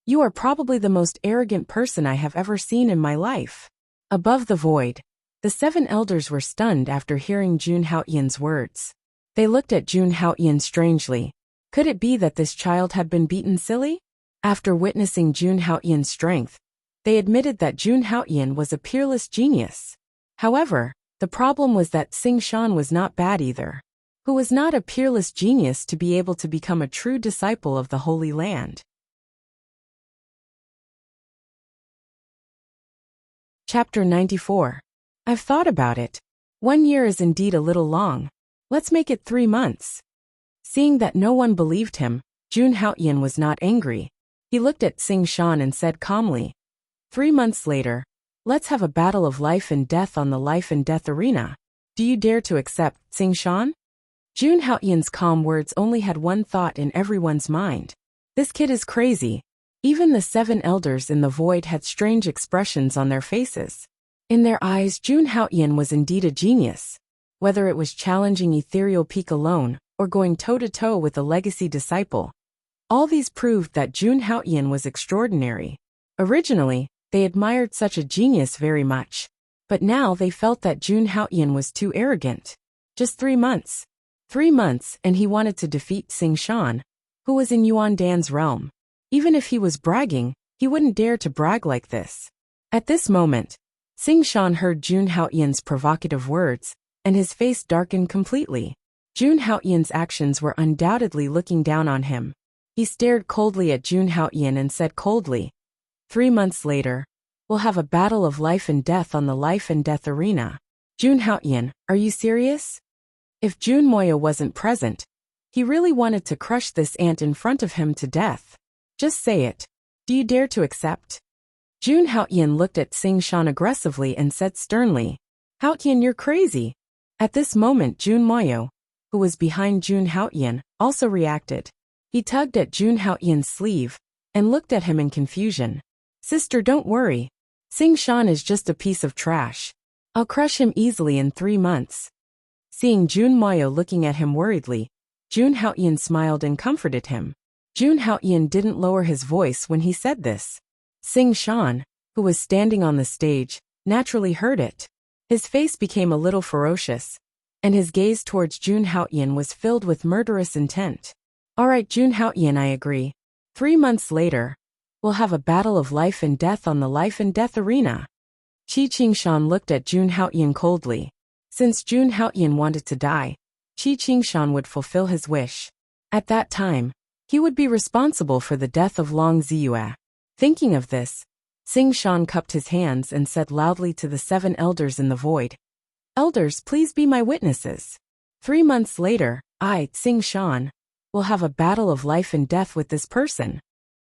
Speaker 1: "You are probably the most arrogant person I have ever seen in my life." Above the void, the 7 elders were stunned after hearing Jun Haoyan's words. They looked at Jun Haoyan strangely. Could it be that this child had been beaten silly? After witnessing Jun Haoyan's strength, they admitted that Jun Haoyan was a peerless genius. However, the problem was that Sing Shan was not bad either, who was not a peerless genius to be able to become a true disciple of the Holy Land. Chapter 94. I've thought about it. 1 year is indeed a little long. Let's make it 3 months. Seeing that no one believed him, Jun Haoyan was not angry. He looked at Sing Shan and said calmly, 3 months later, let's have a battle of life and death on the life and death arena. Do you dare to accept, Sing Shan? Jun Haoyan's calm words only had one thought in everyone's mind. This kid is crazy. Even the 7 elders in the void had strange expressions on their faces. In their eyes, Jun Haoyan was indeed a genius. Whether it was challenging ethereal peak alone, or going toe-to-toe with a legacy disciple, all these proved that Jun Haoyan was extraordinary. Originally, they admired such a genius very much. But now they felt that Jun Haoyan was too arrogant. Just 3 months. 3 months and he wanted to defeat Sing Shan, who was in Yuan Dan's realm. Even if he was bragging, he wouldn't dare to brag like this. At this moment, Sing Shan heard Jun Haoyan's provocative words, and his face darkened completely. Jun Haoyan's actions were undoubtedly looking down on him. He stared coldly at Jun Haoyan and said coldly, 3 months later, we'll have a battle of life and death on the life and death arena. Jun Haoyan, are you serious? If Jun Moya wasn't present, he really wanted to crush this ant in front of him to death. Just say it. Do you dare to accept? Jun Haoyan looked at Sing Shan aggressively and said sternly, Haoyan, you're crazy. At this moment Jun Moyo, who was behind Jun Haoyan, also reacted. He tugged at Jun Haoyan's sleeve and looked at him in confusion. Sister, don't worry. Sing Shan is just a piece of trash. I'll crush him easily in 3 months. Seeing Jun Moyo looking at him worriedly, Jun Haoyan smiled and comforted him. Jun Haoyan didn't lower his voice when he said this. Sing Shan, who was standing on the stage, naturally heard it. His face became a little ferocious, and his gaze towards Jun Haoyan was filled with murderous intent. Alright Jun Haoyan, I agree. 3 months later, we'll have a battle of life and death on the life and death arena. Qi Qingshan looked at Jun Haoyan coldly. Since Jun Haoyan wanted to die, Qi Qingshan would fulfill his wish. At that time, he would be responsible for the death of Long Ziyue. Thinking of this, Sing Shan cupped his hands and said loudly to the 7 elders in the void, Elders, please be my witnesses. 3 months later, I, Sing Shan, will have a battle of life and death with this person.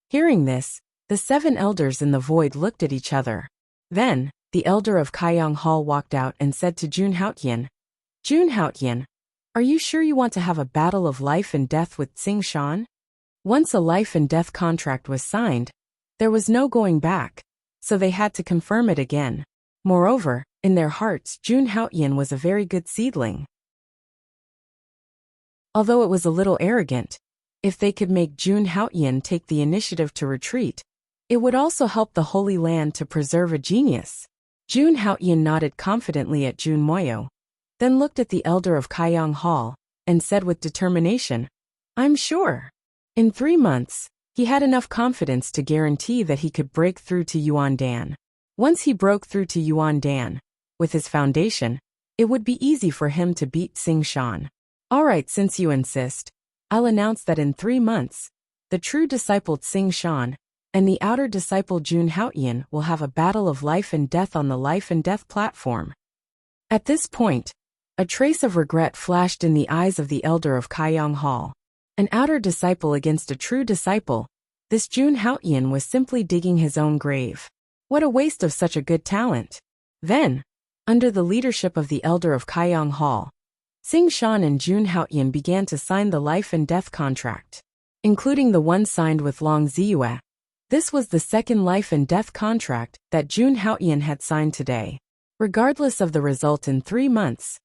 Speaker 1: Hearing this, the 7 elders in the void looked at each other. Then, the elder of Kaiyang Hall walked out and said to Jun Haoyan, Jun Haoyan, are you sure you want to have a battle of life and death with Sing Shan? Once a life and death contract was signed, there was no going back, so they had to confirm it again. Moreover, in their hearts Jun Haoyan was a very good seedling. Although it was a little arrogant, if they could make Jun Haoyan take the initiative to retreat, it would also help the Holy Land to preserve a genius. Jun Haoyan nodded confidently at Jun Moyo, then looked at the elder of Kaiyang Hall, and said with determination, I'm sure. In 3 months, he had enough confidence to guarantee that he could break through to Yuan Dan. Once he broke through to Yuan Dan, with his foundation, it would be easy for him to beat Sing Shan. Alright, since you insist, I'll announce that in 3 months, the true disciple Sing Shan and the outer disciple Jun Haoyan will have a battle of life and death on the life and death platform. At this point, a trace of regret flashed in the eyes of the elder of Kaiyang Hall. An outer disciple against a true disciple, this Jun Haoyan was simply digging his own grave. What a waste of such a good talent. Then, under the leadership of the elder of Kaiyang Hall, Sing Shan and Jun Haoyan began to sign the life and death contract, including the one signed with Long Ziyue. This was the second life and death contract that Jun Haoyan had signed today. Regardless of the result in 3 months,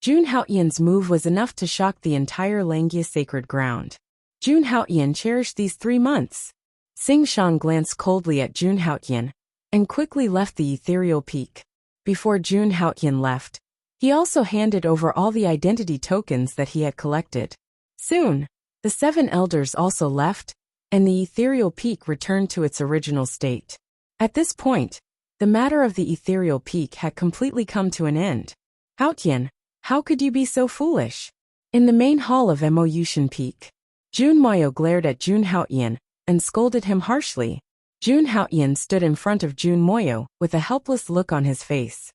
Speaker 1: Jun Haoyan's move was enough to shock the entire Langya sacred ground. Jun Haoyan cherished these 3 months. Sing Shan glanced coldly at Jun Haoyan and quickly left the ethereal peak. Before Jun Haoyan left, he also handed over all the identity tokens that he had collected. Soon, the 7 elders also left, and the ethereal peak returned to its original state. At this point, the matter of the ethereal peak had completely come to an end. Haotian, how could you be so foolish? In the main hall of Emoyushan Peak, Jun Moyo glared at Jun Haotian and scolded him harshly. Jun Haotian stood in front of Jun Moyo with a helpless look on his face.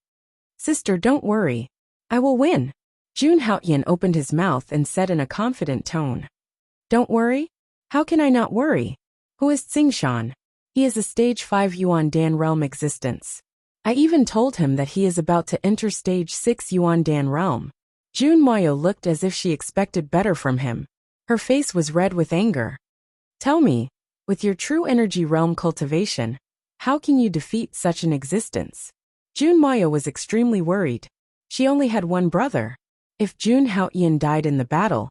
Speaker 1: Sister, don't worry. I will win. Jun Haotian opened his mouth and said in a confident tone. Don't worry? How can I not worry? Who is Tsingshan? He is a stage 5 Yuan Dan realm existence. I even told him that he is about to enter stage 6 Yuan Dan realm. Jun Moyo looked as if she expected better from him. Her face was red with anger. Tell me, with your true energy realm cultivation, how can you defeat such an existence? Jun Moyo was extremely worried. She only had one brother. If Jun Haotian died in the battle,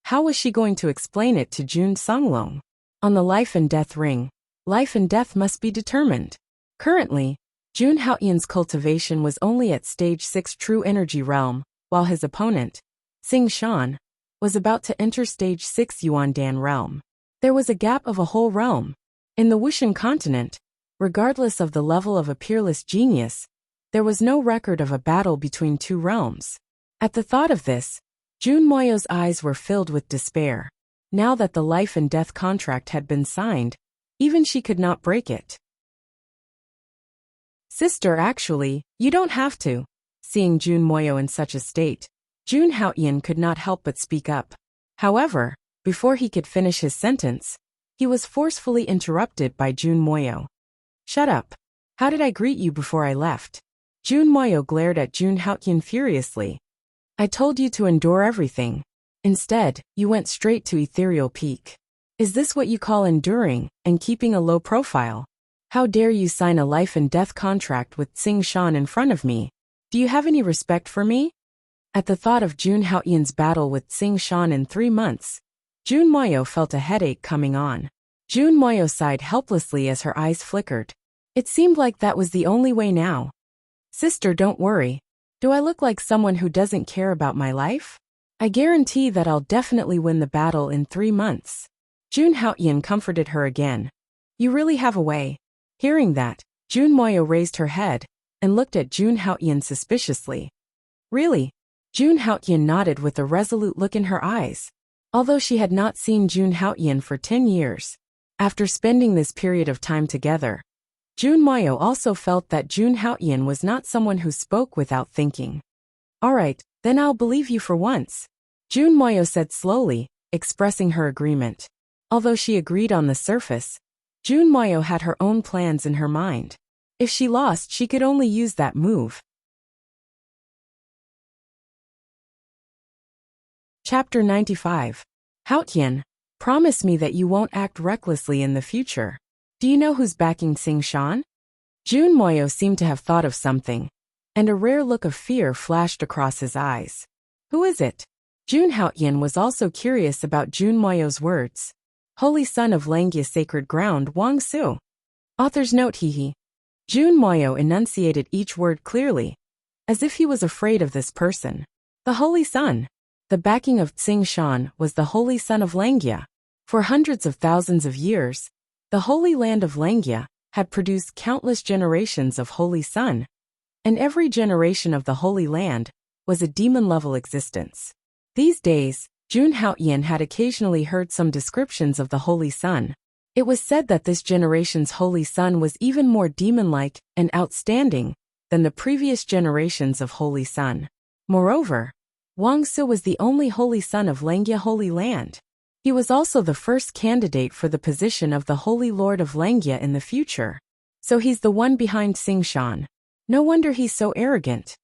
Speaker 1: how was she going to explain it to Jun Songlong? On the life and death ring, life and death must be determined. Currently, Jun Haotian's cultivation was only at stage 6 true energy realm, while his opponent, Tsingshan, was about to enter stage 6 Yuan Dan realm. There was a gap of a whole realm. In the Wushan continent, regardless of the level of a peerless genius, there was no record of a battle between two realms. At the thought of this, Jun Moyo's eyes were filled with despair. Now that the life and death contract had been signed, even she could not break it. Sister, actually, you don't have to. Seeing Jun Moyo in such a state, Jun Haotian could not help but speak up. However, before he could finish his sentence, he was forcefully interrupted by Jun Moyo. Shut up. How did I greet you before I left? Jun Moyo glared at Jun Haotian furiously. I told you to endure everything. Instead, you went straight to ethereal peak. Is this what you call enduring and keeping a low profile? How dare you sign a life and death contract with Tsingshan in front of me? Do you have any respect for me? At the thought of Jun Haotian's battle with Tsingshan in 3 months, Jun Moyo felt a headache coming on. Jun Moyo sighed helplessly as her eyes flickered. It seemed like that was the only way now. Sister, don't worry. Do I look like someone who doesn't care about my life? I guarantee that I'll definitely win the battle in 3 months. Jun Haotian comforted her again. You really have a way. Hearing that, Jun Moyo raised her head and looked at Jun Haotian suspiciously. Really? Jun Haotian nodded with a resolute look in her eyes. Although she had not seen Jun Haotian for 10 years, after spending this period of time together, Jun Moyo also felt that Jun Haotian was not someone who spoke without thinking. Alright, then I'll believe you for once. Jun Moyo said slowly, expressing her agreement. Although she agreed on the surface, Jun Moyo had her own plans in her mind. If she lost, she could only use that move. Chapter 95. Haotian, promise me that you won't act recklessly in the future. Do you know who's backing Tsingshan? Jun Moyo seemed to have thought of something, and a rare look of fear flashed across his eyes. Who is it? Jun Haotian was also curious about Jun Moyo's words. Holy Son of Langya Sacred Ground Wang Su. Author's note Hehe. Jun Moyo enunciated each word clearly, as if he was afraid of this person. The Holy Son. The backing of Tsingshan was the Holy Son of Langya. For hundreds of thousands of years, the Holy Land of Langya had produced countless generations of Holy Sun, and every generation of the Holy Land was a demon-level existence. These days, Jun Haotian had occasionally heard some descriptions of the Holy Sun. It was said that this generation's Holy Sun was even more demon-like and outstanding than the previous generations of Holy Sun. Moreover, Wang Su was the only Holy Son of Langya Holy Land. He was also the first candidate for the position of the Holy Lord of Langya in the future. So he's the one behind Tsingshan. No wonder he's so arrogant.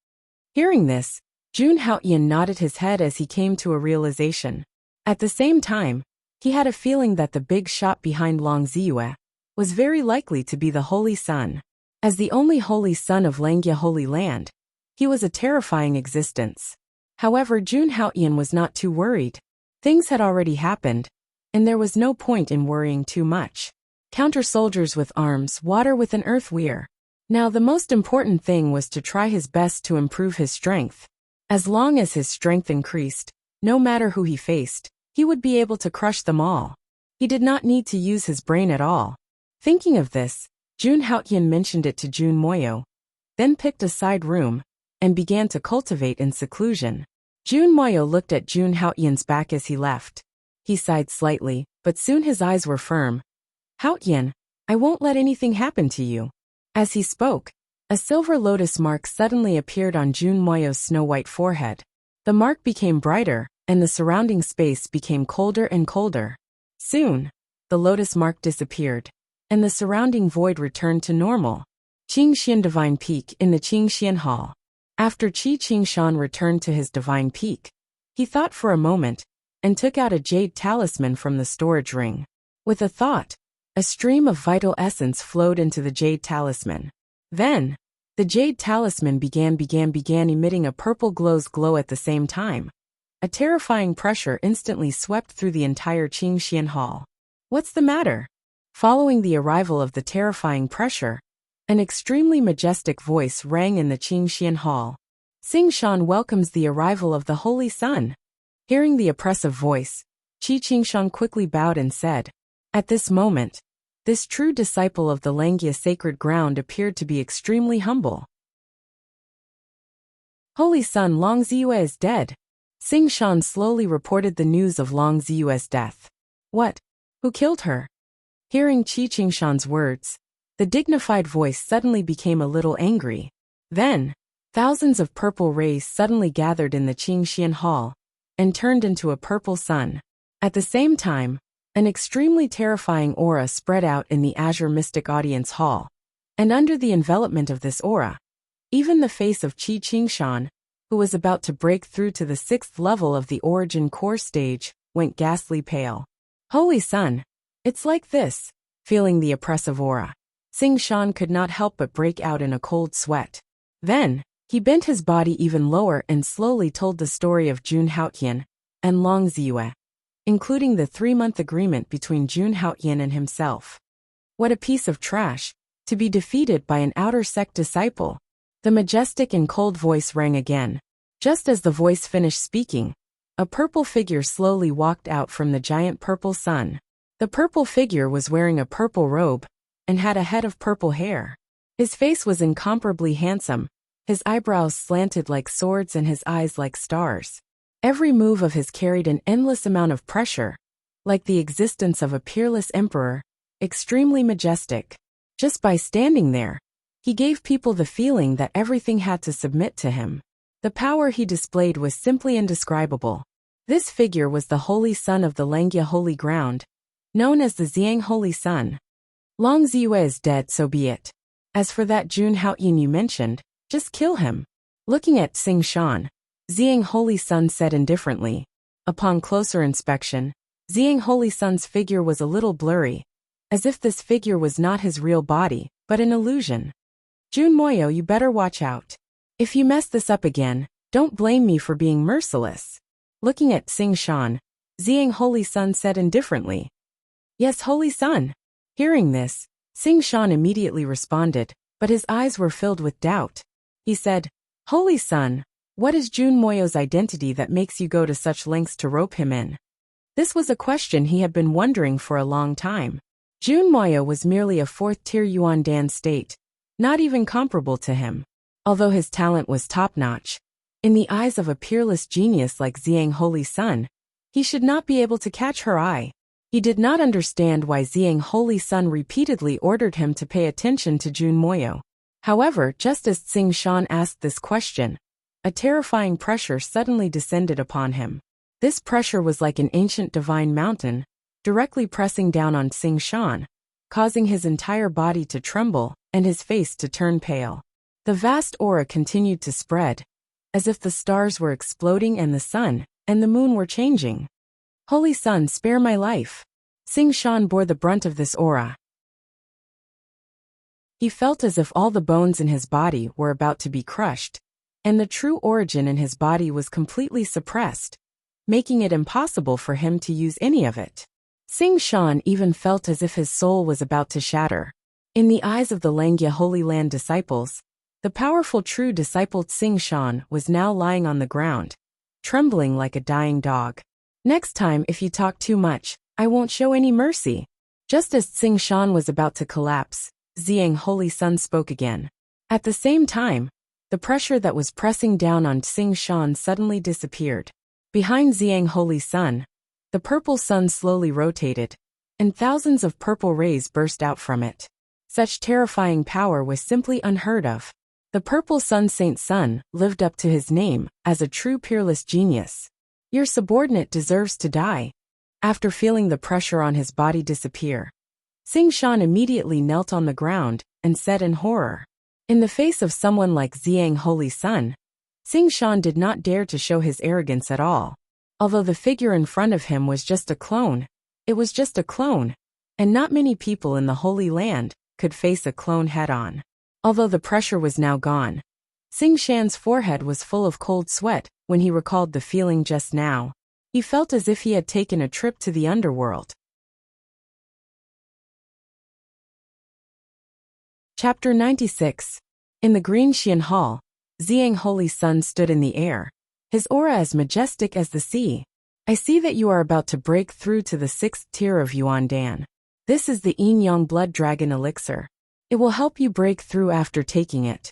Speaker 1: Hearing this, Jun Haotian nodded his head as he came to a realization. At the same time, he had a feeling that the big shot behind Long Ziyue was very likely to be the Holy Son. As the only Holy Son of Langya Holy Land, he was a terrifying existence. However, Jun Haotian was not too worried. Things had already happened, and there was no point in worrying too much. Counter soldiers with arms, water with an earth weir. Now the most important thing was to try his best to improve his strength. As long as his strength increased, no matter who he faced, he would be able to crush them all. He did not need to use his brain at all. Thinking of this, Jun Haotian mentioned it to Jun Moyo, then picked a side room, and began to cultivate in seclusion. Jun Moyo looked at Jun Haotian's back as he left. He sighed slightly, but soon his eyes were firm. Haotian, I won't let anything happen to you. As he spoke, a silver lotus mark suddenly appeared on Jun Moyo's snow-white forehead. The mark became brighter, and the surrounding space became colder and colder. Soon, the lotus mark disappeared, and the surrounding void returned to normal. Qingxian Divine Peak in the Qingxian Hall. After Qi Qingshan returned to his divine peak, he thought for a moment, and took out a jade talisman from the storage ring. With a thought, a stream of vital essence flowed into the jade talisman. Then, the jade talisman began emitting a purple glow at the same time. A terrifying pressure instantly swept through the entire Qingxian Hall. What's the matter? Following the arrival of the terrifying pressure, an extremely majestic voice rang in the Qingxian Hall. Qingshan welcomes the arrival of the Holy Sun. Hearing the oppressive voice, Qi Qingshan quickly bowed and said, at this moment, this true disciple of the Langya sacred ground appeared to be extremely humble. Holy Sun Long Ziyue is dead. Qingshan slowly reported the news of Long Ziyue's death. What? Who killed her? Hearing Qi Qingshan's words, the dignified voice suddenly became a little angry. Then, thousands of purple rays suddenly gathered in the Qingxian Hall and turned into a purple sun. At the same time, an extremely terrifying aura spread out in the Azure Mystic Audience Hall, and under the envelopment of this aura, even the face of Qi Qingshan, who was about to break through to the 6th level of the Origin Core stage, went ghastly pale. Holy Sun, it's like this. Feeling the oppressive aura, Qingshan could not help but break out in a cold sweat. Then, he bent his body even lower and slowly told the story of Jun Haotian and Long Ziyue, including the 3-month agreement between Jun Haotian and himself. What a piece of trash, to be defeated by an outer sect disciple. The majestic and cold voice rang again. Just as the voice finished speaking, a purple figure slowly walked out from the giant purple sun. The purple figure was wearing a purple robe and had a head of purple hair. His face was incomparably handsome, his eyebrows slanted like swords and his eyes like stars. Every move of his carried an endless amount of pressure, like the existence of a peerless emperor, extremely majestic. Just by standing there, he gave people the feeling that everything had to submit to him. The power he displayed was simply indescribable. This figure was the Holy Sun of the Langya Holy Ground, known as the Xiang Holy Sun. Long Ziyue is dead, so be it. As for that Jun Haotian you mentioned, just kill him. Looking at Qingshan, Xiang Holy Sun said indifferently. Upon closer inspection, Xiang Holy Sun's figure was a little blurry, as if this figure was not his real body, but an illusion. Jun Moyo, you better watch out. If you mess this up again, don't blame me for being merciless. Looking at Qingshan, Xiang Holy Sun said indifferently. Yes, Holy Sun. Hearing this, Qingshan immediately responded, but his eyes were filled with doubt. He said, Holy Sun, what is Jun Moyo's identity that makes you go to such lengths to rope him in? This was a question he had been wondering for a long time. Jun Moyo was merely a 4th-tier Yuan Dan state, not even comparable to him. Although his talent was top-notch, in the eyes of a peerless genius like Xiang Holy Sun, he should not be able to catch her eye. He did not understand why Xiang Holy Sun repeatedly ordered him to pay attention to Jun Moyo. However, just as Qingshan asked this question, a terrifying pressure suddenly descended upon him. This pressure was like an ancient divine mountain, directly pressing down on Qingshan, causing his entire body to tremble and his face to turn pale. The vast aura continued to spread, as if the stars were exploding and the sun and the moon were changing. Holy Sun, spare my life. Qingshan bore the brunt of this aura. He felt as if all the bones in his body were about to be crushed, and the true origin in his body was completely suppressed, making it impossible for him to use any of it. Qingshan even felt as if his soul was about to shatter. In the eyes of the Langya Holy Land disciples, the powerful true disciple Qingshan was now lying on the ground, trembling like a dying dog. Next time if you talk too much, I won't show any mercy. Just as Tsing Shan was about to collapse, Ziyang Holy Sun spoke again. At the same time, the pressure that was pressing down on Tsing Shan suddenly disappeared. Behind Ziyang Holy Sun, the purple sun slowly rotated, and thousands of purple rays burst out from it. Such terrifying power was simply unheard of. The purple sun Saint Sun lived up to his name as a true peerless genius. Your subordinate deserves to die. After feeling the pressure on his body disappear, Tsing Shan immediately knelt on the ground and said in horror. In the face of someone like Ziyang Holy Sun, Tsing Shan did not dare to show his arrogance at all. Although the figure in front of him was just a clone, it was just a clone, and not many people in the Holy Land could face a clone head-on. Although the pressure was now gone, Tsing Shan's forehead was full of cold sweat when he recalled the feeling just now. He felt as if he had taken a trip to the underworld. Chapter 96. In the Green Xian Hall, Ziyang Holy Sun stood in the air, his aura as majestic as the sea. I see that you are about to break through to the 6th tier of Yuan Dan. This is the Yin Yang Blood Dragon Elixir. It will help you break through after taking it.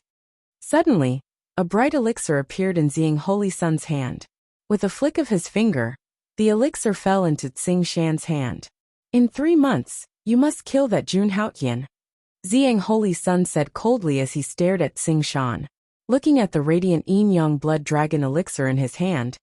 Speaker 1: Suddenly, a bright elixir appeared in Ziyang Holy Sun's hand. With a flick of his finger, the elixir fell into Tsing Shan's hand. In 3 months, you must kill that Jun Haotian. Ziyang Holy Sun said coldly as he stared at Tsing Shan. Looking at the radiant Yin Yang Blood Dragon Elixir in his hand,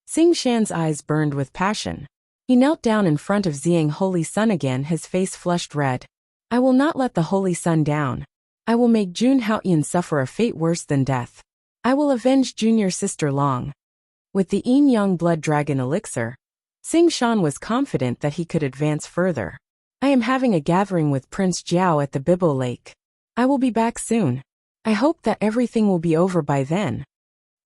Speaker 1: Tsing Shan's eyes burned with passion. He knelt down in front of Ziyang Holy Sun again, his face flushed red. I will not let the Holy Sun down. I will make Jun Haotian suffer a fate worse than death. I will avenge junior sister Long. With the Yin Yang Blood Dragon Elixir, Tsing Shan was confident that he could advance further. I am having a gathering with Prince Jiao at the Bibo Lake. I will be back soon. I hope that everything will be over by then.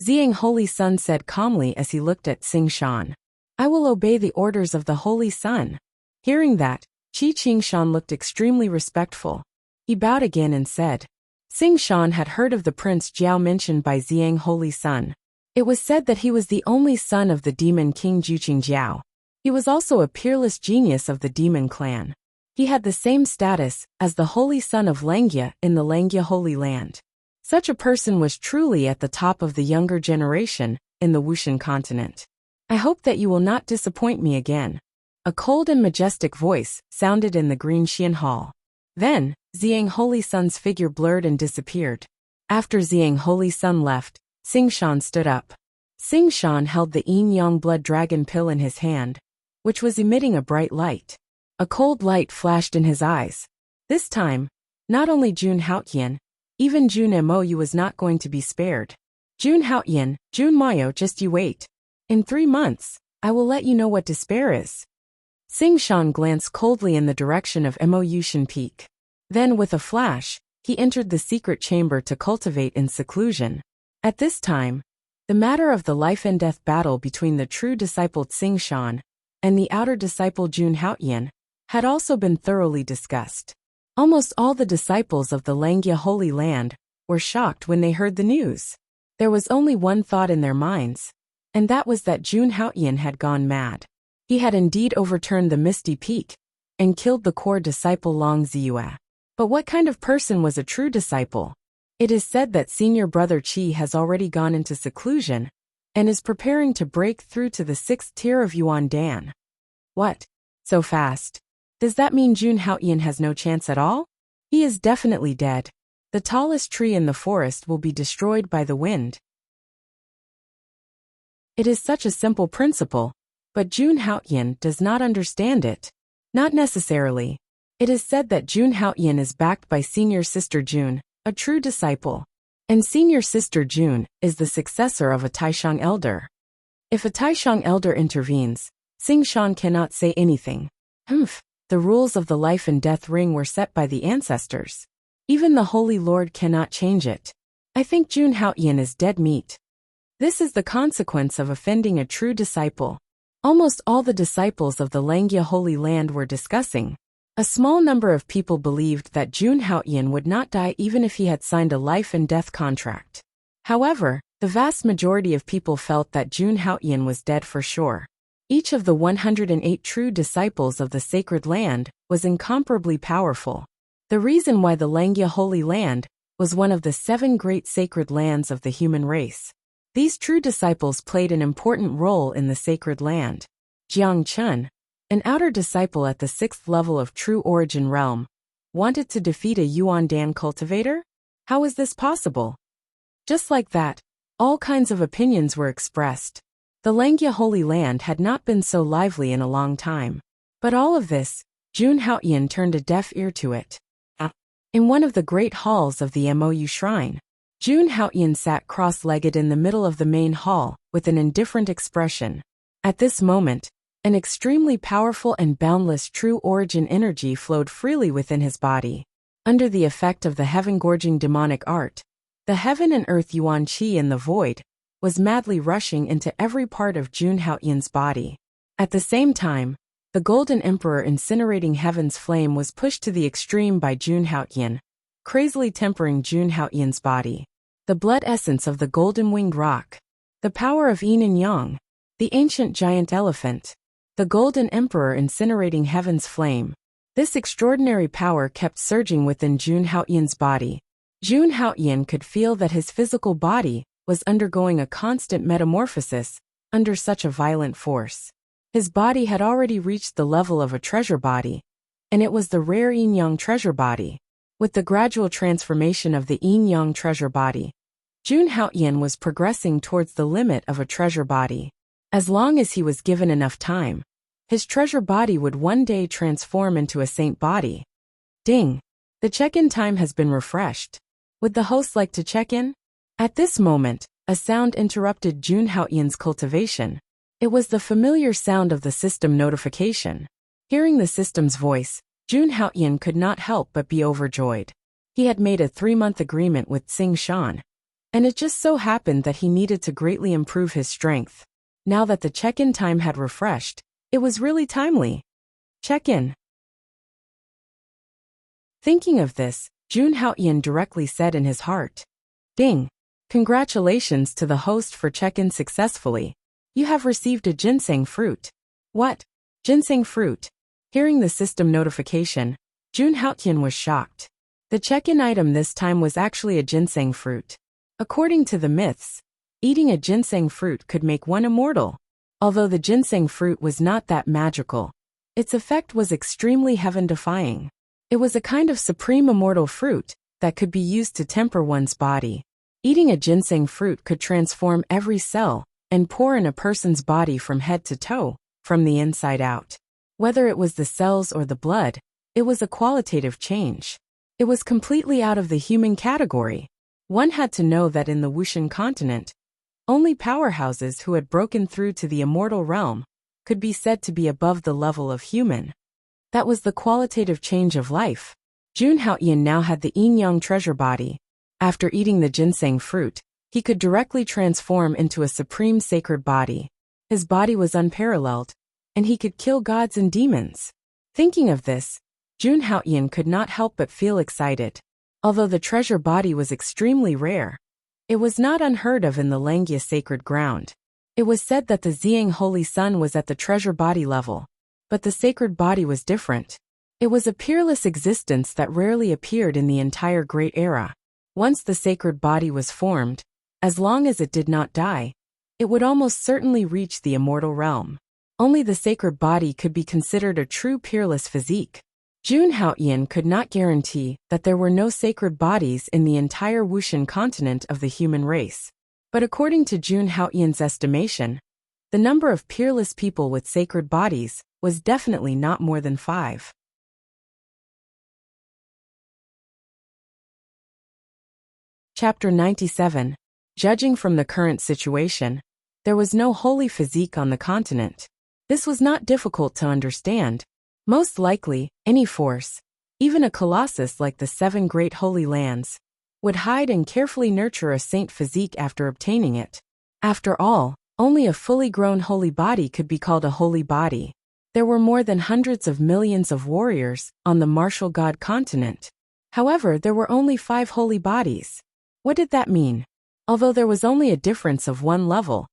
Speaker 1: Ziyang Holy Sun said calmly as he looked at Tsing Shan. I will obey the orders of the Holy Sun. Hearing that, Tsing Shan looked extremely respectful. He bowed again and said. Tsing Shan had heard of the Prince Jiao mentioned by Ziyang Holy Sun. It was said that he was the only son of the demon king Juqing Jiao. He was also a peerless genius of the demon clan. He had the same status as the Holy Son of Langia in the Langia Holy Land. Such a person was truly at the top of the younger generation in the Wushan continent. I hope that you will not disappoint me again. A cold and majestic voice sounded in the Green Xian Hall. Then, Ziyang Holy Sun's figure blurred and disappeared. After Ziyang Holy Sun left, Tsing Shan stood up. Tsing Shan held the Yin Yang Blood Dragon pill in his hand, which was emitting a bright light. A cold light flashed in his eyes. This time, not only Jun Haotian, even Jun Mou was not going to be spared. Jun Haotian, Jun Mayo, just you wait. In 3 months, I will let you know what despair is. Tsing Shan glanced coldly in the direction of Mou Yushan Peak. Then with a flash, he entered the secret chamber to cultivate in seclusion. At this time, the matter of the life and death battle between the true disciple Tsing Shan and the outer disciple Jun Haotian had also been thoroughly discussed. Almost all the disciples of the Langia Holy Land were shocked when they heard the news. There was only one thought in their minds, and that was that Jun Haotian had gone mad. He had indeed overturned the Misty Peak and killed the core disciple Long Ziyue. But what kind of person was a true disciple? It is said that senior brother Qi has already gone into seclusion and is preparing to break through to the 6th tier of Yuan Dan. What? So fast? Does that mean Jun Haotian has no chance at all? He is definitely dead. The tallest tree in the forest will be destroyed by the wind. It is such a simple principle, but Jun Haotian does not understand it. Not necessarily. It is said that Jun Haotian is backed by senior sister Jun, a true disciple. And senior sister Jun is the successor of a Taishang elder. If a Taishang elder intervenes, Tsing Shan cannot say anything. The rules of the life and death ring were set by the ancestors. Even the Holy Lord cannot change it. I think Jun Haotian is dead meat. This is the consequence of offending a true disciple. Almost all the disciples of the Langia Holy Land were discussing. A small number of people believed that Jun Haotian would not die even if he had signed a life and death contract. However, the vast majority of people felt that Jun Haotian was dead for sure. Each of the 108 true disciples of the sacred land was incomparably powerful. The reason why the Langya Holy Land was one of the 7 great sacred lands of the human race. These true disciples played an important role in the sacred land. Jiang Chun, an outer disciple at the 6th level of true origin realm, wanted to defeat a Yuan Dan cultivator? How is this possible? Just like that, all kinds of opinions were expressed. The Langya Holy Land had not been so lively in a long time. But all of this, Jun Haoyan turned a deaf ear to it. In one of the great halls of the Mou shrine, Jun Haoyan sat cross-legged in the middle of the main hall, with an indifferent expression. At this moment, an extremely powerful and boundless true origin energy flowed freely within his body. Under the effect of the heaven-gorging demonic art, the heaven and earth Yuan Qi in the void was madly rushing into every part of Jun Haoyan's body. At the same time, the Golden Emperor incinerating heaven's flame was pushed to the extreme by Jun Haoyan, crazily tempering Jun Haoyan's body. The blood essence of the golden-winged rock, the power of yin and yang, the ancient giant elephant, the Golden Emperor incinerating heaven's flame. This extraordinary power kept surging within Jun Haoyan's body. Jun Haoyan could feel that his physical body was undergoing a constant metamorphosis under such a violent force. His body had already reached the level of a treasure body, and it was the rare yin-yang treasure body. With the gradual transformation of the yin-yang treasure body, Jun Haoyan was progressing towards the limit of a treasure body. As long as he was given enough time, his treasure body would one day transform into a saint body. Ding! The check-in time has been refreshed. Would the host like to check in? At this moment, a sound interrupted Jun Haoyan's cultivation. It was the familiar sound of the system notification. Hearing the system's voice, Jun Haoyan could not help but be overjoyed. He had made a 3-month agreement with Tsing Shan, and it just so happened that he needed to greatly improve his strength. Now that the check-in time had refreshed, it was really timely. Check-in. Thinking of this, Jun Haoyan directly said in his heart, "Ding! Congratulations to the host for check-in successfully. You have received a ginseng fruit." What? Ginseng fruit? Hearing the system notification, Jun Haoyan was shocked. The check-in item this time was actually a ginseng fruit. According to the myths, eating a ginseng fruit could make one immortal. Although the ginseng fruit was not that magical, its effect was extremely heaven-defying. It was a kind of supreme immortal fruit that could be used to temper one's body. Eating a ginseng fruit could transform every cell and pore in a person's body from head to toe, from the inside out. Whether it was the cells or the blood, it was a qualitative change. It was completely out of the human category. One had to know that in the Wushan continent, only powerhouses who had broken through to the immortal realm could be said to be above the level of human. That was the qualitative change of life. Jun Haoyan now had the yin-yang treasure body. After eating the ginseng fruit, he could directly transform into a supreme sacred body. His body was unparalleled, and he could kill gods and demons. Thinking of this, Jun Haoyan could not help but feel excited. Although the treasure body was extremely rare, it was not unheard of in the Langya sacred ground. It was said that the Xiang Holy Sun was at the treasure body level, but the sacred body was different. It was a peerless existence that rarely appeared in the entire Great Era. Once the sacred body was formed, as long as it did not die, it would almost certainly reach the immortal realm. Only the sacred body could be considered a true peerless physique. Jun Haoyan could not guarantee that there were no sacred bodies in the entire Wushan continent of the human race. But according to Jun Haoyan's estimation, the number of peerless people with sacred bodies was definitely not more than 5. Chapter 97. Judging from the current situation, there was no holy physique on the continent. This was not difficult to understand. Most likely, any force, even a colossus like the 7 great holy lands, would hide and carefully nurture a saint physique after obtaining it. After all, only a fully grown holy body could be called a holy body. There were more than hundreds of millions of warriors on the martial god continent. However, there were only 5 holy bodies. What did that mean? Although there was only a difference of 1 level,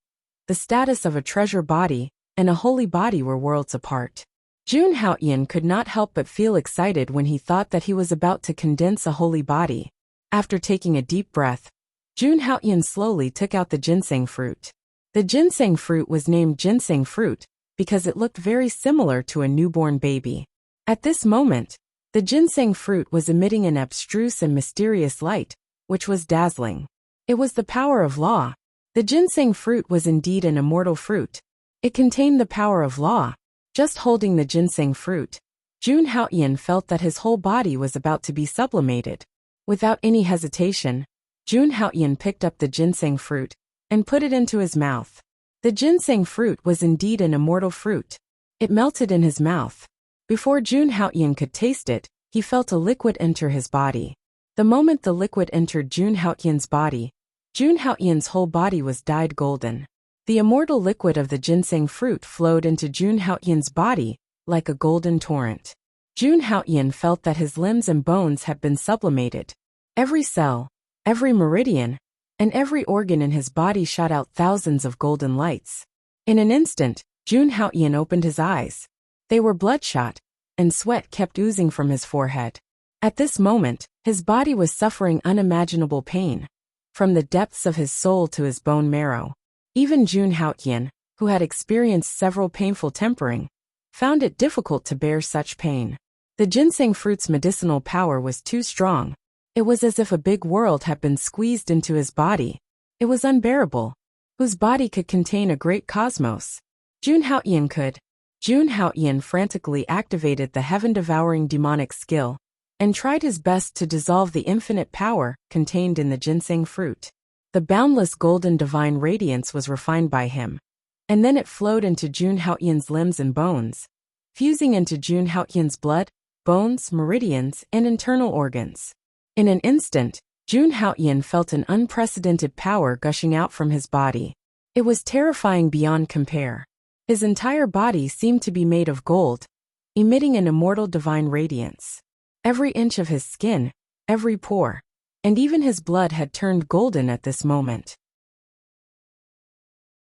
Speaker 1: the status of a treasure body and a holy body were worlds apart. Jun Haoyan could not help but feel excited when he thought that he was about to condense a holy body. After taking a deep breath, Jun Haoyan slowly took out the ginseng fruit. The ginseng fruit was named ginseng fruit because it looked very similar to a newborn baby. At this moment, the ginseng fruit was emitting an abstruse and mysterious light, which was dazzling. It was the power of law. The ginseng fruit was indeed an immortal fruit. It contained the power of law. Just holding the ginseng fruit, Jun Haoyan felt that his whole body was about to be sublimated. Without any hesitation, Jun Haoyan picked up the ginseng fruit and put it into his mouth. The ginseng fruit was indeed an immortal fruit. It melted in his mouth. Before Jun Haoyan could taste it, he felt a liquid enter his body. The moment the liquid entered Jun Haoyan's body, Jun Haoyan's whole body was dyed golden. The immortal liquid of the ginseng fruit flowed into Jun Haoyan's body like a golden torrent. Jun Haoyan felt that his limbs and bones had been sublimated. Every cell, every meridian, and every organ in his body shot out thousands of golden lights. In an instant, Jun Haoyan opened his eyes. They were bloodshot, and sweat kept oozing from his forehead. At this moment, his body was suffering unimaginable pain, from the depths of his soul to his bone marrow. Even Jun Haoyan, who had experienced several painful tempering, found it difficult to bear such pain. The ginseng fruit's medicinal power was too strong. It was as if a big world had been squeezed into his body. It was unbearable. Whose body could contain a great cosmos? Jun Haoyan could. Jun Haoyan frantically activated the heaven-devouring demonic skill and tried his best to dissolve the infinite power contained in the ginseng fruit. The boundless golden divine radiance was refined by him, and then it flowed into Jun Haoyan's limbs and bones, fusing into Jun Haoyan's blood, bones, meridians, and internal organs. In an instant, Jun Haoyan felt an unprecedented power gushing out from his body. It was terrifying beyond compare. His entire body seemed to be made of gold, emitting an immortal divine radiance. Every inch of his skin, every pore, and even his blood had turned golden at this moment.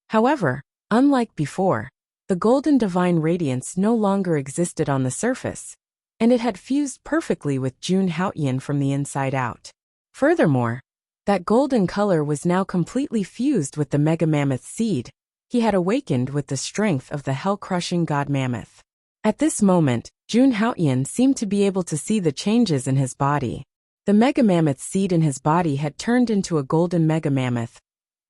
Speaker 1: However, unlike before, the golden divine radiance no longer existed on the surface, and it had fused perfectly with Jun Haoyan from the inside out. Furthermore, that golden color was now completely fused with the mega mammoth seed. He had awakened with the strength of the hell-crushing god mammoth. At this moment, Jun Haoyan seemed to be able to see the changes in his body. The mega mammoth seed in his body had turned into a golden mega mammoth,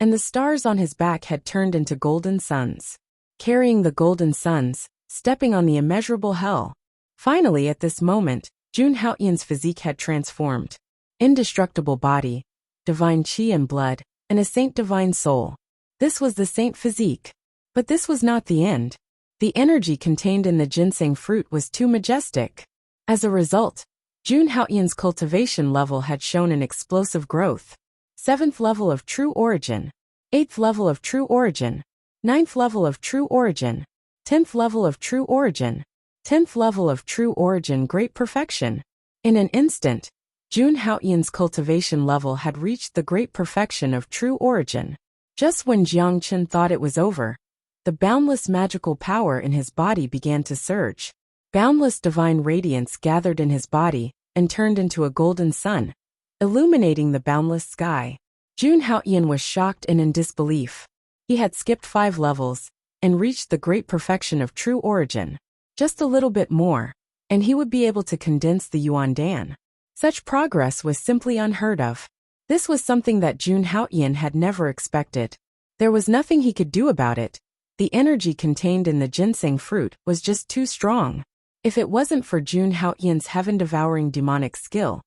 Speaker 1: and the stars on his back had turned into golden suns. Carrying the golden suns, stepping on the immeasurable hell. Finally, at this moment, Jun Haoyan's physique had transformed. Indestructible body, divine chi and blood, and a saint divine soul. This was the saint physique. But this was not the end. The energy contained in the ginseng fruit was too majestic. As a result, Jun Haoyan's cultivation level had shown an explosive growth. 7th level of true origin, 8th level of true origin, 9th level of true origin, 10th level of true origin, 10th level of true origin, great perfection. In an instant, Jun Haoyan's cultivation level had reached the great perfection of true origin. Just when Jiang Chen thought it was over, the boundless magical power in his body began to surge. Boundless divine radiance gathered in his body and turned into a golden sun, illuminating the boundless sky. Jun Haoyan was shocked and in disbelief. He had skipped 5 levels and reached the great perfection of true origin. Just a little bit more, and he would be able to condense the Yuan Dan. Such progress was simply unheard of. This was something that Jun Haoyan had never expected. There was nothing he could do about it. The energy contained in the ginseng fruit was just too strong. If it wasn't for Jun Haoyan's heaven-devouring demonic skill,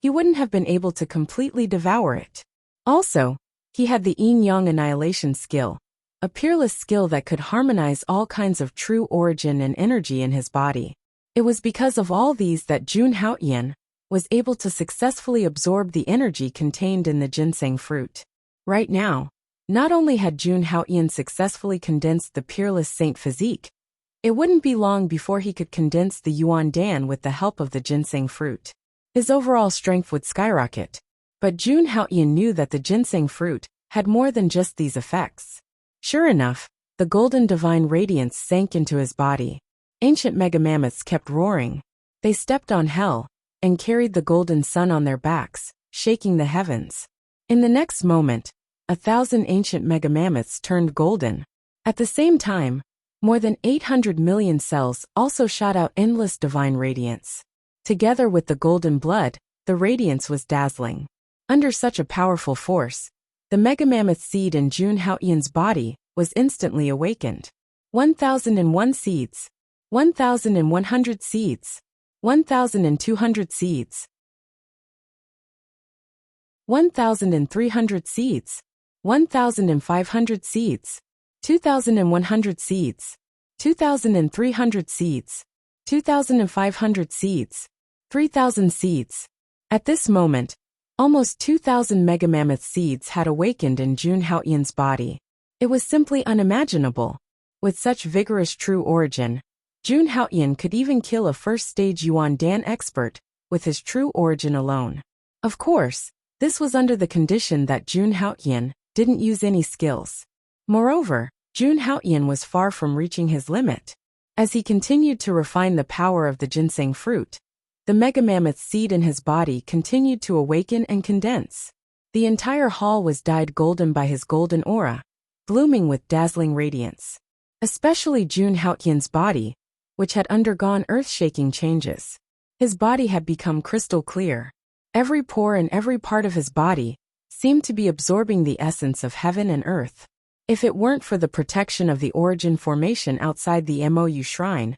Speaker 1: he wouldn't have been able to completely devour it. Also, he had the yin-yang annihilation skill, a peerless skill that could harmonize all kinds of true origin and energy in his body. It was because of all these that Jun Haoyan was able to successfully absorb the energy contained in the ginseng fruit. Right now, not only had Jun Haoyan successfully condensed the peerless saint physique, it wouldn't be long before he could condense the Yuan Dan with the help of the ginseng fruit. His overall strength would skyrocket. But Jun Haoyan knew that the ginseng fruit had more than just these effects. Sure enough, The golden divine radiance sank into his body. Ancient megamammoths kept roaring. They stepped on hell and carried the golden sun on their backs, shaking the heavens. In the next moment, 1,000 ancient megamammoths turned golden. At the same time, more than 800 million cells also shot out endless divine radiance. Together with the golden blood, the radiance was dazzling. Under such a powerful force, the megamammoth seed in Jun Haotian's body was instantly awakened. 1,001 seeds, 1,100 seeds, 1,200 seeds, 1,300 seeds, 1,500 seeds, 2,100 seeds, 2,300 seeds, 2,500 seeds, 3,000 seeds. At this moment, almost 2,000 megamammoth seeds had awakened in Jun Haotian's body. It was simply unimaginable. With such vigorous true origin, Jun Haotian could even kill a first-stage Yuan Dan expert with his true origin alone. Of course, this was under the condition that Jun Haotian didn't use any skills. Moreover, Jun Haotian was far from reaching his limit. As he continued to refine the power of the ginseng fruit, the megamammoth seed in his body continued to awaken and condense. The entire hall was dyed golden by his golden aura, blooming with dazzling radiance. Especially Jun Haotian's body, which had undergone earth-shaking changes. His body had become crystal clear. Every pore and every part of his body seemed to be absorbing the essence of heaven and earth. If it weren't for the protection of the origin formation outside the Mou shrine,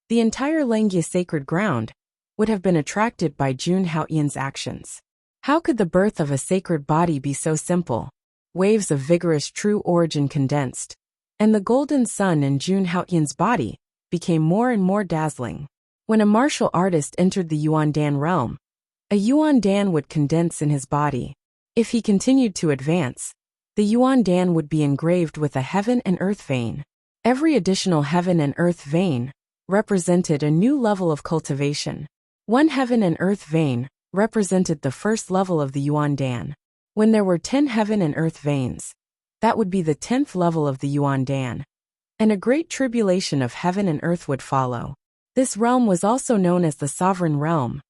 Speaker 1: the entire Lengye sacred ground would have been attracted by Jun Haotian's actions. How could the birth of a sacred body be so simple? Waves of vigorous true origin condensed, and the golden sun in Jun Haotian's body became more and more dazzling. When a martial artist entered the Yuan Dan realm, a Yuan Dan would condense in his body. If he continued to advance, the Yuan Dan would be engraved with a heaven and earth vein. Every additional heaven and earth vein represented a new level of cultivation. One heaven and earth vein represented the first level of the Yuan Dan. When there were 10 heaven and earth veins, that would be the 10th level of the Yuan Dan. And a great tribulation of heaven and earth would follow. This realm was also known as the Sovereign Realm.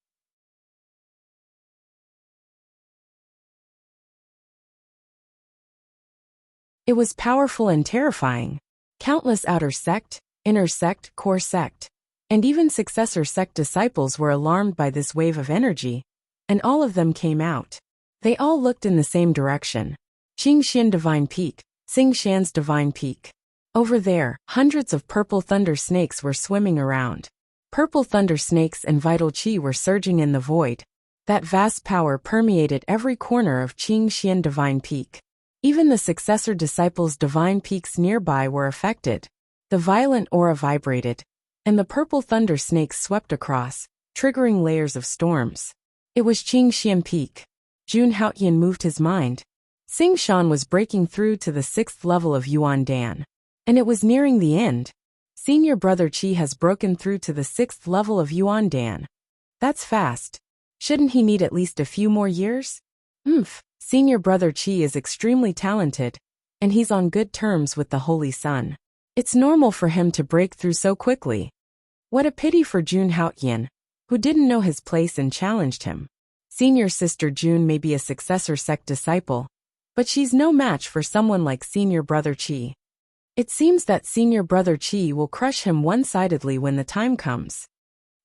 Speaker 1: It was powerful and terrifying. Countless outer sect, inner sect, core sect, and even successor sect disciples were alarmed by this wave of energy, and all of them came out. They all looked in the same direction. Qingxian Divine Peak, Xingshan's Divine Peak. Over there, hundreds of purple thunder snakes were swimming around. Purple thunder snakes and vital qi were surging in the void. That vast power permeated every corner of Qingxian Divine Peak. Even the successor disciples' divine peaks nearby were affected. The violent aura vibrated, and the purple thunder snakes swept across, triggering layers of storms. It was Qingxian Peak. Jun Haotian moved his mind. Xingshan was breaking through to the 6th level of Yuan Dan. And it was nearing the end. Senior brother Qi has broken through to the 6th level of Yuan Dan. That's fast. Shouldn't he need at least a few more years? Senior brother Qi is extremely talented, and he's on good terms with the Holy Sun. It's normal for him to break through so quickly. What a pity for Jun Haotian, who didn't know his place and challenged him. Senior sister Jun may be a successor sect disciple, but she's no match for someone like senior brother Qi. It seems that senior brother Qi will crush him one-sidedly when the time comes.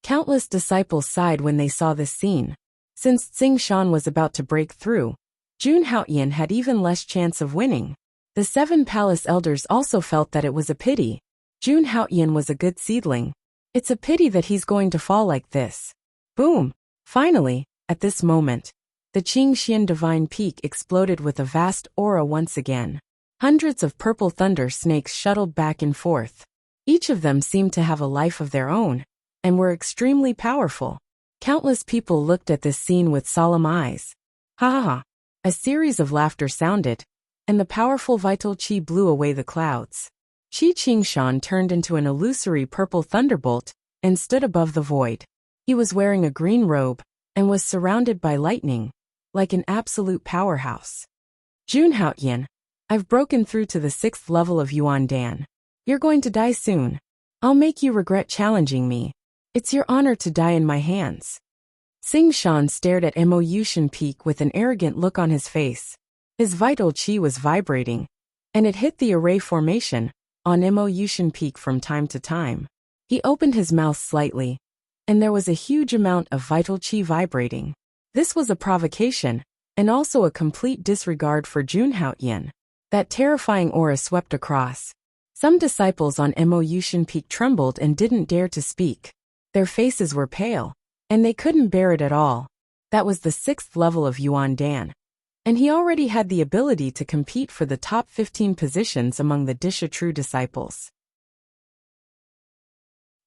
Speaker 1: Countless disciples sighed when they saw this scene. Since Xingshan was about to break through, Jun Haotian had even less chance of winning. The 7 palace elders also felt that it was a pity. Jun Haotian was a good seedling. It's a pity that he's going to fall like this. Boom! Finally, at this moment, the Qingxian Divine Peak exploded with a vast aura once again. Hundreds of purple thunder snakes shuttled back and forth. Each of them seemed to have a life of their own, and were extremely powerful. Countless people looked at this scene with solemn eyes. Ha ha ha! A series of laughter sounded, and the powerful vital qi blew away the clouds. Qi Qingshan turned into an illusory purple thunderbolt and stood above the void. He was wearing a green robe and was surrounded by lightning, like an absolute powerhouse. Jun Haotian, I've broken through to the 6th level of Yuan Dan. You're going to die soon. I'll make you regret challenging me. It's your honor to die in my hands. Sing Shan stared at Mo Yushin Peak with an arrogant look on his face. His vital qi was vibrating, and it hit the array formation on Mo Yushin Peak from time to time. He opened his mouth slightly, and there was a huge amount of vital qi vibrating. This was a provocation, and also a complete disregard for Jun Haoyan. That terrifying aura swept across. Some disciples on Mo Yushin Peak trembled and didn't dare to speak. Their faces were pale, and they couldn't bear it at all. That was the 6th level of Yuan Dan. And he already had the ability to compete for the top 15 positions among the Disha true disciples.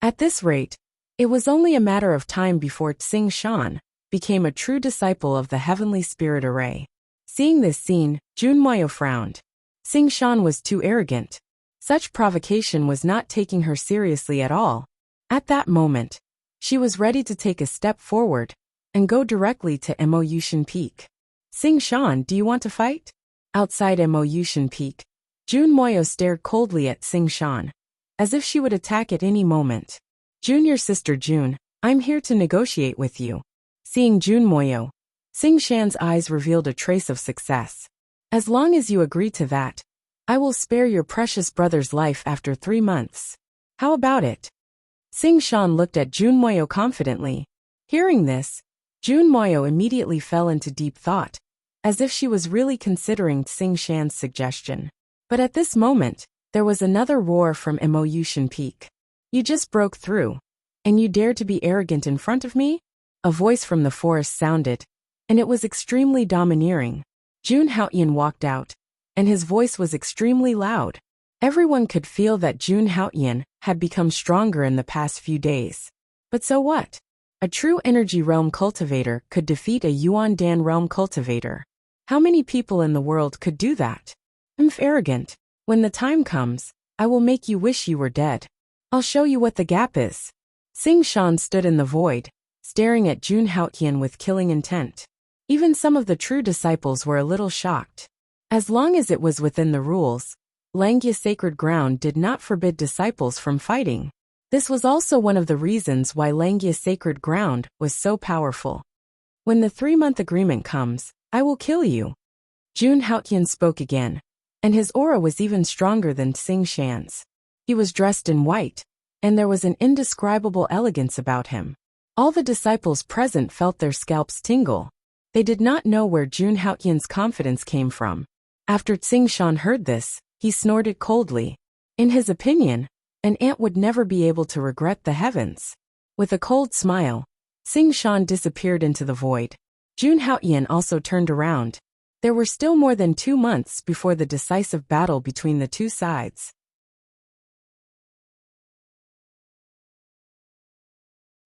Speaker 1: At this rate, it was only a matter of time before Tsing Shan became a true disciple of the Heavenly Spirit Array. Seeing this scene, Jun Moyo frowned. Tsing Shan was too arrogant. Such provocation was not taking her seriously at all. At that moment, she was ready to take a step forward and go directly to Mo Yushin Peak. Tsing Shan, do you want to fight? Outside Mo Yushin Peak, Jun Moyo stared coldly at Tsing Shan, as if she would attack at any moment. Junior sister Jun, I'm here to negotiate with you. Seeing Jun Moyo, Tsing Shan's eyes revealed a trace of success. As long as you agree to that, I will spare your precious brother's life after 3 months. How about it? Tsing Shan looked at Jun Moyo confidently. Hearing this, Jun Moyo immediately fell into deep thought, as if she was really considering Tsing Shan's suggestion. But at this moment, there was another roar from Mo Yushin Peak. You just broke through, and you dare to be arrogant in front of me? A voice from the forest sounded, and it was extremely domineering. Jun Haoyan walked out, and his voice was extremely loud. Everyone could feel that Jun Haoyan had become stronger in the past few days. But so what? A true energy realm cultivator could defeat a Yuan Dan realm cultivator. How many people in the world could do that? Arrogant. When the time comes, I will make you wish you were dead. I'll show you what the gap is. Tsing Shan stood in the void, staring at Jun Haoyan with killing intent. Even some of the true disciples were a little shocked. As long as it was within the rules, Langya Sacred Ground did not forbid disciples from fighting. This was also one of the reasons why Langya Sacred Ground was so powerful. When the 3-month agreement comes, I will kill you. Jun Haoyan spoke again, and his aura was even stronger than Tsing Shan's. He was dressed in white, and there was an indescribable elegance about him. All the disciples present felt their scalps tingle. They did not know where Jun Haoyan's confidence came from. After Tsing Shan heard this, he snorted coldly. In his opinion, an ant would never be able to regret the heavens. With a cold smile, Tsing Shan disappeared into the void. Jun Haoyan also turned around. There were still more than 2 months before the decisive battle between the two sides.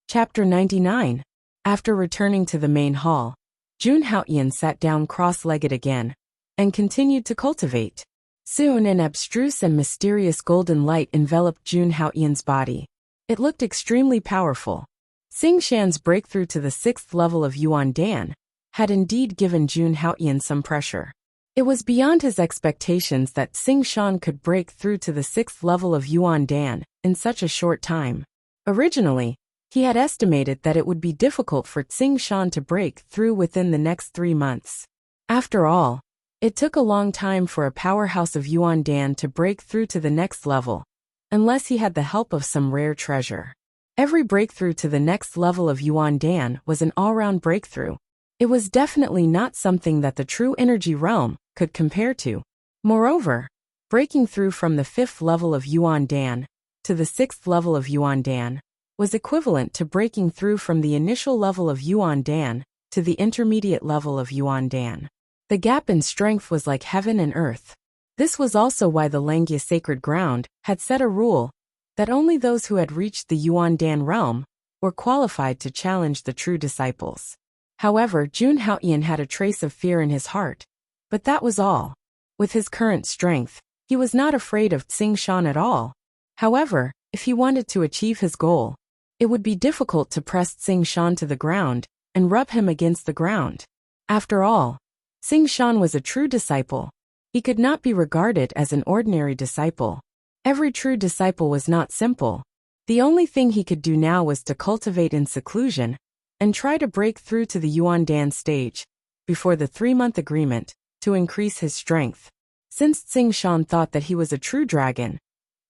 Speaker 1: Chapter 99. After returning to the main hall, Jun Haoyan sat down cross-legged again and continued to cultivate. Soon an abstruse and mysterious golden light enveloped Jun Haoyan's body. It looked extremely powerful. Tsing Shan's breakthrough to the 6th level of Yuan Dan had indeed given Jun Haoyan some pressure. It was beyond his expectations that Tsing Shan could break through to the 6th level of Yuan Dan in such a short time. Originally, he had estimated that it would be difficult for Tsing Shan to break through within the next 3 months. After all, it took a long time for a powerhouse of Yuan Dan to break through to the next level, unless he had the help of some rare treasure. Every breakthrough to the next level of Yuan Dan was an all-round breakthrough. It was definitely not something that the true energy realm could compare to. Moreover, breaking through from the 5th level of Yuan Dan to the 6th level of Yuan Dan was equivalent to breaking through from the initial level of Yuan Dan to the intermediate level of Yuan Dan. The gap in strength was like heaven and earth. This was also why the Langya Sacred Ground had set a rule that only those who had reached the Yuan Dan realm were qualified to challenge the true disciples. However, Jun Haoyan had a trace of fear in his heart, but that was all. With his current strength, he was not afraid of Tsing Shan at all. However, if he wanted to achieve his goal, it would be difficult to press Tsing Shan to the ground and rub him against the ground. After all, Tsing Shan was a true disciple. He could not be regarded as an ordinary disciple. Every true disciple was not simple. The only thing he could do now was to cultivate in seclusion and try to break through to the Yuan Dan stage before the 3-month agreement to increase his strength. Since Tsing Shan thought that he was a true dragon,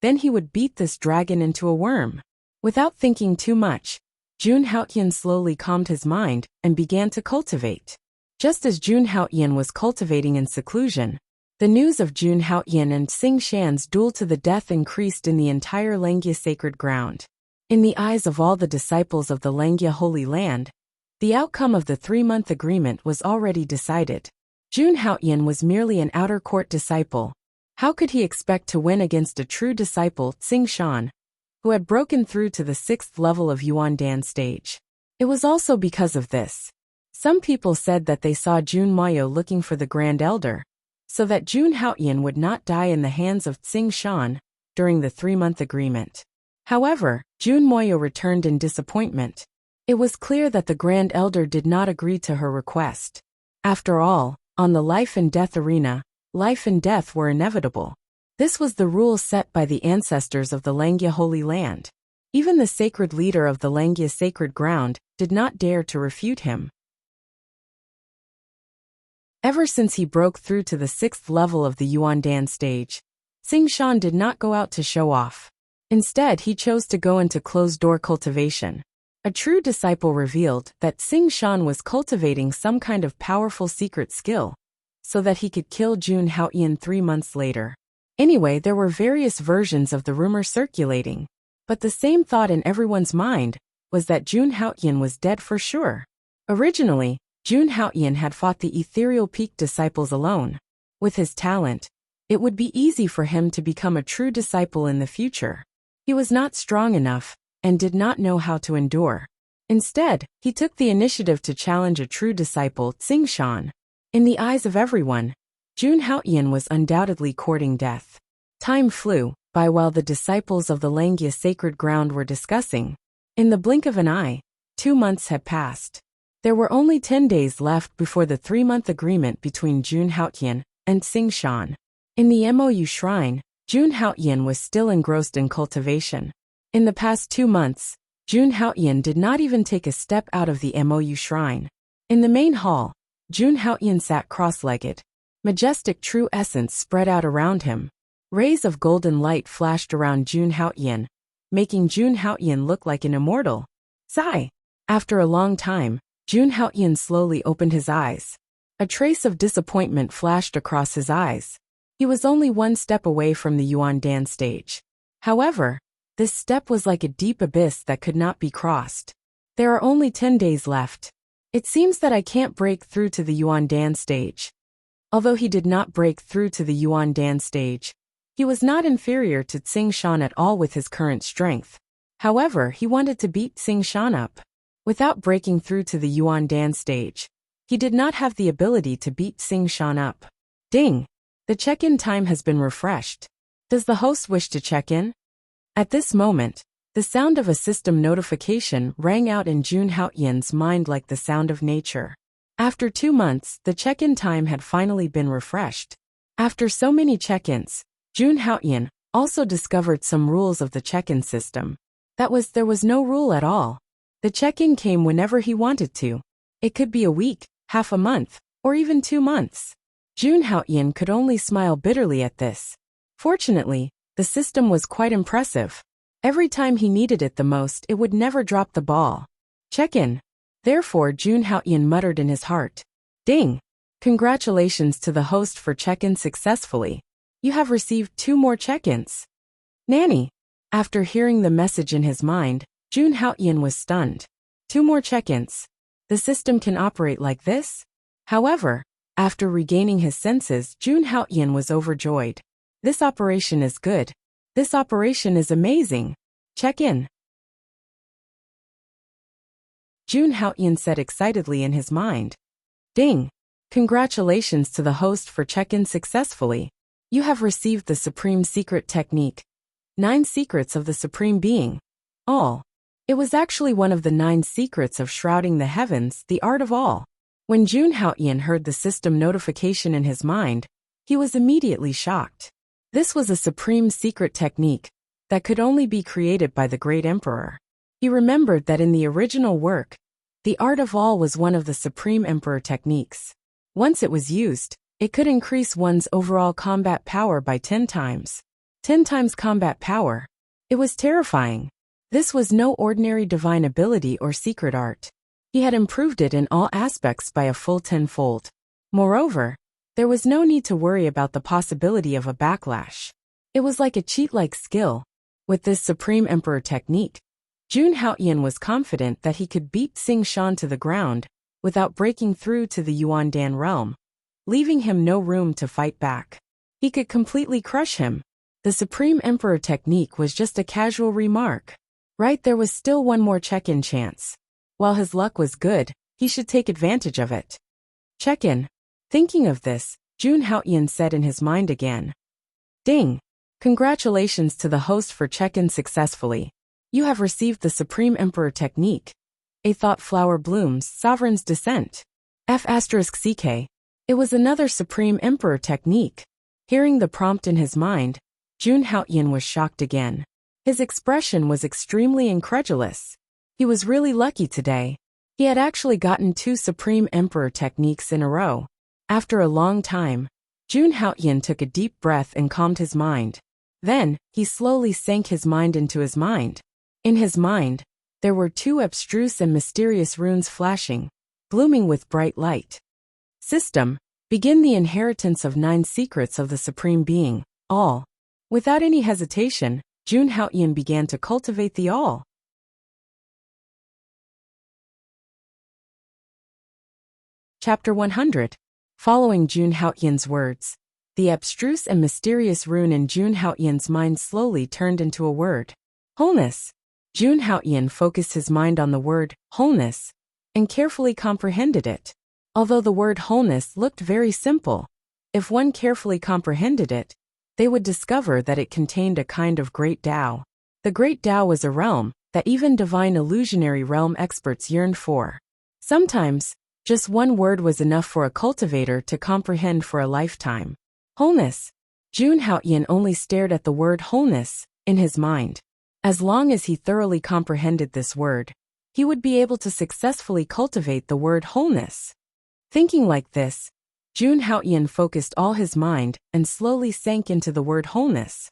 Speaker 1: then he would beat this dragon into a worm. Without thinking too much, Jun Haotian slowly calmed his mind and began to cultivate. Just as Jun Haotian was cultivating in seclusion, the news of Jun Haotian and Tsing Shan's duel to the death increased in the entire Langya sacred ground. In the eyes of all the disciples of the Langya Holy Land, the outcome of the 3-month agreement was already decided. Jun Haotian was merely an outer court disciple. How could he expect to win against a true disciple, Tsing Shan, who had broken through to the 6th level of Yuan Dan stage? It was also because of this. Some people said that they saw Jun Moyo looking for the Grand Elder, so that Jun Haotian would not die in the hands of Tsing Shan during the 3-month agreement. However, Jun Moyo returned in disappointment. It was clear that the Grand Elder did not agree to her request. After all, on the life and death arena, life and death were inevitable. This was the rule set by the ancestors of the Langya Holy Land. Even the sacred leader of the Langya sacred ground did not dare to refute him. Ever since he broke through to the 6th level of the Yuan Dan stage, Tsing Shan did not go out to show off. Instead, he chose to go into closed-door cultivation. A true disciple revealed that Tsing Shan was cultivating some kind of powerful secret skill, so that he could kill Jun Haotian 3 months later. Anyway, there were various versions of the rumor circulating, but the same thought in everyone's mind was that Jun Haotian was dead for sure. Originally, Jun Haotian had fought the ethereal peak disciples alone. With his talent, it would be easy for him to become a true disciple in the future. He was not strong enough and did not know how to endure. Instead, he took the initiative to challenge a true disciple, Tsing Shan. In the eyes of everyone, Jun Haotian was undoubtedly courting death. Time flew by while the disciples of the Langya sacred ground were discussing. In the blink of an eye, 2 months had passed. There were only 10 days left before the 3-month agreement between Jun Haotian and Tsing Shan. In the MOU shrine, Jun Haotian was still engrossed in cultivation. In the past 2 months, Jun Haotian did not even take a step out of the MOU shrine. In the main hall, Jun Haotian sat cross-legged. Majestic true essence spread out around him. Rays of golden light flashed around Jun Haotian, making Jun Haotian look like an immortal. Sigh! After a long time, Jun Haotian slowly opened his eyes. A trace of disappointment flashed across his eyes. He was only 1 step away from the Yuan Dan stage. However, this step was like a deep abyss that could not be crossed. There are only 10 days left. It seems that I can't break through to the Yuan Dan stage. Although he did not break through to the Yuan Dan stage, he was not inferior to Tsing Shan at all with his current strength. However, he wanted to beat Tsing Shan up. Without breaking through to the Yuan Dan stage, he did not have the ability to beat Tsing Shan up. Ding! The check-in time has been refreshed. Does the host wish to check in? At this moment, the sound of a system notification rang out in Jun Haotian's mind like the sound of nature. After 2 months, the check-in time had finally been refreshed. After so many check-ins, Jun Haotian also discovered some rules of the check-in system. There was no rule at all. The check-in came whenever he wanted to. It could be a week, half a month, or even 2 months. Jun Haotian could only smile bitterly at this. Fortunately, the system was quite impressive. Every time he needed it the most, it would never drop the ball. Check-in. Therefore, Jun Haotian muttered in his heart. Ding! Congratulations to the host for check-in successfully. You have received 2 more check-ins. Nanny! After hearing the message in his mind, Jun Haotian was stunned. 2 more check-ins. The system can operate like this? However, after regaining his senses, Jun Haotian was overjoyed. This operation is good. This operation is amazing. Check in. Jun Haotian said excitedly in his mind. Ding! Congratulations to the host for check-in successfully. You have received the Supreme Secret Technique. 9 Secrets of the Supreme Being. All. It was actually one of the 9 secrets of shrouding the heavens, the art of all. When Jun Haotian heard the system notification in his mind, he was immediately shocked. This was a supreme secret technique that could only be created by the great emperor. He remembered that in the original work, the art of all was one of the supreme emperor techniques. Once it was used, it could increase one's overall combat power by 10 times. 10 times combat power. It was terrifying. This was no ordinary divine ability or secret art. He had improved it in all aspects by a full 10-fold. Moreover, there was no need to worry about the possibility of a backlash. It was like a cheat-like skill. With this supreme emperor technique, Jun Haoyan was confident that he could beat Xing Shan to the ground without breaking through to the Yuan Dan realm, leaving him no room to fight back. He could completely crush him. The supreme emperor technique was just a casual remark. Right, there was still one more check-in chance. While his luck was good, he should take advantage of it. Check-in. Thinking of this, Jun Haoyan said in his mind again. Ding! Congratulations to the host for check-in successfully. You have received the Supreme Emperor Technique. A thought flower blooms, Sovereign's Descent. F***CK. It was another Supreme Emperor Technique. Hearing the prompt in his mind, Jun Haoyan was shocked again. His expression was extremely incredulous. He was really lucky today. He had actually gotten 2 Supreme Emperor Techniques in a row. After a long time, Jun Haoyan took a deep breath and calmed his mind. Then, he slowly sank his mind into his mind. In his mind, there were 2 abstruse and mysterious runes flashing, blooming with bright light. System, begin the inheritance of 9 secrets of the Supreme Being, all. Without any hesitation, Jun Haoyan began to cultivate the all. Chapter 100. Following Jun Haoyan's words, the abstruse and mysterious rune in Jun Haoyan's mind slowly turned into a word. Wholeness. Jun Haoyan focused his mind on the word, wholeness, and carefully comprehended it. Although the word wholeness looked very simple, if one carefully comprehended it, they would discover that it contained a kind of great Tao. The great Tao was a realm that even divine illusionary realm experts yearned for. Sometimes, just one word was enough for a cultivator to comprehend for a lifetime. Wholeness. Jun Haoyan only stared at the word wholeness in his mind. As long as he thoroughly comprehended this word, he would be able to successfully cultivate the word wholeness. Thinking like this, Jun Haoyan focused all his mind and slowly sank into the word wholeness.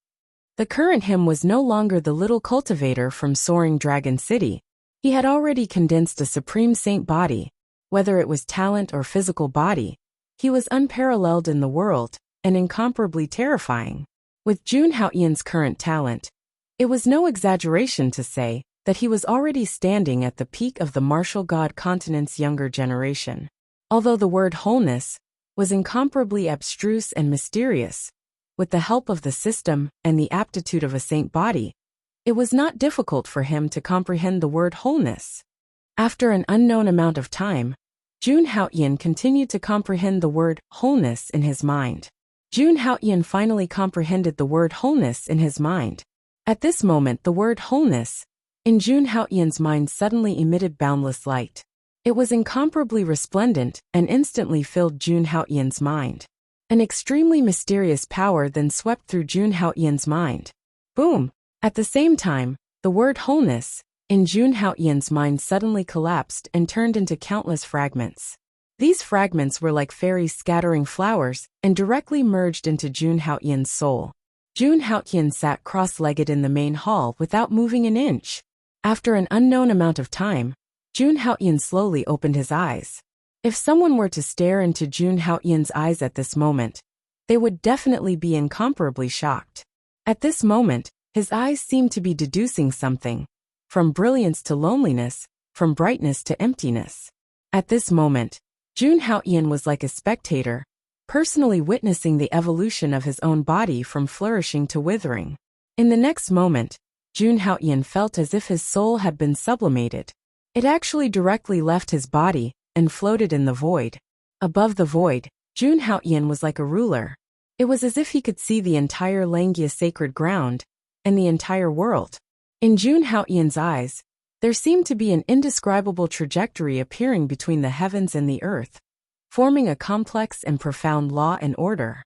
Speaker 1: The current him was no longer the little cultivator from Soaring Dragon City. He had already condensed a supreme saint body. Whether it was talent or physical body, he was unparalleled in the world and incomparably terrifying. With Jun Haoyan's current talent, it was no exaggeration to say that he was already standing at the peak of the martial god continent's younger generation. Although the word wholeness was incomparably abstruse and mysterious, with the help of the system and the aptitude of a saint body, it was not difficult for him to comprehend the word wholeness. After an unknown amount of time, Jun Haoyan continued to comprehend the word wholeness in his mind. Jun Haoyan finally comprehended the word wholeness in his mind. At this moment, the word wholeness in Jun Haoyan's mind suddenly emitted boundless light. It was incomparably resplendent and instantly filled Jun Haoyan's mind. An extremely mysterious power then swept through Jun Haoyan's mind. Boom! At the same time, the word wholeness in Jun Haoyan's mind suddenly collapsed and turned into countless fragments. These fragments were like fairies scattering flowers and directly merged into Jun Haoyan's soul. Jun Haoyan sat cross-legged in the main hall without moving an inch. After an unknown amount of time, Jun Haoyan slowly opened his eyes. If someone were to stare into Jun Haoyan's eyes at this moment, they would definitely be incomparably shocked. At this moment, his eyes seemed to be deducing something, from brilliance to loneliness, from brightness to emptiness. At this moment, Jun Haoyan was like a spectator, personally witnessing the evolution of his own body from flourishing to withering. In the next moment, Jun Haoyan felt as if his soul had been sublimated. It actually directly left his body and floated in the void. Above the void, Jun Haoyan was like a ruler. It was as if he could see the entire Langia sacred ground and the entire world. In Jun Haoyan's eyes, there seemed to be an indescribable trajectory appearing between the heavens and the earth, forming a complex and profound law and order.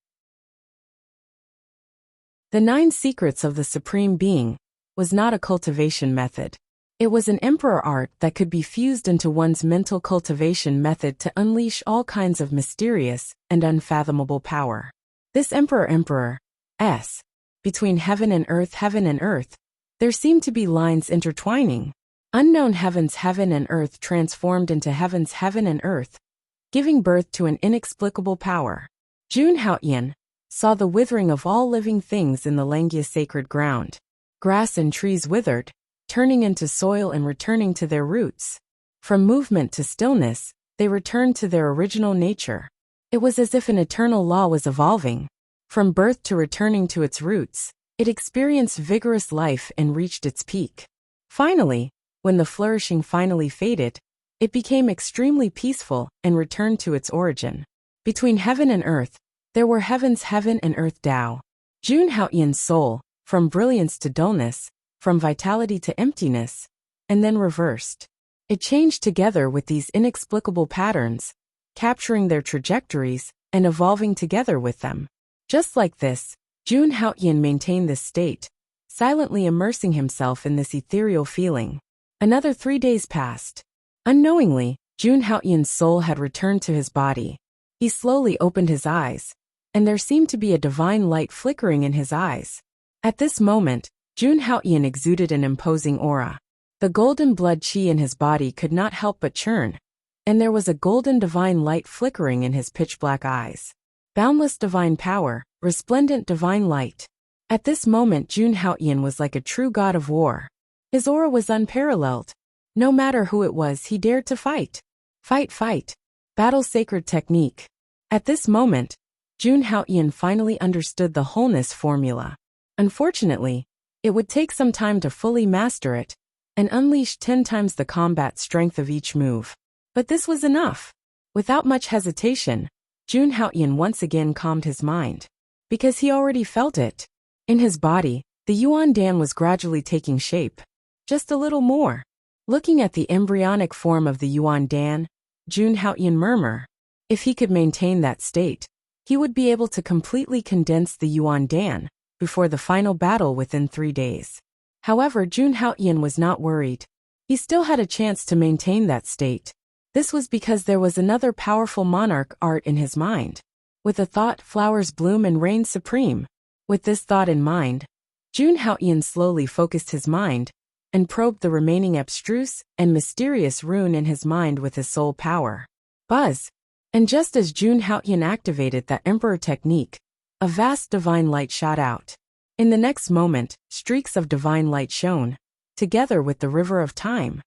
Speaker 1: The 9 secrets of the Supreme Being was not a cultivation method. It was an emperor art that could be fused into one's mental cultivation method to unleash all kinds of mysterious and unfathomable power. This emperor's, between heaven and earth, there seemed to be lines intertwining. Unknown heaven's heaven and earth transformed into heaven's heaven and earth, giving birth to an inexplicable power. Jun Haoyan saw the withering of all living things in the Langya sacred ground. Grass and trees withered, turning into soil and returning to their roots. From movement to stillness, they returned to their original nature. It was as if an eternal law was evolving. From birth to returning to its roots, it experienced vigorous life and reached its peak. Finally, when the flourishing finally faded, it became extremely peaceful and returned to its origin. Between heaven and earth, there were heaven's heaven and earth Tao. Jun Haoyan's soul, from brilliance to dullness, from vitality to emptiness, and then reversed. It changed together with these inexplicable patterns, capturing their trajectories and evolving together with them. Just like this, Jun Haoyan maintained this state, silently immersing himself in this ethereal feeling. Another 3 days passed. Unknowingly, Jun Haoyan's soul had returned to his body. He slowly opened his eyes, and there seemed to be a divine light flickering in his eyes. At this moment, Jun Haoyan exuded an imposing aura. The golden blood qi in his body could not help but churn, and there was a golden divine light flickering in his pitch-black eyes. Boundless divine power, resplendent divine light. At this moment Jun Haoyan was like a true god of war. His aura was unparalleled. No matter who it was, he dared to fight. Fight. Battle sacred technique. At this moment, Jun Haoyan finally understood the wholeness formula. Unfortunately, it would take some time to fully master it and unleash 10 times the combat strength of each move. But this was enough. Without much hesitation, Jun Haoyan once again calmed his mind. Because he already felt it. In his body, the Yuan Dan was gradually taking shape. Just a little more. Looking at the embryonic form of the Yuan Dan, Jun Haoyan murmured, if he could maintain that state, he would be able to completely condense the Yuan Dan before the final battle within 3 days. However, Jun Haoyan was not worried. He still had a chance to maintain that state. This was because there was another powerful monarch art in his mind. With a thought, flowers bloom and reign supreme. With this thought in mind, Jun Haoyan slowly focused his mind and probed the remaining abstruse and mysterious rune in his mind with his soul power. Buzz! And just as Jun Haoyan activated that emperor technique, a vast divine light shot out. In the next moment, streaks of divine light shone, together with the river of time.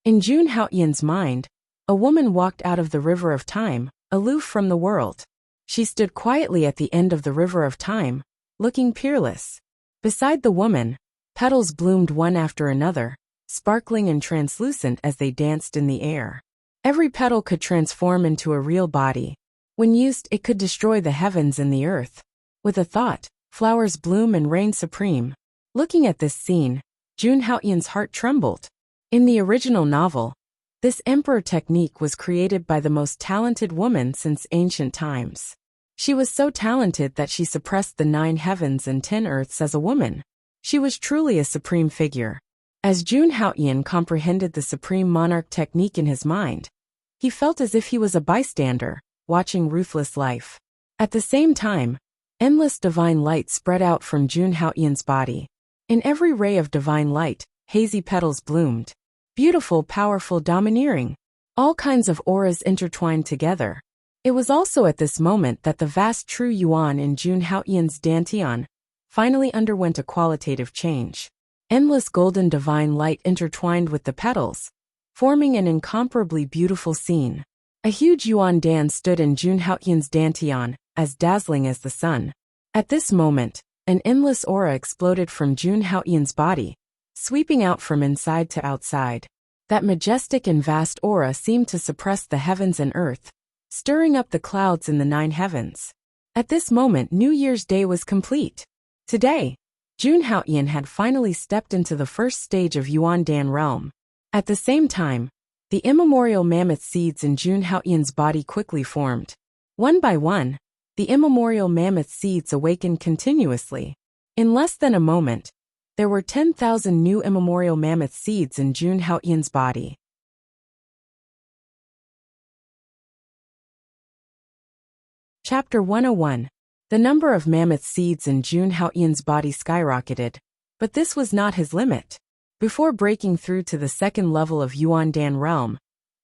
Speaker 1: In Jun Haoyan's mind, a woman walked out of the river of time, aloof from the world. She stood quietly at the end of the river of time, looking peerless. Beside the woman, petals bloomed one after another, sparkling and translucent as they danced in the air. Every petal could transform into a real body. When used, it could destroy the heavens and the earth. With a thought, flowers bloom and reign supreme. Looking at this scene, Jun Haoyan's heart trembled. In the original novel, this emperor technique was created by the most talented woman since ancient times. She was so talented that she suppressed the 9 heavens and 10 earths as a woman. She was truly a supreme figure. As Jun Haoyan comprehended the supreme monarch technique in his mind, he felt as if he was a bystander, watching ruthless life. At the same time, endless divine light spread out from Jun Haoyan's body. In every ray of divine light, hazy petals bloomed. Beautiful, powerful, domineering. All kinds of auras intertwined together. It was also at this moment that the vast true Yuan in Jun Haoyan's Dantian finally underwent a qualitative change. Endless golden divine light intertwined with the petals, forming an incomparably beautiful scene. A huge Yuan Dan stood in Jun Haoyan's Dantian, as dazzling as the sun. At this moment, an endless aura exploded from Jun Haoyan's body, sweeping out from inside to outside. That majestic and vast aura seemed to suppress the heavens and earth, stirring up the clouds in the 9 heavens. At this moment, New Year's Day was complete. Today, Jun Haoyan had finally stepped into the first stage of Yuan Dan realm. At the same time, the immemorial mammoth seeds in Jun Haoyan's body quickly formed. One by one, the immemorial mammoth seeds awakened continuously. In less than a moment, there were 10,000 new immemorial mammoth seeds in Jun Haoyan's body. Chapter 101. The number of mammoth seeds in Jun Haoyan's body skyrocketed, but this was not his limit. Before breaking through to the second level of Yuandan realm,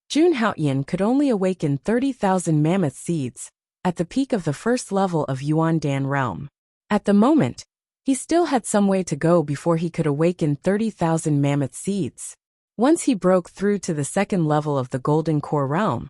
Speaker 1: Jun Haoyan could only awaken 30,000 mammoth seeds at the peak of the first level of Yuandan realm. At the moment, he still had some way to go before he could awaken 30,000 mammoth seeds. Once he broke through to the second level of the Golden Core realm,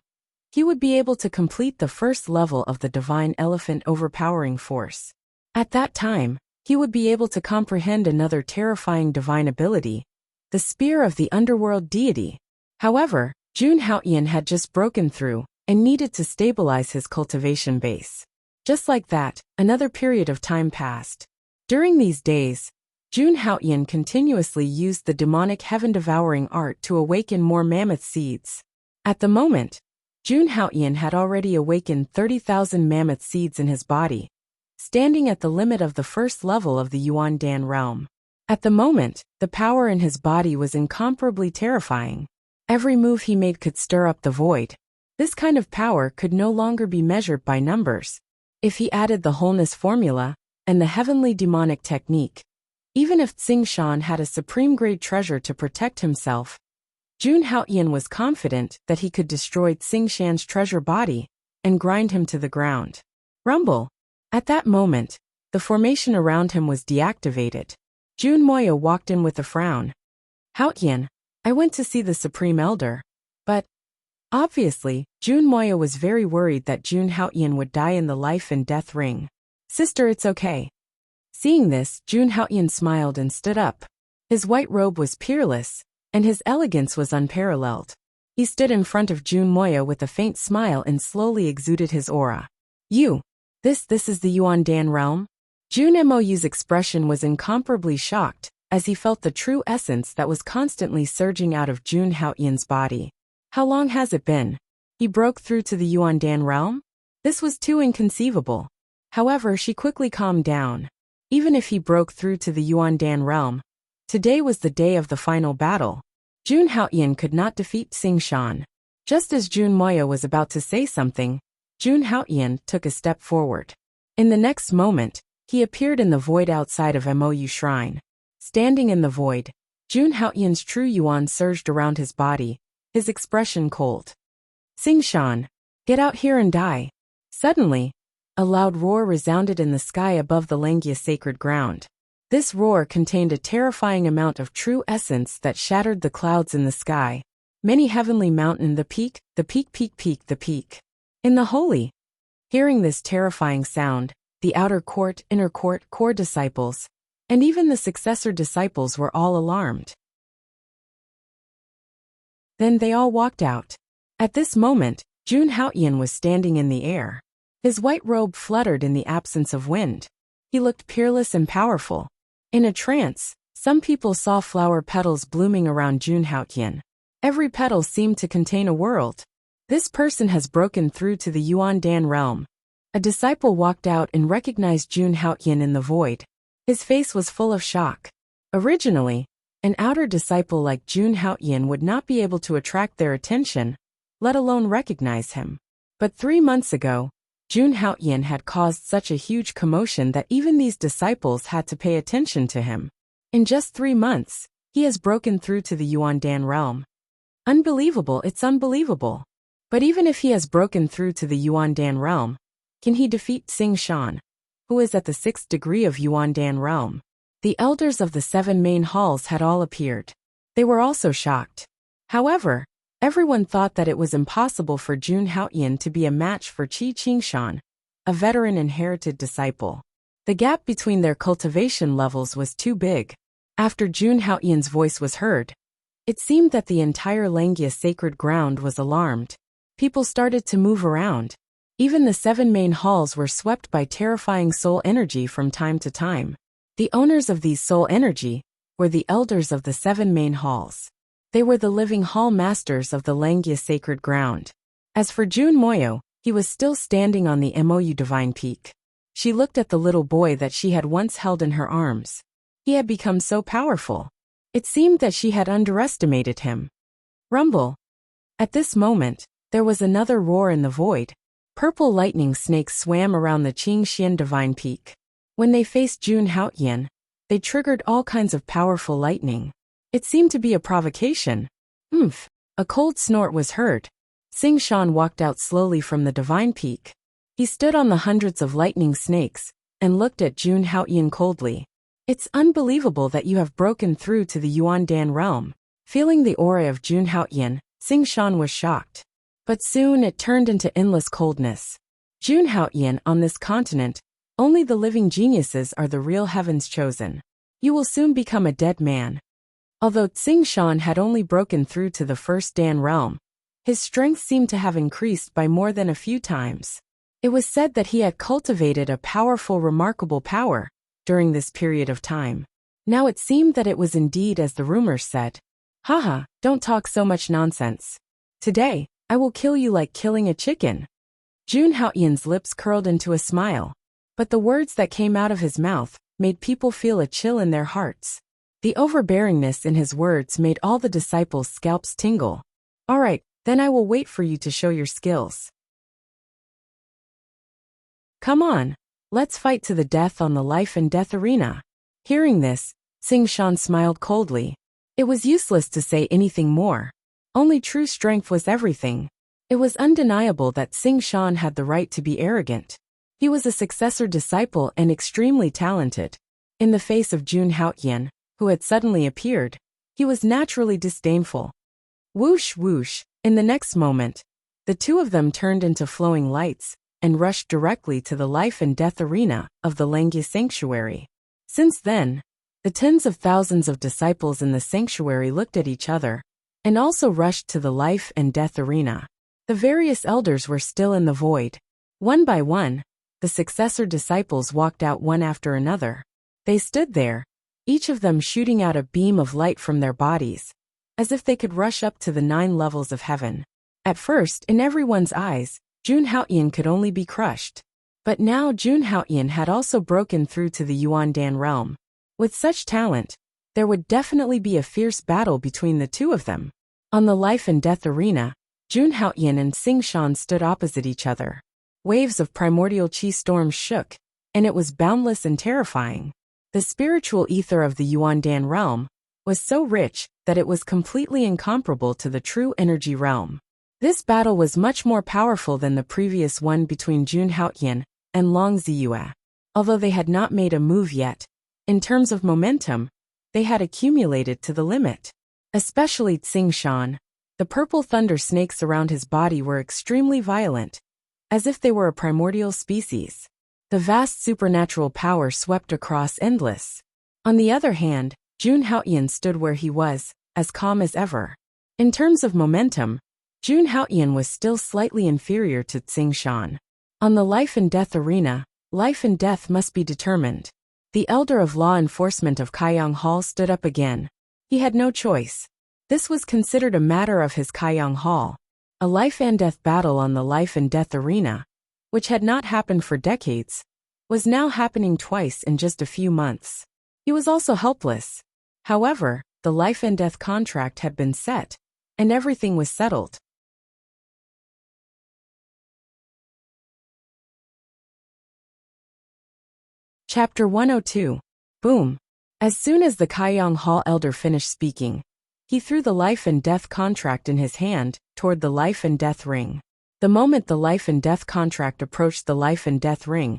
Speaker 1: he would be able to complete the first level of the Divine Elephant Overpowering Force. At that time, he would be able to comprehend another terrifying divine ability, the Spear of the Underworld Deity. However, Jun Haoyan had just broken through and needed to stabilize his cultivation base. Just like that, another period of time passed. During these days, Jun Haoyan continuously used the demonic heaven-devouring art to awaken more mammoth seeds. At the moment, Jun Haoyan had already awakened 30,000 mammoth seeds in his body, standing at the limit of the first level of the Yuandan realm. At the moment, the power in his body was incomparably terrifying. Every move he made could stir up the void. This kind of power could no longer be measured by numbers. If he added the wholeness formula and the heavenly demonic technique, even if Tsingshan had a supreme-grade treasure to protect himself, Jun Haoyan was confident that he could destroy Tsingshan's treasure body and grind him to the ground. Rumble. At that moment, the formation around him was deactivated. Jun Moya walked in with a frown. Haoyan, I went to see the Supreme Elder, but obviously, Jun Moya was very worried that Jun Haoyan would die in the life and death ring. Sister, it's okay. Seeing this, Jun Haoyan smiled and stood up. His white robe was peerless, and his elegance was unparalleled. He stood in front of Jun Moya with a faint smile and slowly exuded his aura. This is the Yuandan realm? Jun Moya's expression was incomparably shocked, as he felt the true essence that was constantly surging out of Jun Haoyan's body. How long has it been? He broke through to the Yuandan realm? This was too inconceivable. However, she quickly calmed down. Even if he broke through to the Yuandan realm, today was the day of the final battle. Jun Haoyan could not defeat Tsingshan. Just as Jun Moya was about to say something, Jun Haoyan took a step forward. In the next moment, he appeared in the void outside of Mou Shrine. Standing in the void, Jun Haoyan's true yuan surged around his body, his expression cold. Tsingshan, get out here and die. Suddenly, a loud roar resounded in the sky above the Langia sacred ground. This roar contained a terrifying amount of true essence that shattered the clouds in the sky. Many heavenly mountain, the peak. In the holy. Hearing this terrifying sound, the outer court, inner court, core disciples, and even the successor disciples were all alarmed. Then they all walked out. At this moment, Jun Haoyan was standing in the air. His white robe fluttered in the absence of wind. He looked peerless and powerful. In a trance, some people saw flower petals blooming around Jun Haoyan. Every petal seemed to contain a world. This person has broken through to the Yuandan realm. A disciple walked out and recognized Jun Haoyan in the void. His face was full of shock. Originally, an outer disciple like Jun Haoyan would not be able to attract their attention, let alone recognize him. But 3 months ago, Jun Haoyan had caused such a huge commotion that even these disciples had to pay attention to him. In just 3 months, he has broken through to the Yuandan realm. Unbelievable, it's unbelievable. But even if he has broken through to the Yuandan realm, can he defeat Tsingshan, who is at the 6th degree of Yuandan realm? The elders of the 7 main halls had all appeared. They were also shocked. However, everyone thought that it was impossible for Jun Haoyan to be a match for Qi Qingshan, a veteran inherited disciple. The gap between their cultivation levels was too big. After Jun Haoyan's voice was heard, it seemed that the entire Langia sacred ground was alarmed. People started to move around. Even the 7 main halls were swept by terrifying soul energy from time to time. The owners of these soul energy were the elders of the 7 main halls. They were the living hall masters of the Langia sacred ground. As for Jun Moyo, He was still standing on the Mou divine peak. She looked at the little boy that she had once held in her arms. He had become so powerful. It seemed that she had underestimated him. Rumble. At this moment, there was another roar in the void. Purple lightning snakes swam around the Qingxian divine peak. When they faced Jun Haoyan, they triggered all kinds of powerful lightning. It seemed to be a provocation. Oomph! A cold snort was heard. Xing Shan walked out slowly from the divine peak. He stood on the hundreds of lightning snakes and looked at Jun Haoyan coldly. It's unbelievable that you have broken through to the Yuan Dan realm. Feeling the aura of Jun Haoyan, Xing Shan was shocked. But soon it turned into endless coldness. Jun Haoyan, on this continent, only the living geniuses are the real heavens chosen. You will soon become a dead man. Although Xing Shan had only broken through to the first Dan realm, his strength seemed to have increased by more than a few times. It was said that he had cultivated a powerful, remarkable power during this period of time. Now it seemed that it was indeed as the rumors said. Haha, don't talk so much nonsense. Today, I will kill you like killing a chicken. Jun Haoyan's lips curled into a smile, but the words that came out of his mouth made people feel a chill in their hearts. The overbearingness in his words made all the disciples' scalps tingle. All right, then I will wait for you to show your skills. Come on, let's fight to the death on the life and death arena. Hearing this, Xing Shan smiled coldly. It was useless to say anything more. Only true strength was everything. It was undeniable that Xing Shan had the right to be arrogant. He was a successor disciple and extremely talented. In the face of Jun Haoyan, who had suddenly appeared, he was naturally disdainful. Whoosh whoosh, in the next moment, the two of them turned into flowing lights and rushed directly to the life and death arena of the Langya sanctuary. Since then, the tens of thousands of disciples in the sanctuary looked at each other and also rushed to the life and death arena. The various elders were still in the void. One by one, the successor disciples walked out one after another. They stood there, each of them shooting out a beam of light from their bodies, as if they could rush up to the 9 levels of heaven. At first, in everyone's eyes, Jun Haoyan could only be crushed. But now Jun Haoyan had also broken through to the Yuan Dan realm. With such talent, there would definitely be a fierce battle between the two of them. On the life and death arena, Jun Haoyan and Xing Shan stood opposite each other. Waves of primordial qi storms shook, and it was boundless and terrifying. The spiritual ether of the Yuan Dan realm was so rich that it was completely incomparable to the true energy realm. This battle was much more powerful than the previous one between Jun Haoyan and Long Ziyue. Although they had not made a move yet, in terms of momentum, they had accumulated to the limit. Especially Xing Shan. The purple thunder snakes around his body were extremely violent, as if they were a primordial species. The vast supernatural power swept across endless. On the other hand, Jun Haoyan stood where he was, as calm as ever. In terms of momentum, Jun Haoyan was still slightly inferior to Xing Shan. On the life and death arena, life and death must be determined. The elder of law enforcement of Kaiyang Hall stood up again. He had no choice. This was considered a matter of his Kaiyang Hall. A life and death battle on the life and death arena, which had not happened for decades, was now happening twice in just a few months. He was also helpless. However, the life and death contract had been set, and everything was settled. Chapter 102. Boom. As soon as the Kaiyang Hall elder finished speaking, he threw the life and death contract in his hand toward the life and death ring. The moment the life and death contract approached the life and death ring,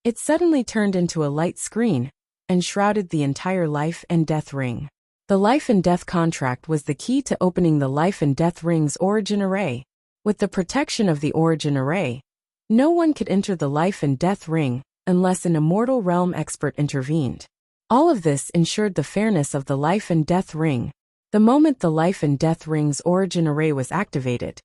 Speaker 1: it suddenly turned into a light screen and shrouded the entire life and death ring. The life and death contract was the key to opening the life and death ring's origin array. With the protection of the origin array, no one could enter the life and death ring unless an immortal realm expert intervened. All of this ensured the fairness of the life and death ring. The moment the life and death ring's origin array was activated,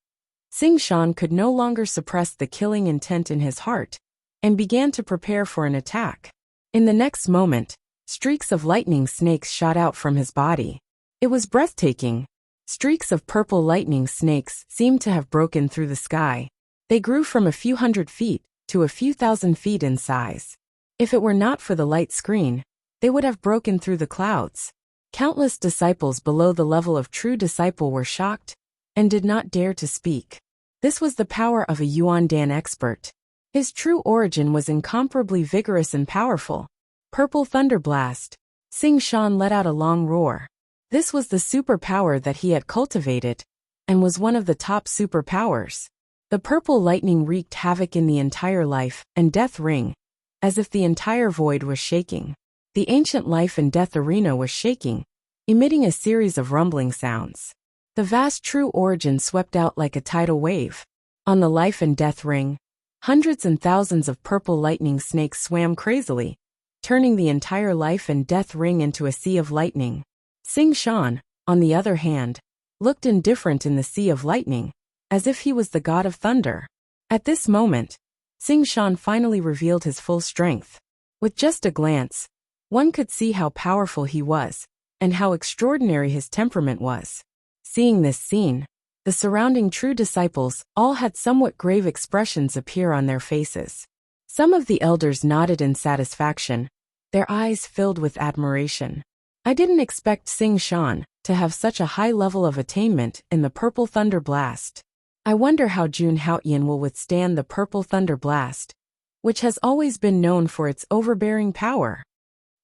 Speaker 1: Xing Shan could no longer suppress the killing intent in his heart and began to prepare for an attack. In the next moment, streaks of lightning snakes shot out from his body. It was breathtaking. Streaks of purple lightning snakes seemed to have broken through the sky. They grew from a few hundred feet to a few thousand feet in size. If it were not for the light screen, they would have broken through the clouds. Countless disciples below the level of true disciple were shocked and did not dare to speak. This was the power of a Yuan Dan expert. His true origin was incomparably vigorous and powerful. Purple thunder blast. Sing Shan let out a long roar. This was the superpower that he had cultivated, and was one of the top superpowers. The purple lightning wreaked havoc in the entire life and death ring, as if the entire void was shaking. The ancient life and death arena was shaking, emitting a series of rumbling sounds. The vast true origin swept out like a tidal wave. On the life and death ring, hundreds and thousands of purple lightning snakes swam crazily, turning the entire life and death ring into a sea of lightning. Sing Shan, on the other hand, looked indifferent in the sea of lightning, as if he was the god of thunder. At this moment, Sing Shan finally revealed his full strength. With just a glance, one could see how powerful he was, and how extraordinary his temperament was. Seeing this scene, the surrounding true disciples all had somewhat grave expressions appear on their faces. Some of the elders nodded in satisfaction, their eyes filled with admiration. I didn't expect Sing Shan to have such a high level of attainment in the Purple Thunder Blast. I wonder how Jun Haoyan will withstand the Purple Thunder Blast, which has always been known for its overbearing power.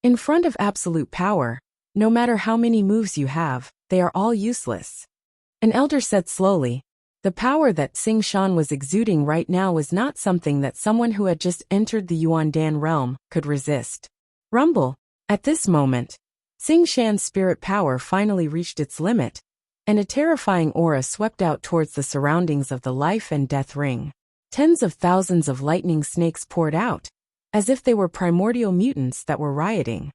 Speaker 1: In front of absolute power, no matter how many moves you have, they are all useless. An elder said slowly, the power that Sing Shan was exuding right now was not something that someone who had just entered the Yuan Dan realm could resist. Rumble. At this moment, Sing Shan's spirit power finally reached its limit, and a terrifying aura swept out towards the surroundings of the life and death ring. Tens of thousands of lightning snakes poured out, as if they were primordial mutants that were rioting.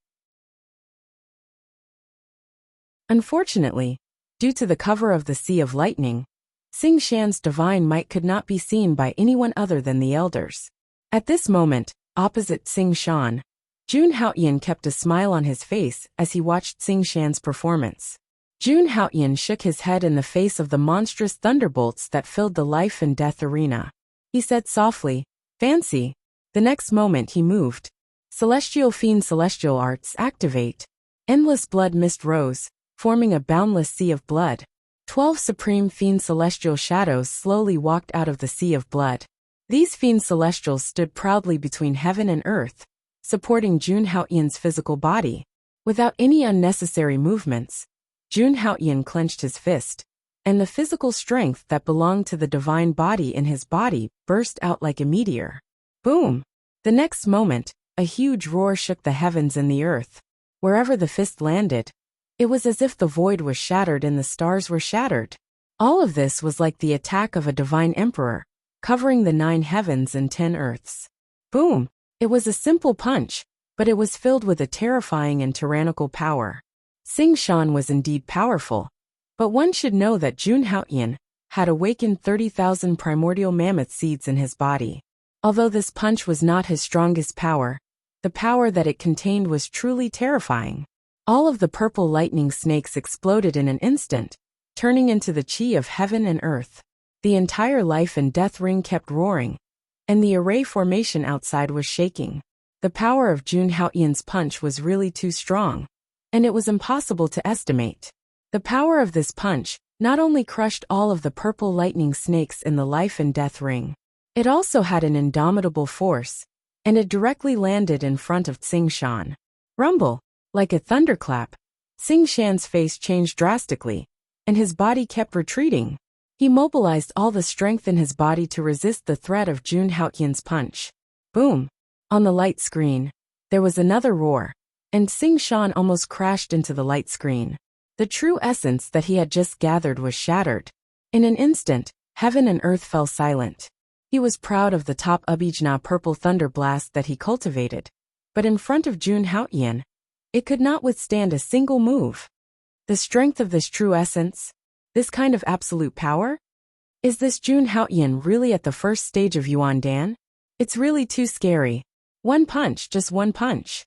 Speaker 1: Unfortunately, due to the cover of the Sea of Lightning, Sing Shan's divine might could not be seen by anyone other than the elders. At this moment, opposite Sing Shan, Jun Haoyan kept a smile on his face as he watched Sing Shan's performance. Jun Haoyan shook his head in the face of the monstrous thunderbolts that filled the life and death arena. He said softly, "Fancy." The next moment he moved. Celestial Fiend Celestial Arts activate. Endless blood mist rose, forming a boundless sea of blood. 12 supreme Fiend Celestial shadows slowly walked out of the sea of blood. These Fiend Celestials stood proudly between heaven and earth, supporting Jun Haoyan's physical body. Without any unnecessary movements, Jun Haoyan clenched his fist, and the physical strength that belonged to the divine body in his body burst out like a meteor. Boom! The next moment, a huge roar shook the heavens and the earth. Wherever the fist landed, it was as if the void was shattered and the stars were shattered. All of this was like the attack of a divine emperor, covering the 9 heavens and 10 earths. Boom! It was a simple punch, but it was filled with a terrifying and tyrannical power. Sing Shan was indeed powerful, but one should know that Jun Haoyan had awakened 30,000 primordial mammoth seeds in his body. Although this punch was not his strongest power, the power that it contained was truly terrifying. All of the purple lightning snakes exploded in an instant, turning into the chi of heaven and earth. The entire life and death ring kept roaring, and the array formation outside was shaking. The power of Jun Haoyan's punch was really too strong, and it was impossible to estimate. The power of this punch not only crushed all of the purple lightning snakes in the life and death ring, it also had an indomitable force, and it directly landed in front of Sing Shan. Rumble! Like a thunderclap, Sing Shan's face changed drastically, and his body kept retreating. He mobilized all the strength in his body to resist the threat of Jun Haoyan's punch. Boom! On the light screen, there was another roar, and Sing Shan almost crashed into the light screen. The true essence that he had just gathered was shattered. In an instant, heaven and earth fell silent. He was proud of the top Abhijna purple thunder blast that he cultivated, but in front of Jun Haoyan, it could not withstand a single move. The strength of this true essence, this kind of absolute power? Is this Jun Haoyan really at the first stage of Yuan Dan? It's really too scary. One punch, just one punch.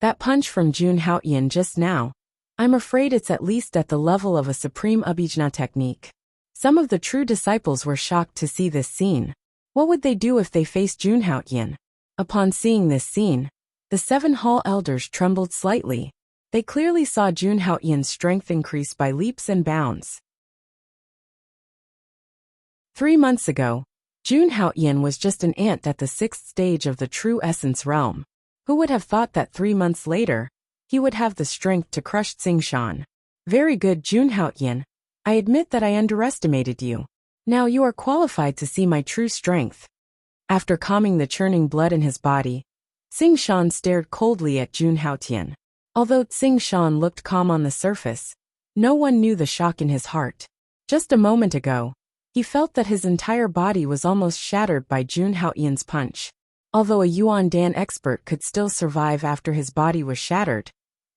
Speaker 1: That punch from Jun Haoyan just now, I'm afraid it's at least at the level of a supreme Abhijna technique. Some of the true disciples were shocked to see this scene. What would they do if they faced Jun Haoyan? Upon seeing this scene, the 7 hall elders trembled slightly. They clearly saw Jun Haoyan's strength increase by leaps and bounds. 3 months ago, Jun Haoyan was just an ant at the 6th stage of the true essence realm. Who would have thought that 3 months later, he would have the strength to crush Xingshan? Very good, Jun Haoyan. I admit that I underestimated you. Now you are qualified to see my true strength. After calming the churning blood in his body, Xingshan stared coldly at Jun Haoyan. Although Xingshan looked calm on the surface, no one knew the shock in his heart. Just a moment ago, he felt that his entire body was almost shattered by Jun Haoyan's punch. Although a Yuan Dan expert could still survive after his body was shattered,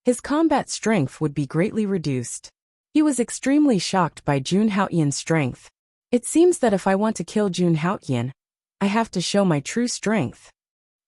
Speaker 1: his combat strength would be greatly reduced. He was extremely shocked by Jun Haoyan's strength. It seems that if I want to kill Jun Haoyan, I have to show my true strength.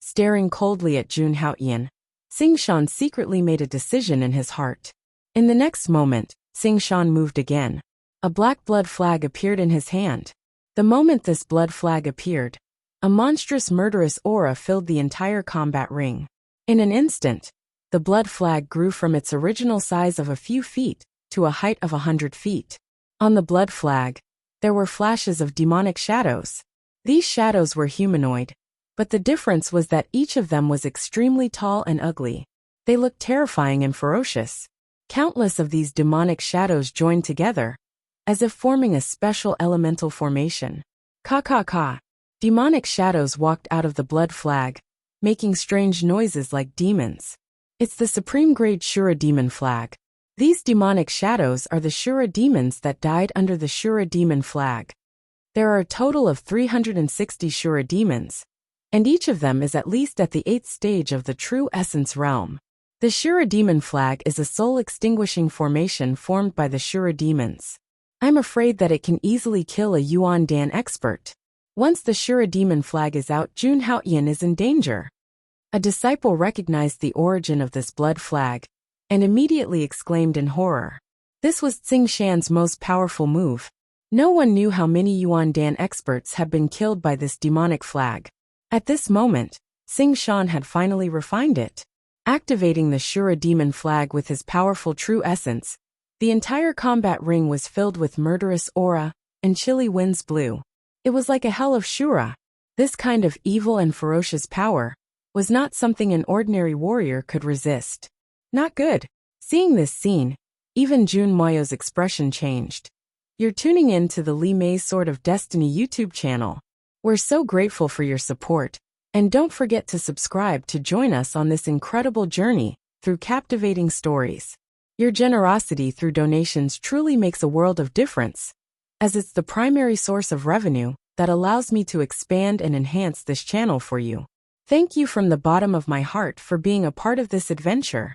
Speaker 1: Staring coldly at Jun Haoyan, Xingshan secretly made a decision in his heart. In the next moment, Xingshan moved again. A black blood flag appeared in his hand. The moment this blood flag appeared, a monstrous murderous aura filled the entire combat ring. In an instant, the blood flag grew from its original size of a few feet to a height of 100 feet. On the blood flag, there were flashes of demonic shadows. These shadows were humanoid, but the difference was that each of them was extremely tall and ugly. They looked terrifying and ferocious. Countless of these demonic shadows joined together, as if forming a special elemental formation. Ka. Demonic shadows walked out of the blood flag, making strange noises like demons. It's the supreme grade Shura demon flag. These demonic shadows are the Shura demons that died under the Shura demon flag. There are a total of 360 Shura demons, and each of them is at least at the 8th stage of the true essence realm. The Shura demon flag is a soul-extinguishing formation formed by the Shura demons. I'm afraid that it can easily kill a Yuan Dan expert. Once the Shura demon flag is out, Jun Haoyan is in danger. A disciple recognized the origin of this blood flag, and immediately exclaimed in horror. This was Xingshan's most powerful move. No one knew how many Yuan Dan experts had been killed by this demonic flag. At this moment, Xingshan had finally refined it. Activating the Shura demon flag with his powerful true essence, the entire combat ring was filled with murderous aura, and chilly winds blew. It was like a hell of Shura. This kind of evil and ferocious power was not something an ordinary warrior could resist. Not good. Seeing this scene, even Jun Moyo's expression changed. You're tuning in to the Li Mei's Sword of Destiny YouTube channel. We're so grateful for your support, and don't forget to subscribe to join us on this incredible journey through captivating stories. Your generosity through donations truly makes a world of difference, as it's the primary source of revenue that allows me to expand and enhance this channel for you. Thank you from the bottom of my heart for being a part of this adventure.